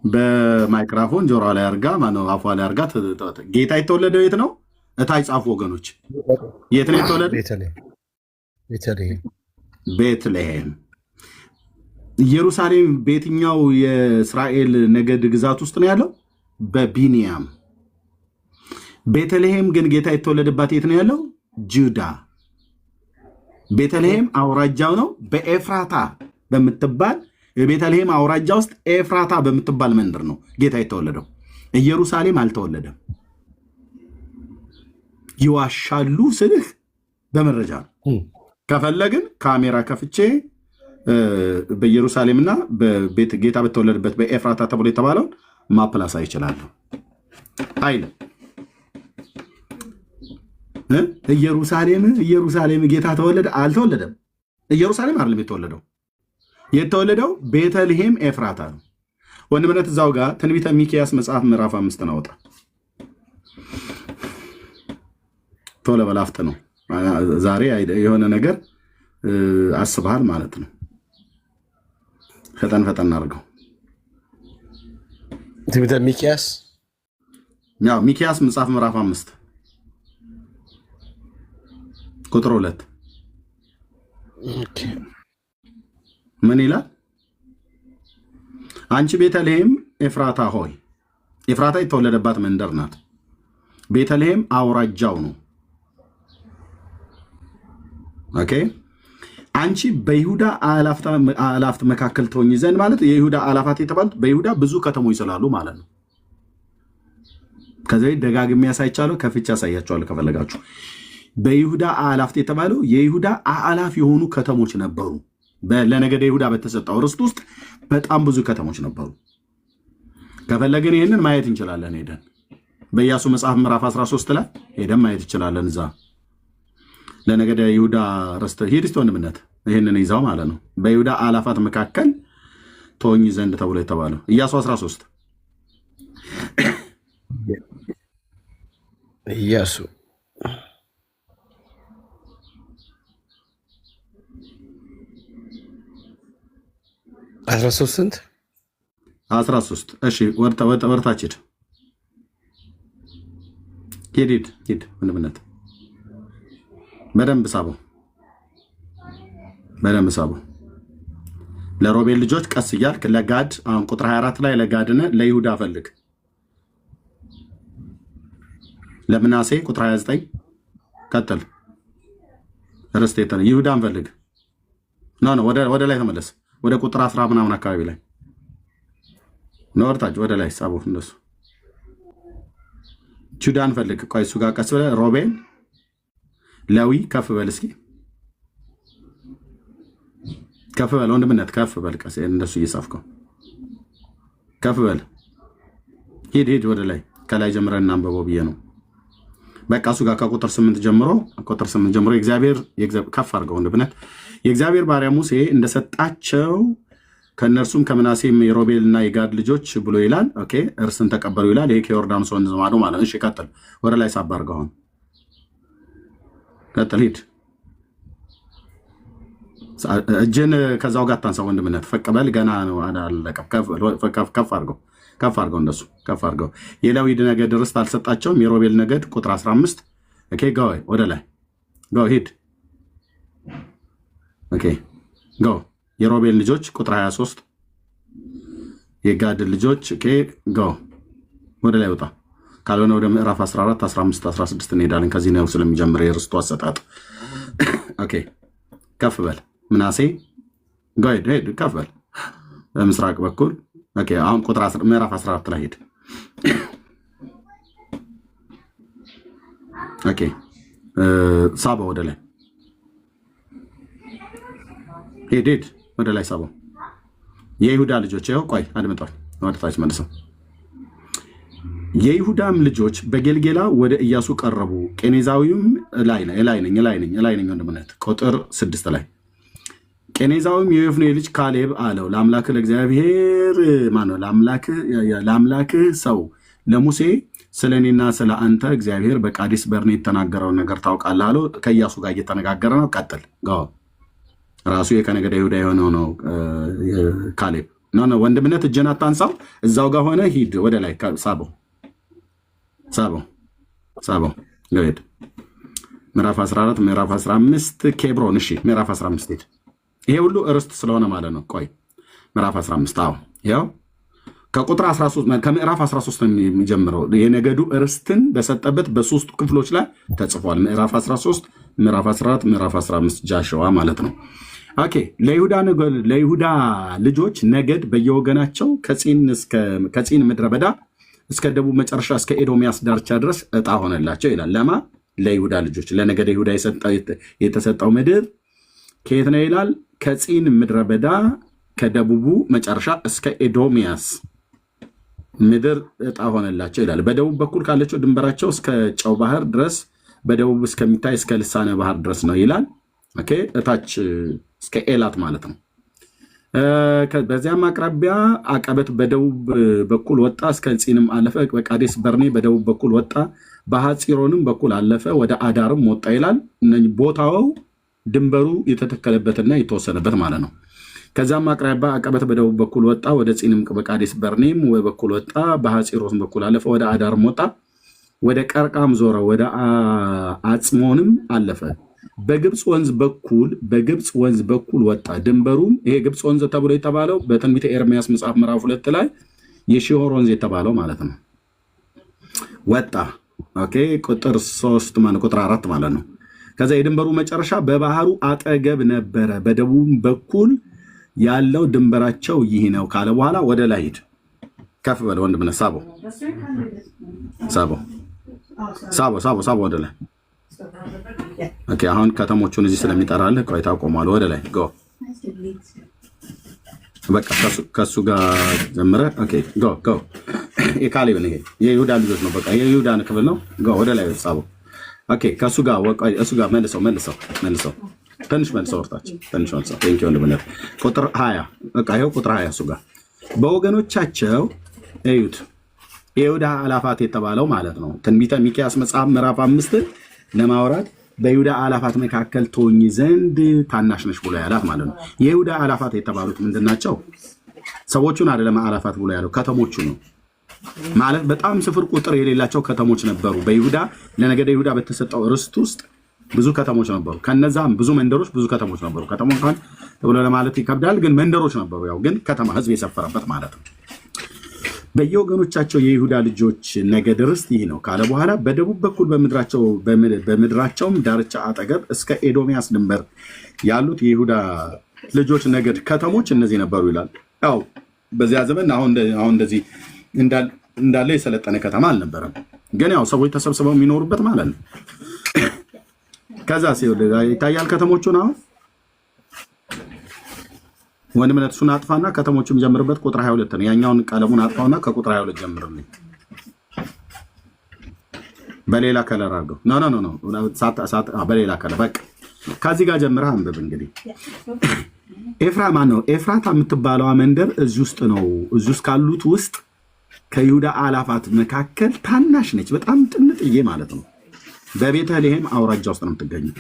በማይክራፎን ጆሮ ላይ አርጋ ማነው አፏ ላይ አርጋ ጌታ የተወለደው የት ነው? እታይ ጻፉ ወገኖች። የት ነው የተወለደው? ቤተልሔም። ኢየሩሳሌም በየትኛው የእስራኤል ነገድ ግዛት ውስጥ ነው ያለው? በቢንያም። ቤተልሔም ግን ጌታ የተወለደባት የት ነው ያለው? ጁዳ። ቤተልሔም አውራጃው ነው በኤፍራታ በምትባል የቤተልሔም አውራጃ ውስጥ ኤፍራታ በምትባል መንደር ነው ጌታ የተወለደው። ኢየሩሳሌም አልተወለደም። ይዋሻሉ ስልህ በመረጃ ነው። ከፈለግን ካሜራ ከፍቼ በኢየሩሳሌምና ጌታ በተወለደበት በኤፍራታ ተብሎ የተባለውን ማፕላሳ ይችላለሁ። አይልም ኢየሩሳሌም ጌታ ተወለደ አልተወለደም። ኢየሩሳሌም አይደለም የተወለደው። የተወለደው ቤተልሔም ኤፍራታ ነው። ወንድምነት እዛው ጋር ትንቢተ ሚክያስ መጽሐፍ ምዕራፍ 5 አውጣ። ቶሎ በላፍጥ ነው ዛሬ የሆነ ነገር አስበሃል ማለት ነው። ፈጠን አድርገው። ትንቢተ ሚክያስ ያው ሚክያስ መጽሐፍ ምዕራፍ 5 ቁጥር 2 ምን ይላል? አንቺ ቤተልሔም ኤፍራታ ሆይ፣ ኤፍራታ የተወለደባት መንደር ናት። ቤተልሔም አውራጃው ነው። ኦኬ አንቺ በይሁዳ አላፍት መካከል ትሆኚ ዘንድ ማለት የይሁዳ አላፋት የተባሉት በይሁዳ ብዙ ከተሞች ስላሉ ማለት ነው። ከዚህ ደጋግሜ ያሳይቻለሁ፣ ከፍቻ ያሳያቸዋለሁ ከፈለጋችሁ። በይሁዳ አላፍት የተባለው የይሁዳ አላፍ የሆኑ ከተሞች ነበሩ። ለነገደ ይሁዳ በተሰጠው ርስት ውስጥ በጣም ብዙ ከተሞች ነበሩ። ከፈለግን ይህንን ማየት እንችላለን። ሄደን በኢያሱ መጽሐፍ ምዕራፍ 13 ላይ ሄደን ማየት እንችላለን። እዛ ለነገደ ይሁዳ ርስት ሂድስት ወንድምነት ይህንን ይዛው ማለት ነው። በይሁዳ አላፋት መካከል ትሆኚ ዘንድ ተብሎ የተባለው ኢያሱ 13 ኢያሱ 13 ስንት 13 እሺ ወርታች ሂድ ወንድምነት በደንብ ሳበው ለሮቤል ልጆች ቀስ እያልክ ለጋድ አሁን ቁጥር 24 ላይ ለጋድነ ለይሁዳ ፈልግ። ለምናሴ ቁጥር 29 ቀጥል ርስቴት ነው። ይሁዳን ፈልግ። ኖ ወደ ላይ ተመለስ። ወደ ቁጥር 10 ምናምን አካባቢ ላይ ነው። ወርታች ወደ ላይ ሳበው እንደሱ። ጁዳን ፈልግ። ቆይ እሱ ጋር ቀስ ብለህ ሮቤል ሌዊ ከፍ በል እስኪ ከፍ በል ወንድምነት ከፍ በል ቀስ እንደሱ እየጻፍከው ከፍ በል ሂድ ወደ ላይ ከላይ ጀምረን እናንበበው ብዬ ነው። በቃ እሱ ጋር ከቁጥር 8 ጀምሮ የእግዚአብሔር ከፍ አድርገው ወንድምነት የእግዚአብሔር ባሪያ ሙሴ እንደሰጣቸው ከእነርሱም ከምናሴም የሮቤልና የጋድ ልጆች ብሎ ይላል። ኦኬ እርስን ተቀበሉ ይላል። ይሄ ከዮርዳኖስ ወንዝ ማዶ ማለት ነው። እሺ ቀጥል፣ ወደ ላይ ሳብ አድርገው አሁን ቀጥል፣ ሂድ። እጅን ከዛው ጋር ታንሳ ወንድምነት፣ ፈቅበል ገና ነው አላለቀም። ከፍ አድርገው እንደሱ ከፍ አድርገው። የሌዊ ነገድ ርስት አልሰጣቸውም። የሮቤል ነገድ ቁጥር 15 ኦኬ ጎ ወደ ላይ ጎ ሂድ። ኦኬ ጎ የሮቤል ልጆች ቁጥር 23 የጋድ ልጆች ኦኬ ጎ ወደ ላይ ወጣ። ካልሆነ ወደ ምዕራፍ 14 15 16 እንሄዳለን። ከዚህ ነው ስለሚጀምር የርስቱ አሰጣጥ። ኦኬ ከፍ በል ምናሴ ጎ ሂድ ከፍ በል በምስራቅ በኩል ኦኬ አሁን ቁጥር ምዕራፍ 14 ላይ ሄድ። ኦኬ ሳባ ወደ ላይ ሄድ ወደ ላይ ሳባ። የይሁዳ ልጆች ይኸው ቆይ አድምጧል። ወደ ታች መልሰው። የይሁዳም ልጆች በጌልጌላ ወደ ኢያሱ ቀረቡ። ቄኔዛዊውም ላይ ነኝ ወንድምነት ቁጥር 6 ላይ ቄኔዛዊም የዮፍኔ ልጅ ካሌብ አለው ለአምላክህ ለእግዚአብሔር ማነው ለአምላክህ ሰው ለሙሴ ስለ እኔና ስለ አንተ እግዚአብሔር በቃዲስ በርኔ የተናገረውን ነገር ታውቃለህ አለው። ከኢያሱ ጋር እየተነጋገረ ነው። ቀጥል። ራሱ የከነገደ ይሁዳ የሆነው ነው ካሌብ። ወንድምነት እጅን አታንሳው፣ እዛው ጋር ሆነ ሂድ ወደ ላይ ሳበው ሄድ። ምዕራፍ 14 ምዕራፍ 15 ኬብሮን። እሺ ምዕራፍ 15 ሄድ። ይሄ ሁሉ ርስት ስለሆነ ማለት ነው። ቆይ ምዕራፍ 15 አዎ ያው ከቁጥር 13 ከምዕራፍ 13 ነው የሚጀምረው። የነገዱ ርስትን በሰጠበት በሶስቱ ክፍሎች ላይ ተጽፏል። ምዕራፍ 13 ምዕራፍ 14 ምዕራፍ 15 ጃሸዋ ማለት ነው። ኦኬ ለይሁዳ ልጆች ነገድ በየወገናቸው ከጺን ምድረ በዳ እስከ ደቡብ መጨረሻ እስከ ኤዶሚያስ ዳርቻ ድረስ ዕጣ ሆነላቸው ይላል። ለማ ለይሁዳ ልጆች ለነገደ ይሁዳ የተሰጠው ምድር ከየት ነው ይላል? ከጺን ምድረ በዳ ከደቡቡ መጨረሻ እስከ ኤዶሚያስ ምድር ዕጣ ሆነላቸው ይላል። በደቡብ በኩል ካለችው ድንበራቸው እስከ ጨው ባህር ድረስ በደቡብ እስከሚታይ እስከ ልሳነ ባህር ድረስ ነው ይላል። ኦኬ እታች እስከ ኤላት ማለት ነው። በዚያም አቅራቢያ አቀበት በደቡብ በኩል ወጣ፣ እስከ ጺንም አለፈ። በቃዴስ በርኔ በደቡብ በኩል ወጣ፣ በሐፂሮንም በኩል አለፈ፣ ወደ አዳርም ወጣ ይላል። ቦታው ድንበሩ የተተከለበትና የተወሰነበት ማለት ነው። ከዛም አቅራቢያ አቀበት በደቡብ በኩል ወጣ፣ ወደ ጺንም በቃዴስ በርኔም በኩል ወጣ፣ በሐፂሮስ በኩል አለፈ፣ ወደ አዳርም ወጣ፣ ወደ ቀርቃም ዞረ፣ ወደ አጽሞንም አለፈ። በግብፅ ወንዝ በኩል ወጣ። ድንበሩም ይሄ ግብፅ ወንዝ ተብሎ የተባለው በትንቢተ ኤርምያስ መጽሐፍ ምዕራፍ 2 ላይ የሺሖር ወንዝ የተባለው ማለት ነው። ወጣ። ኦኬ ቁጥር 4 ማለት ነው። ከዛ የድንበሩ መጨረሻ በባህሩ አጠገብ ነበረ። በደቡብ በኩል ያለው ድንበራቸው ይህ ነው ካለ በኋላ ወደ ላይ ሂድ። ከፍ በለ ወንድምነት ሳቦ ወደ ላይ። ኦኬ አሁን ከተሞቹን እዚህ ስለሚጠራልህ ቆይታ ቆማል። ወደ ላይ ጎ በቃ ከሱ ጋር ጀምረህ ኦኬ ጎ የካሌብ ነው። ይሄ የይሁዳ ልጆች ነው። በቃ የይሁዳን ክፍል ነው። ጎ ወደ ላይ ሳቦ ኦኬ ከሱ ጋር እሱ ጋር መልሰው ትንሽ መልሰው ወርታች ትንሽ መልሰው ቴንኪው ወንድምነት ቁጥር 20 በቃ ይኸው ቁጥር 20 እሱ ጋር በወገኖቻቸው እዩት። የይሁዳ አላፋት የተባለው ማለት ነው። ትንቢተ ሚክያስ መጽሐፍ ምዕራፍ 5 ለማውራት በይሁዳ አላፋት መካከል ትሆኚ ዘንድ ታናሽ ነሽ ብሎ ያላት ማለት ነው። የይሁዳ አላፋት የተባሉት ምንድን ናቸው? ሰዎቹን አይደለም አላፋት ብሎ ያለው ከተሞቹ ነው ማለት። በጣም ስፍር ቁጥር የሌላቸው ከተሞች ነበሩ በይሁዳ። ለነገደ ይሁዳ በተሰጠው ርስት ውስጥ ብዙ ከተሞች ነበሩ። ከነዛም ብዙ መንደሮች፣ ብዙ ከተሞች ነበሩ። ከተማ እንኳን ብሎ ለማለት ይከብዳል፣ ግን መንደሮች ነበሩ። ያው ግን ከተማ ህዝብ የሰፈረበት ማለት ነው። በየወገኖቻቸው የይሁዳ ልጆች ነገድ ርስት ይህ ነው ካለ በኋላ በደቡብ በኩል በምድራቸውም ዳርቻ አጠገብ እስከ ኤዶሚያስ ድንበር ያሉት የይሁዳ ልጆች ነገድ ከተሞች እነዚህ ነበሩ ይላል። ያው በዚያ ዘመን አሁን እንደዚህ እንዳለ የሰለጠነ ከተማ አልነበረም፣ ግን ያው ሰዎች ተሰብስበው የሚኖሩበት ማለት ነው። ከዛ ይታያል ከተሞቹን አሁን ወንድምነት እሱን አጥፋና ከተሞቹም ጀምርበት። ቁጥር 22 ነው። ያኛውን ቀለሙን አጥፋውና ከቁጥር 22 ጀምርልኝ። በሌላ ከለር አድርገው። ኖ በሌላ ከለር በቃ ከዚህ ጋር ጀምረህ አንብብ። እንግዲህ ኤፍራታ የምትባለዋ መንደር እዚህ ውስጥ ነው። እዚህ ውስጥ ካሉት ውስጥ ከይሁዳ አላፋት መካከል ታናሽ ነች፣ በጣም ጥንጥዬ ማለት ነው። በቤተልሔም አውራጃ ውስጥ ነው የምትገኘው።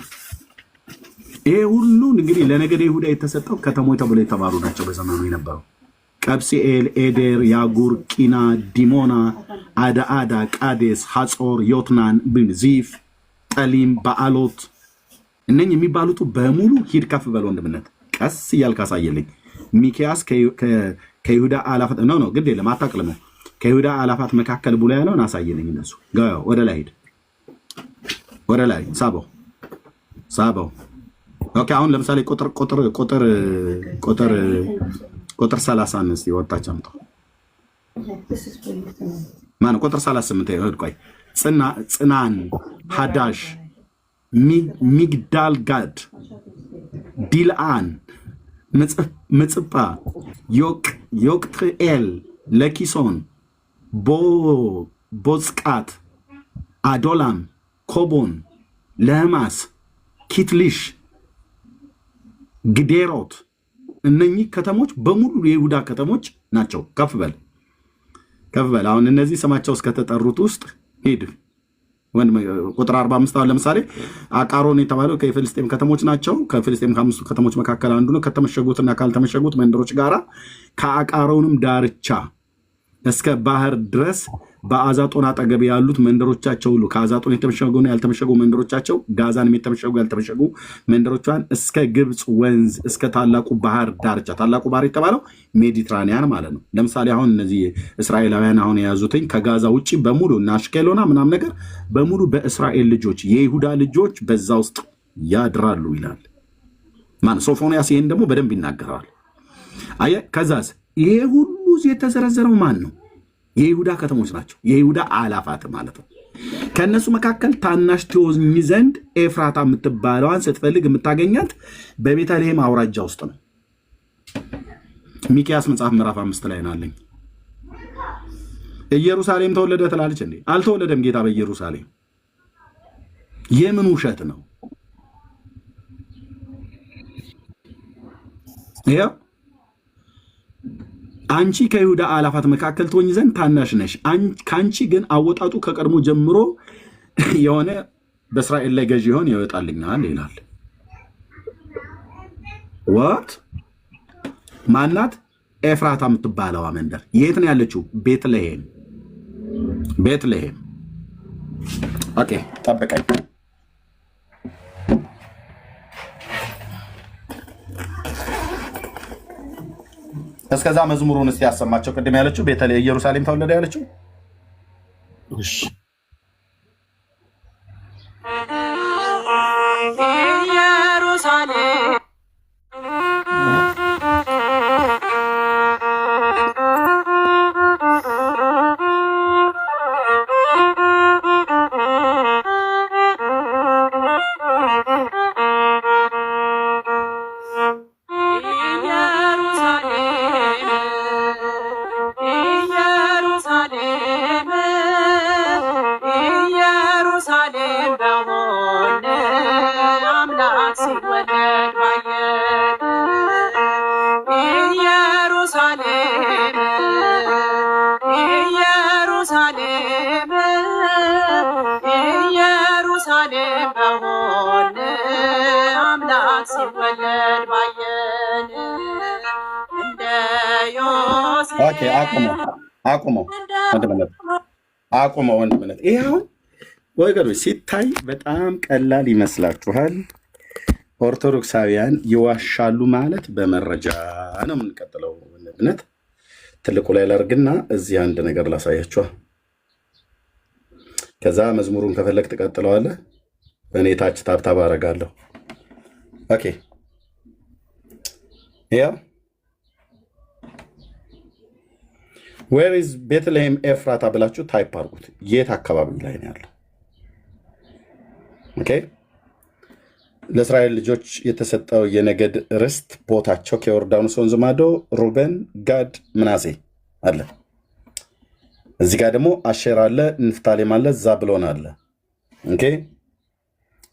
ይሄ ሁሉ እንግዲህ ለነገደ ይሁዳ የተሰጠው ከተሞች ተብሎ የተባሉ ናቸው በዘመኑ የነበረው። ቀብሲኤል፣ ኤዴር፣ ያጉር፣ ቂና፣ ዲሞና፣ አዳአዳ፣ ቃዴስ፣ ሐጾር፣ ዮትናን፣ ዚፍ፣ ጠሊም፣ በአሎት እነኝህ የሚባሉት በሙሉ ሂድ ከፍ በል ወንድምነት፣ ቀስ እያልክ አሳየልኝ። ሚክያስ ከይሁዳ አላፋት ነው ግድ የለም አታቅልመው። ከይሁዳ አላፋት መካከል ብሎ ያለውን አሳየልኝ። እነሱ ወደ ላይ ሂድ፣ ወደ ላይ ሳበው። ኦኬ አሁን ለምሳሌ ቁጥር 30 እስቲ ወጣች አምጣው። ማነው ቁጥር 38? ቆይ ጽናን፣ ሐዳሽ፣ ሚግዳል ጋድ፣ ዲልአን፣ ምጽጳ፣ ዮቅትኤል፣ ለኪሶን፣ ቦጽቃት፣ አዶላም፣ ኮቦን፣ ለህማስ፣ ኪትሊሽ፣ ግዴሮት እነኚህ ከተሞች በሙሉ የይሁዳ ከተሞች ናቸው። ከፍ በል። አሁን እነዚህ ስማቸው እስከተጠሩት ውስጥ ሂድ። ቁጥር 45 አሁን ለምሳሌ አቃሮን የተባለው ከፍልስጤም ከተሞች ናቸው። ከፍልስጤም ከአምስቱ ከተሞች መካከል አንዱ ነው። ከተመሸጉትና ካልተመሸጉት መንደሮች ጋራ ከአቃሮንም ዳርቻ እስከ ባህር ድረስ በአዛጦን አጠገብ ያሉት መንደሮቻቸው ሁሉ ከአዛጦን የተመሸጉና ያልተመሸጉ መንደሮቻቸው፣ ጋዛንም የተመሸጉ ያልተመሸጉ መንደሮቿን እስከ ግብፅ ወንዝ እስከ ታላቁ ባህር ዳርቻ። ታላቁ ባህር የተባለው ሜዲትራኒያን ማለት ነው። ለምሳሌ አሁን እነዚህ እስራኤላውያን አሁን የያዙትኝ ከጋዛ ውጭ በሙሉ እና አሽኬሎና ምናምን ነገር በሙሉ በእስራኤል ልጆች የይሁዳ ልጆች በዛ ውስጥ ያድራሉ ይላል። ሶፎንያስ ይህን ደግሞ በደንብ ይናገረዋል። አየህ ከዛስ ይሄ ሁሉ የተዘረዘረው ማን ነው? የይሁዳ ከተሞች ናቸው። የይሁዳ አላፋት ማለት ነው። ከእነሱ መካከል ታናሽ ትሆኝ ዘንድ ኤፍራታ የምትባለዋን ስትፈልግ የምታገኛት በቤተልሔም አውራጃ ውስጥ ነው። ሚክያስ መጽሐፍ ምዕራፍ 5 ላይ ናለኝ። ኢየሩሳሌም ተወለደ ትላለች እንዴ? አልተወለደም ጌታ በኢየሩሳሌም። የምን ውሸት ነው? ይኸው አንቺ ከይሁዳ አላፋት መካከል ትሆኝ ዘንድ ታናሽ ነሽ፣ ከአንቺ ግን አወጣጡ ከቀድሞ ጀምሮ የሆነ በእስራኤል ላይ ገዢ ይሆን ይወጣልኛል ይላል። ወት ማናት? ኤፍራታ የምትባለዋ መንደር የት ነው ያለችው? ቤትልሔም። ቤትልሔም። ኦኬ ጠብቀኝ። እስከዛ መዝሙሩን እስቲ ያሰማቸው። ቅድም ያለችው ቤተልሔም ኢየሩሳሌም ተወለደ ያለችው እሺ ኢየሩሳሌም አቁመው ወንድምነት። ይሄ አሁን ወገኖች ሲታይ በጣም ቀላል ይመስላችኋል። ኦርቶዶክሳውያን ይዋሻሉ ማለት በመረጃ ነው የምንቀጥለው። ወንድምነት ትልቁ ላይ ላርግና እዚህ አንድ ነገር ላሳያችኋል። ከዛ መዝሙሩን ከፈለግ ትቀጥለዋለህ። እኔ ታች ታብታብ አደርጋለሁ። ኦኬ ያ ዌር ኢዝ ቤትልሔም ኤፍራታ ብላችሁ ታይፕ አድርጉት። የት አካባቢ ላይ ነው ያለው? ኦኬ ለእስራኤል ልጆች የተሰጠው የነገድ ርስት ቦታቸው ከዮርዳኖስ ወንዝ ማዶ ሩበን፣ ጋድ፣ ምናሴ አለ። እዚህ ጋር ደግሞ አሼር አለ፣ ንፍታሌም አለ፣ ዛብሎን አለ። ኦኬ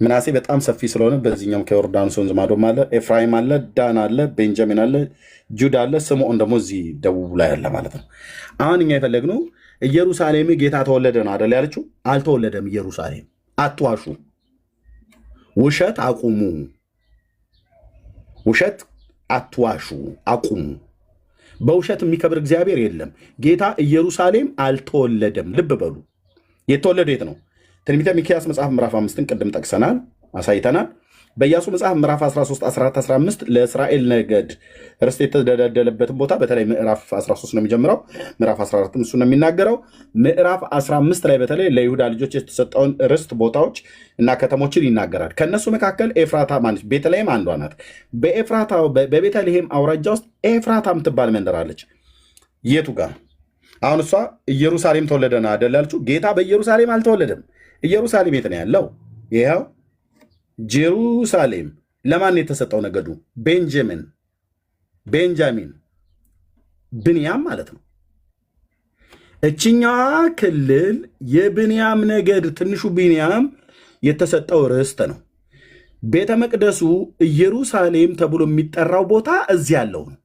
ምናሴ በጣም ሰፊ ስለሆነ በዚህኛውም ከዮርዳኖስ ወንዝ ማዶም አለ። ኤፍራይም አለ፣ ዳን አለ፣ ቤንጃሚን አለ፣ ጁዳ አለ፣ ስምዖን ደግሞ እዚህ ደቡብ ላይ አለ ማለት ነው። አሁን እኛ የፈለግነው ኢየሩሳሌም ጌታ ተወለደ ነው አደል ያለችው? አልተወለደም። ኢየሩሳሌም አትዋሹ፣ ውሸት አቁሙ፣ ውሸት አትዋሹ፣ አቁሙ። በውሸት የሚከብር እግዚአብሔር የለም። ጌታ ኢየሩሳሌም አልተወለደም። ልብ በሉ። የተወለደ የት ነው? ትንቢተ ሚክያስ መጽሐፍ ምዕራፍ 5ን ቅድም ጠቅሰናል፣ አሳይተናል። በኢያሱ መጽሐፍ ምዕራፍ 13፣ 14፣ 15 ለእስራኤል ነገድ ርስት የተደለደለበትን ቦታ በተለይ ምዕራፍ 13 ነው የሚጀምረው። ምዕራፍ 14 እሱ ነው የሚናገረው። ምዕራፍ 15 ላይ በተለይ ለይሁዳ ልጆች የተሰጠውን ርስት ቦታዎች እና ከተሞችን ይናገራል። ከእነሱ መካከል ኤፍራታ ማነች? ቤተልሔም አንዷ ናት። በኤፍራታ በቤተልሔም አውራጃ ውስጥ ኤፍራታ የምትባል መንደር አለች። የቱ ጋር? አሁን እሷ ኢየሩሳሌም ተወለደና አይደል ያለችው? ጌታ በኢየሩሳሌም አልተወለደም። ኢየሩሳሌም የት ነው ያለው? ይኸው ጀሩሳሌም። ለማን የተሰጠው ነገዱ? ቤንጃሚን፣ ብንያም ማለት ነው። እችኛዋ ክልል የብንያም ነገድ ትንሹ ብንያም የተሰጠው ርስት ነው። ቤተ መቅደሱ ኢየሩሳሌም ተብሎ የሚጠራው ቦታ እዚህ ያለው ነው።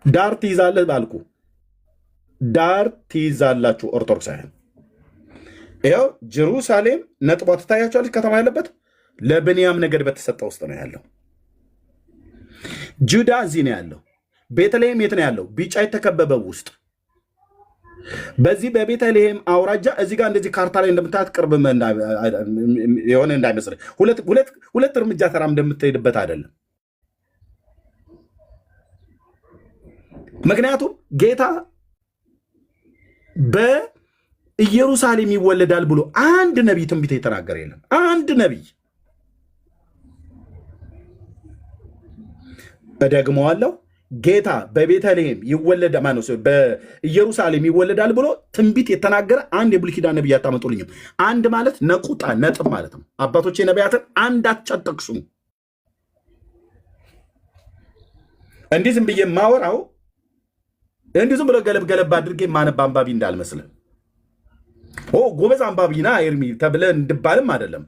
ዳር ትይዛለህ ባልኩ ዳር ትይዛላችሁ ኦርቶዶክሳውያን። ይኸው ጀሩሳሌም ነጥቧ ትታያቸዋለች። ከተማ ያለበት ለብንያም ነገድ በተሰጠ ውስጥ ነው ያለው። ጁዳ እዚህ ነው ያለው። ቤተልሔም የት ነው ያለው? ቢጫ የተከበበው ውስጥ። በዚህ በቤተልሔም አውራጃ እዚህ ጋር እንደዚህ ካርታ ላይ እንደምታያት ቅርብ የሆነ እንዳይመስል ሁለት እርምጃ ተራ እንደምትሄድበት አይደለም። ምክንያቱም ጌታ በኢየሩሳሌም ይወለዳል ብሎ አንድ ነቢይ ትንቢት የተናገረ የለም። አንድ ነቢይ። እደግመዋለሁ፣ ጌታ በቤተልሔም ይወለዳል ማለት ነው፣ በኢየሩሳሌም ይወለዳል ብሎ ትንቢት የተናገረ አንድ የብሉይ ኪዳን ነቢይ አታመጡልኝም። አንድ ማለት ነቁጣ ነጥብ ማለት ነው። አባቶቼ ነቢያትን አንዳች አትጠቅሱም። እንዲህ ዝም ብዬ ማወራው እንዲህ ዝም ብሎ ገለብ ገለብ አድርጌ ማነብ አንባቢ እንዳልመስልህ። ጎበዝ አንባቢና ኤርሚ ተብለ እንድባልም አይደለም።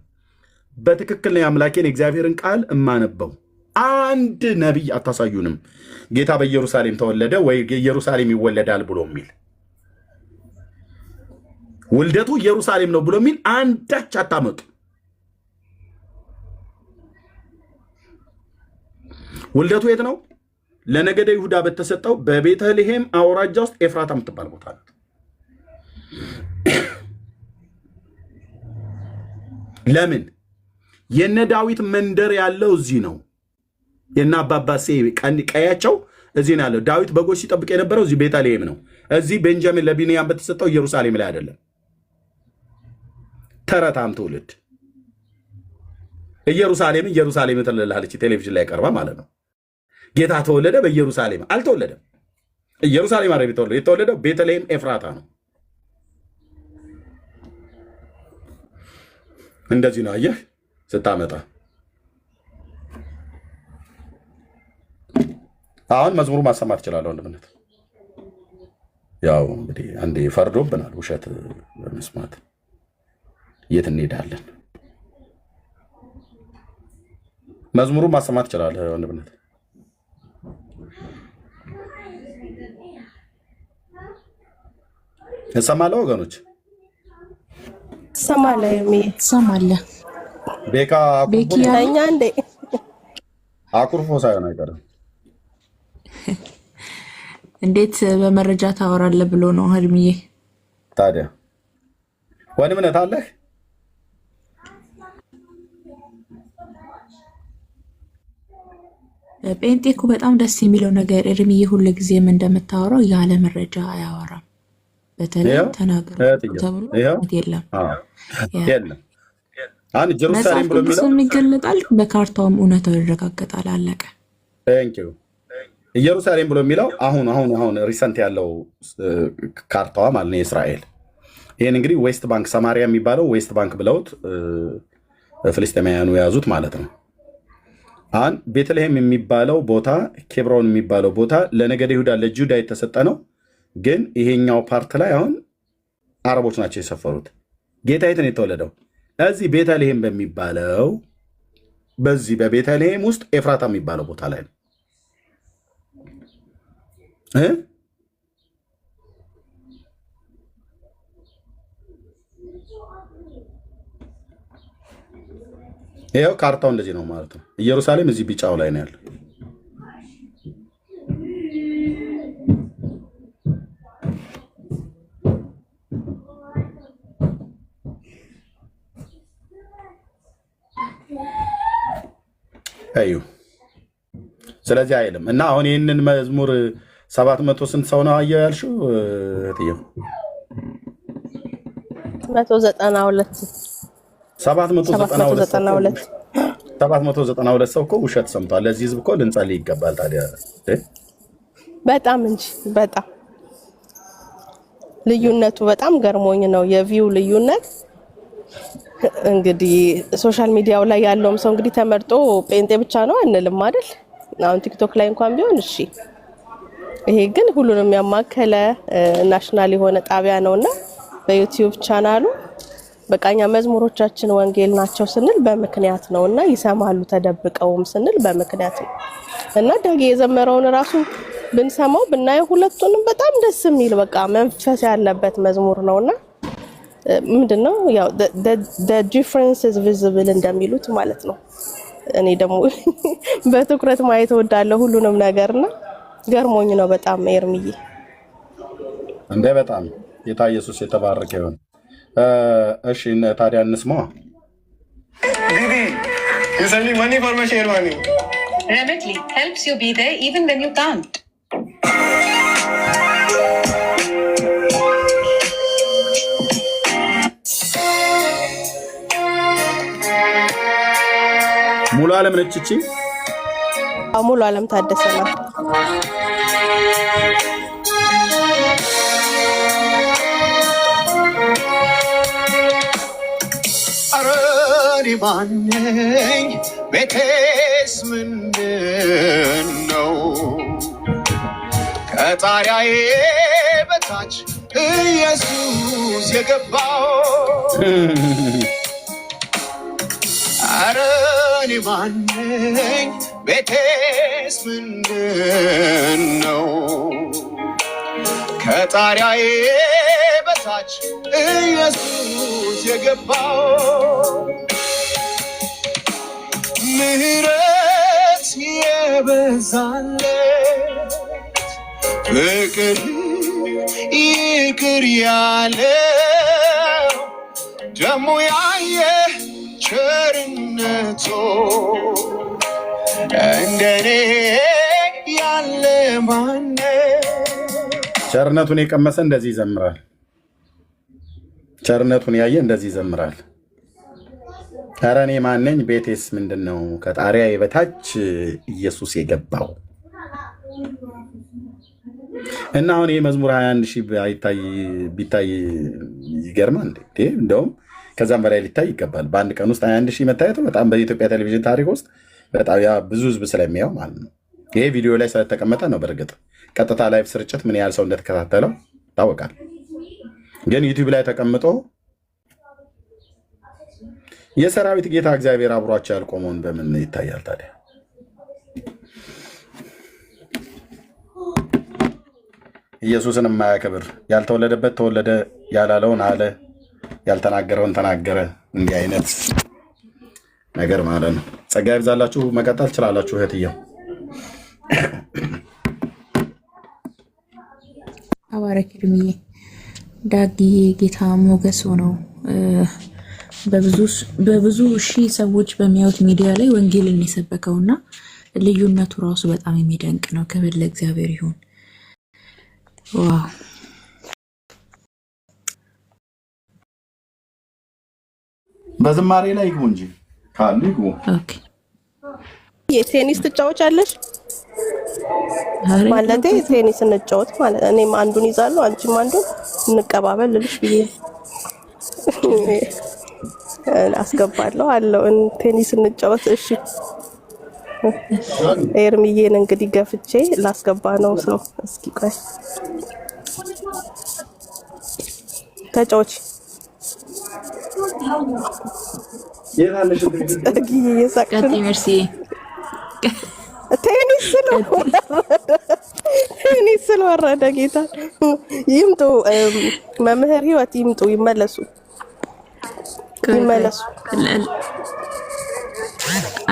በትክክል ነው የአምላኬን የእግዚአብሔርን ቃል እማነበው አንድ ነቢይ አታሳዩንም ጌታ በኢየሩሳሌም ተወለደ ወይ ኢየሩሳሌም ይወለዳል ብሎ የሚል ውልደቱ ኢየሩሳሌም ነው ብሎ የሚል አንዳች አታመጡ። ውልደቱ የት ነው? ለነገደ ይሁዳ በተሰጠው በቤተልሔም አውራጃ ውስጥ ኤፍራታ የምትባል ቦታ ናት። ለምን? የነ ዳዊት መንደር ያለው እዚህ ነው። የነ አባባሴ ቀያቸው እዚህ ነው ያለው። ዳዊት በጎች ሲጠብቅ የነበረው እዚህ ቤተልሔም ነው። እዚህ ቤንጃሚን ለቢንያም በተሰጠው ኢየሩሳሌም ላይ አይደለም። ተረታም ትውልድ ኢየሩሳሌም ትልልሃለች ቴሌቪዥን ላይ ቀርባ ማለት ነው። ጌታ ተወለደ በኢየሩሳሌም አልተወለደም። ኢየሩሳሌም አረብ የተወለደው ቤተልሔም ኤፍራታ ነው። እንደዚህ ነው። አየህ ስታመጣ አሁን መዝሙሩ ማሰማት ይችላል። ወንድምነት ያው እንግዲህ አንዴ ፈርዶብናል ውሸት በመስማት የት እንሄዳለን? መዝሙሩ ማሰማት ይችላል። ወንድምነት እሰማለሁ። ወገኖች ትሰማለህ? ቤካ ቤኪኛ እንዴ አኩርፎ ሳይሆን አይቀርም። እንዴት በመረጃ ታወራለህ ብሎ ነው ህልምዬ። ታዲያ ወንድምነት አለህ? ጴንጤ እኮ በጣም ደስ የሚለው ነገር እርምዬ ሁሉ ጊዜም እንደምታወራው ያለ መረጃ አያወራም። በተለይ ተናገሩ ተብሎ የለም የለም። አንድ ጀሩሳሌም ብሎ የሚለው ይገለጣል፣ በካርታውም እውነታው ይረጋገጣል። አለቀ። ቴንኪው። ኢየሩሳሌም ብሎ የሚለው አሁን ሪሰንት ያለው ካርታዋ ማለት ነው የእስራኤል። ይህን እንግዲህ ዌስት ባንክ ሰማሪያ የሚባለው ዌስት ባንክ ብለውት ፍልስጤማውያኑ የያዙት ማለት ነው። አሁን ቤተልሔም የሚባለው ቦታ ኬብሮን የሚባለው ቦታ ለነገደ ይሁዳ ለጁዳ የተሰጠ ነው። ግን ይሄኛው ፓርት ላይ አሁን አረቦች ናቸው የሰፈሩት። ጌታ የት ነው የተወለደው? እዚህ ቤተልሔም በሚባለው በዚህ በቤተልሔም ውስጥ ኤፍራታ የሚባለው ቦታ ላይ ነው። ይኸው ካርታው እንደዚህ ነው ማለት ነው። ኢየሩሳሌም እዚህ ቢጫው ላይ ነው ያለው። አዩ ስለዚህ አይልም እና አሁን ይህንን መዝሙር 700 ስንት ሰው ነው አየው ያልሽው? እትዬው 792 ሰው እኮ ውሸት ሰምቷል። ለዚህ ህዝብ እኮ ልንጸልይ ይገባል። ታዲያ በጣም እንጂ በጣም ልዩነቱ በጣም ገርሞኝ ነው የቪው ልዩነት። እንግዲህ ሶሻል ሚዲያው ላይ ያለውም ሰው እንግዲህ ተመርጦ ጴንጤ ብቻ ነው አንልም አይደል? አሁን ቲክቶክ ላይ እንኳን ቢሆን እሺ፣ ይሄ ግን ሁሉንም ያማከለ ናሽናል የሆነ ጣቢያ ነውና በዩቲዩብ ቻናሉ በቃኛ መዝሙሮቻችን ወንጌል ናቸው ስንል በምክንያት ነውና ይሰማሉ ተደብቀውም ስንል በምክንያት ነው። እና ዳጊ የዘመረውን ራሱ ብንሰማው ብናየው ሁለቱንም በጣም ደስ የሚል በቃ መንፈስ ያለበት መዝሙር ነውና ምንድነው ያው the difference is visible እንደሚሉት ማለት ነው። እኔ ደግሞ በትኩረት ማየት እወዳለሁ ሁሉንም ነገርና ገርሞኝ ነው በጣም ኤርሚዬ። እንደ በጣም ጌታ ኢየሱስ የተባረከ ይሁን። እሺ ታዲያ እንስማ። ዲዲ you sending money for my share money? Remitly helps you be there even when you can't. ሙሉ ዓለም ነች እቺ። ሙሉ ዓለም ታደሰ ነው። አረኒ ማነኝ ቤቴስ ምንድን ነው? ከጣሪያዬ በታች ኢየሱስ የገባው አረኒ እኔ ማነኝ ቤቴስ ምንድነው ከጣሪያዬ በታች ኢየሱስ የገባው ምህረት የበዛለት ፍቅር ይቅር ያለው ደሞ ያየ ቸርነቱ እንደኔ ያለ ማነ ቸርነቱን የቀመሰ እንደዚህ ይዘምራል። ቸርነቱን ያየ እንደዚህ ይዘምራል። ኧረ እኔ ማነኝ ቤቴስ ምንድነው ከጣሪያ በታች ኢየሱስ የገባው እና አሁን ይህ መዝሙር 21,000 ቢታይ ይገርማል እንዴ? እንደውም ከዛም በላይ ሊታይ ይገባል። በአንድ ቀን ውስጥ 21,000 መታየቱ በጣም በኢትዮጵያ ቴሌቪዥን ታሪክ ውስጥ በጣም ብዙ ህዝብ ስለሚያው ማለት ነው። ይሄ ቪዲዮ ላይ ስለተቀመጠ ነው። በእርግጥ ቀጥታ ላይቭ ስርጭት ምን ያህል ሰው እንደተከታተለው ይታወቃል። ግን ዩቲዩብ ላይ ተቀምጦ የሰራዊት ጌታ እግዚአብሔር አብሯቸው ያልቆመውን በምን ይታያል ታዲያ? ኢየሱስን የማያከብር ያልተወለደበት ተወለደ፣ ያላለውን አለ፣ ያልተናገረውን ተናገረ። እንዲህ አይነት ነገር ማለት ነው። ጸጋ ይብዛላችሁ። መቀጠል ትችላላችሁ እህትየው። አባረክ እድሜ ዳጊ ጌታ ሞገስ ሆነው በብዙ ሺህ ሰዎች በሚያዩት ሚዲያ ላይ ወንጌልን የሰበከውና ልዩነቱ ራሱ በጣም የሚደንቅ ነው። ክብር ለእግዚአብሔር ይሁን። ዋው በዝማሬ ላይ ይግቡ እንጂ ካሉ ይግቡ። ኦኬ የቴኒስ ትጫወቻለሽ ማለት ቴኒስ እንጫወት ማለት እኔም አንዱን ይዛለሁ አንቺም አንዱን እንቀባበል ልልሽ ብዬ አስገባለሁ አለው ቴኒስ እንጫወት። እሺ ኤርሚዬን እንግዲህ ገፍቼ ላስገባ ነው ሰው። እስኪ ቆይ ተጫወች የታለሽ ቴኒስ ስለወረደ ጌታ ይምጡ። መምህር ህይወት ይምጡ፣ ይመለሱ።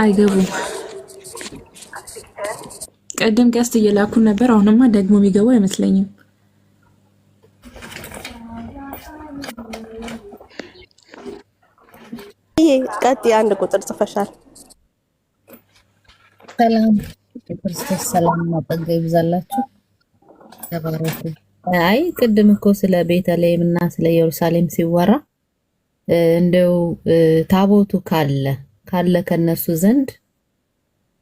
አይገቡም። ቀደም ቀስት እየላኩ ነበር። አሁንማ ደግሞ የሚገቡ አይመስለኝም። ቀጥ አንድ ቁጥር ጽፈሻል። ሰላም ክርስቶስ ሰላም ማጠገብ ይብዛላችሁ። ተባረኩ። አይ ቅድም እኮ ስለ ቤተልሔም እና ስለ ኢየሩሳሌም ሲወራ እንደው ታቦቱ ካለ ከነሱ ዘንድ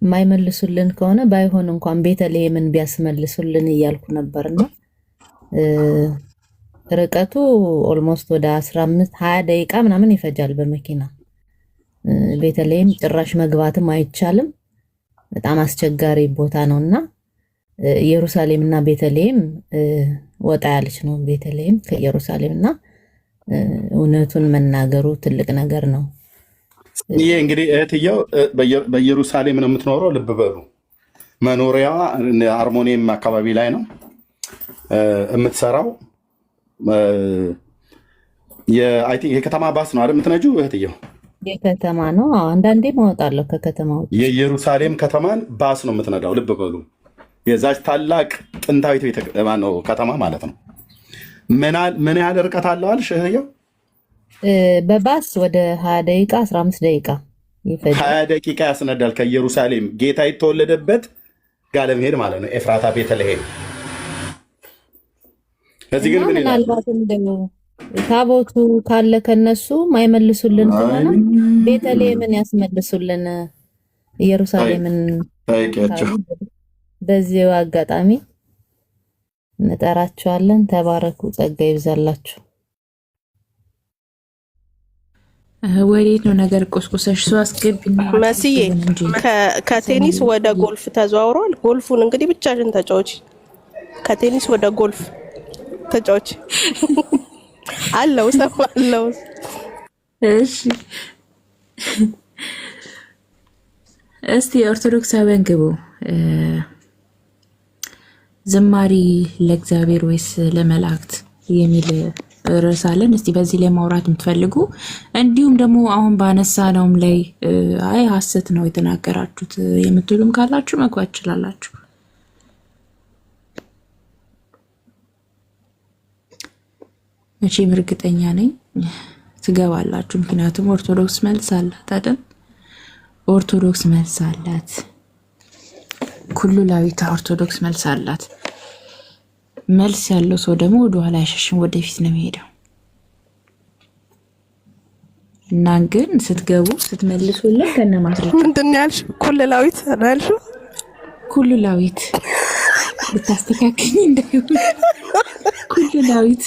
የማይመልሱልን ከሆነ ባይሆን እንኳን ቤተልሔምን ቢያስመልሱልን እያልኩ ነበርና ርቀቱ ኦልሞስት ወደ 15-20 ደቂቃ ምናምን ይፈጃል በመኪና። ቤተልሔም ጭራሽ መግባትም አይቻልም። በጣም አስቸጋሪ ቦታ ነውና ኢየሩሳሌምና ቤተልሔም ወጣ ያለች ነው። ቤተልሔም ከኢየሩሳሌምና እውነቱን መናገሩ ትልቅ ነገር ነው። ይሄ እንግዲህ እህትየው በኢየሩሳሌም ነው የምትኖረው። ልብ በሉ መኖሪያዋ አርሞኒየም አካባቢ ላይ ነው የምትሰራው። የከተማ ባስ ነው አይደል የምትነጂው እህትየው? የከተማ ነው። አንዳንዴ ማወጣለሁ ከከተማው። የኢየሩሳሌም ከተማን ባስ ነው የምትነዳው። ልብ በሉ የዛች ታላቅ ጥንታዊት ከተማ ማለት ነው። ምን ያህል ርቀት አለው አልሽ እህትየው? በባስ ወደ 20 ደቂቃ 15 ደቂቃ ይፈጃል። 20 ደቂቃ ያስነዳል ከኢየሩሳሌም ጌታ የተወለደበት ጋር ለመሄድ ማለት ነው። ኤፍራታ ቤተልሔም። እዚህ ግን ምን ይላል? ምናልባት እንደው ታቦቱ ካለ ከነሱ ማይመልሱልን ከሆነ ቤተልሔምን ያስመልሱልን፣ ኢየሩሳሌምን ታይቂያቸው። በዚህው አጋጣሚ እንጠራቸዋለን። ተባረኩ፣ ጸጋ ይብዛላችሁ። ወዴት ነው ነገር ቆስቆሰሽ? ሰው አስገቢና መስዬ ከቴኒስ ወደ ጎልፍ ተዘዋውሯል። ጎልፉን እንግዲህ ብቻሽን ተጫወች። ከቴኒስ ወደ ጎልፍ ተጫወች አለው ሰው አለው። እሺ እስቲ ኦርቶዶክሳውያን ግቡ። ዝማሪ ለእግዚአብሔር ወይስ ለመላእክት የሚል ርዕስ አለን። እስቲ በዚህ ላይ ማውራት የምትፈልጉ እንዲሁም ደግሞ አሁን ባነሳነውም ላይ አይ ሐሰት ነው የተናገራችሁት የምትሉም ካላችሁ መግባት ትችላላችሁ። መቼም እርግጠኛ ነኝ ትገባላችሁ። ምክንያቱም ኦርቶዶክስ መልስ አላት አይደል? ኦርቶዶክስ መልስ አላት። ኩሉላዊት ኦርቶዶክስ መልስ አላት። መልስ ያለው ሰው ደግሞ ወደ ኋላ አይሸሽም፣ ወደፊት ነው የሚሄደው። እና ግን ስትገቡ ስትመልሱልን ከነ ማስረጃ ምንድን ያልሽ? ኩሉላዊት አልሽ? ኩሉላዊት ብታስተካክኝ እንዳይሆን ኩሉላዊት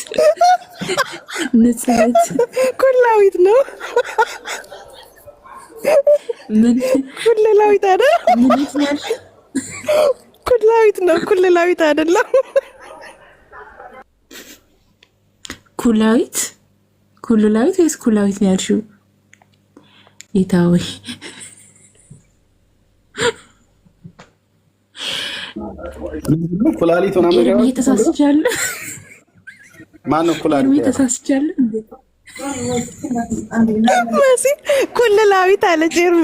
ንጽሕት ኩሉላዊት ነው። ምን ኩሉላዊት አይደል? ምን ያልሽ? ኩሉላዊት ነው። ኩሉላዊት አይደለም። ኩላዊት ኩሉላዊት ወይስ ኩላዊት ነው ያልሽው? ይታወይ ኩላሊት ምናምን ነው የተሳስቻለሁ። ማን ነው ኩላሊት? የተሳስቻለሁ እንዴ? መሲ ኩሉላዊት አለ ጀርሚ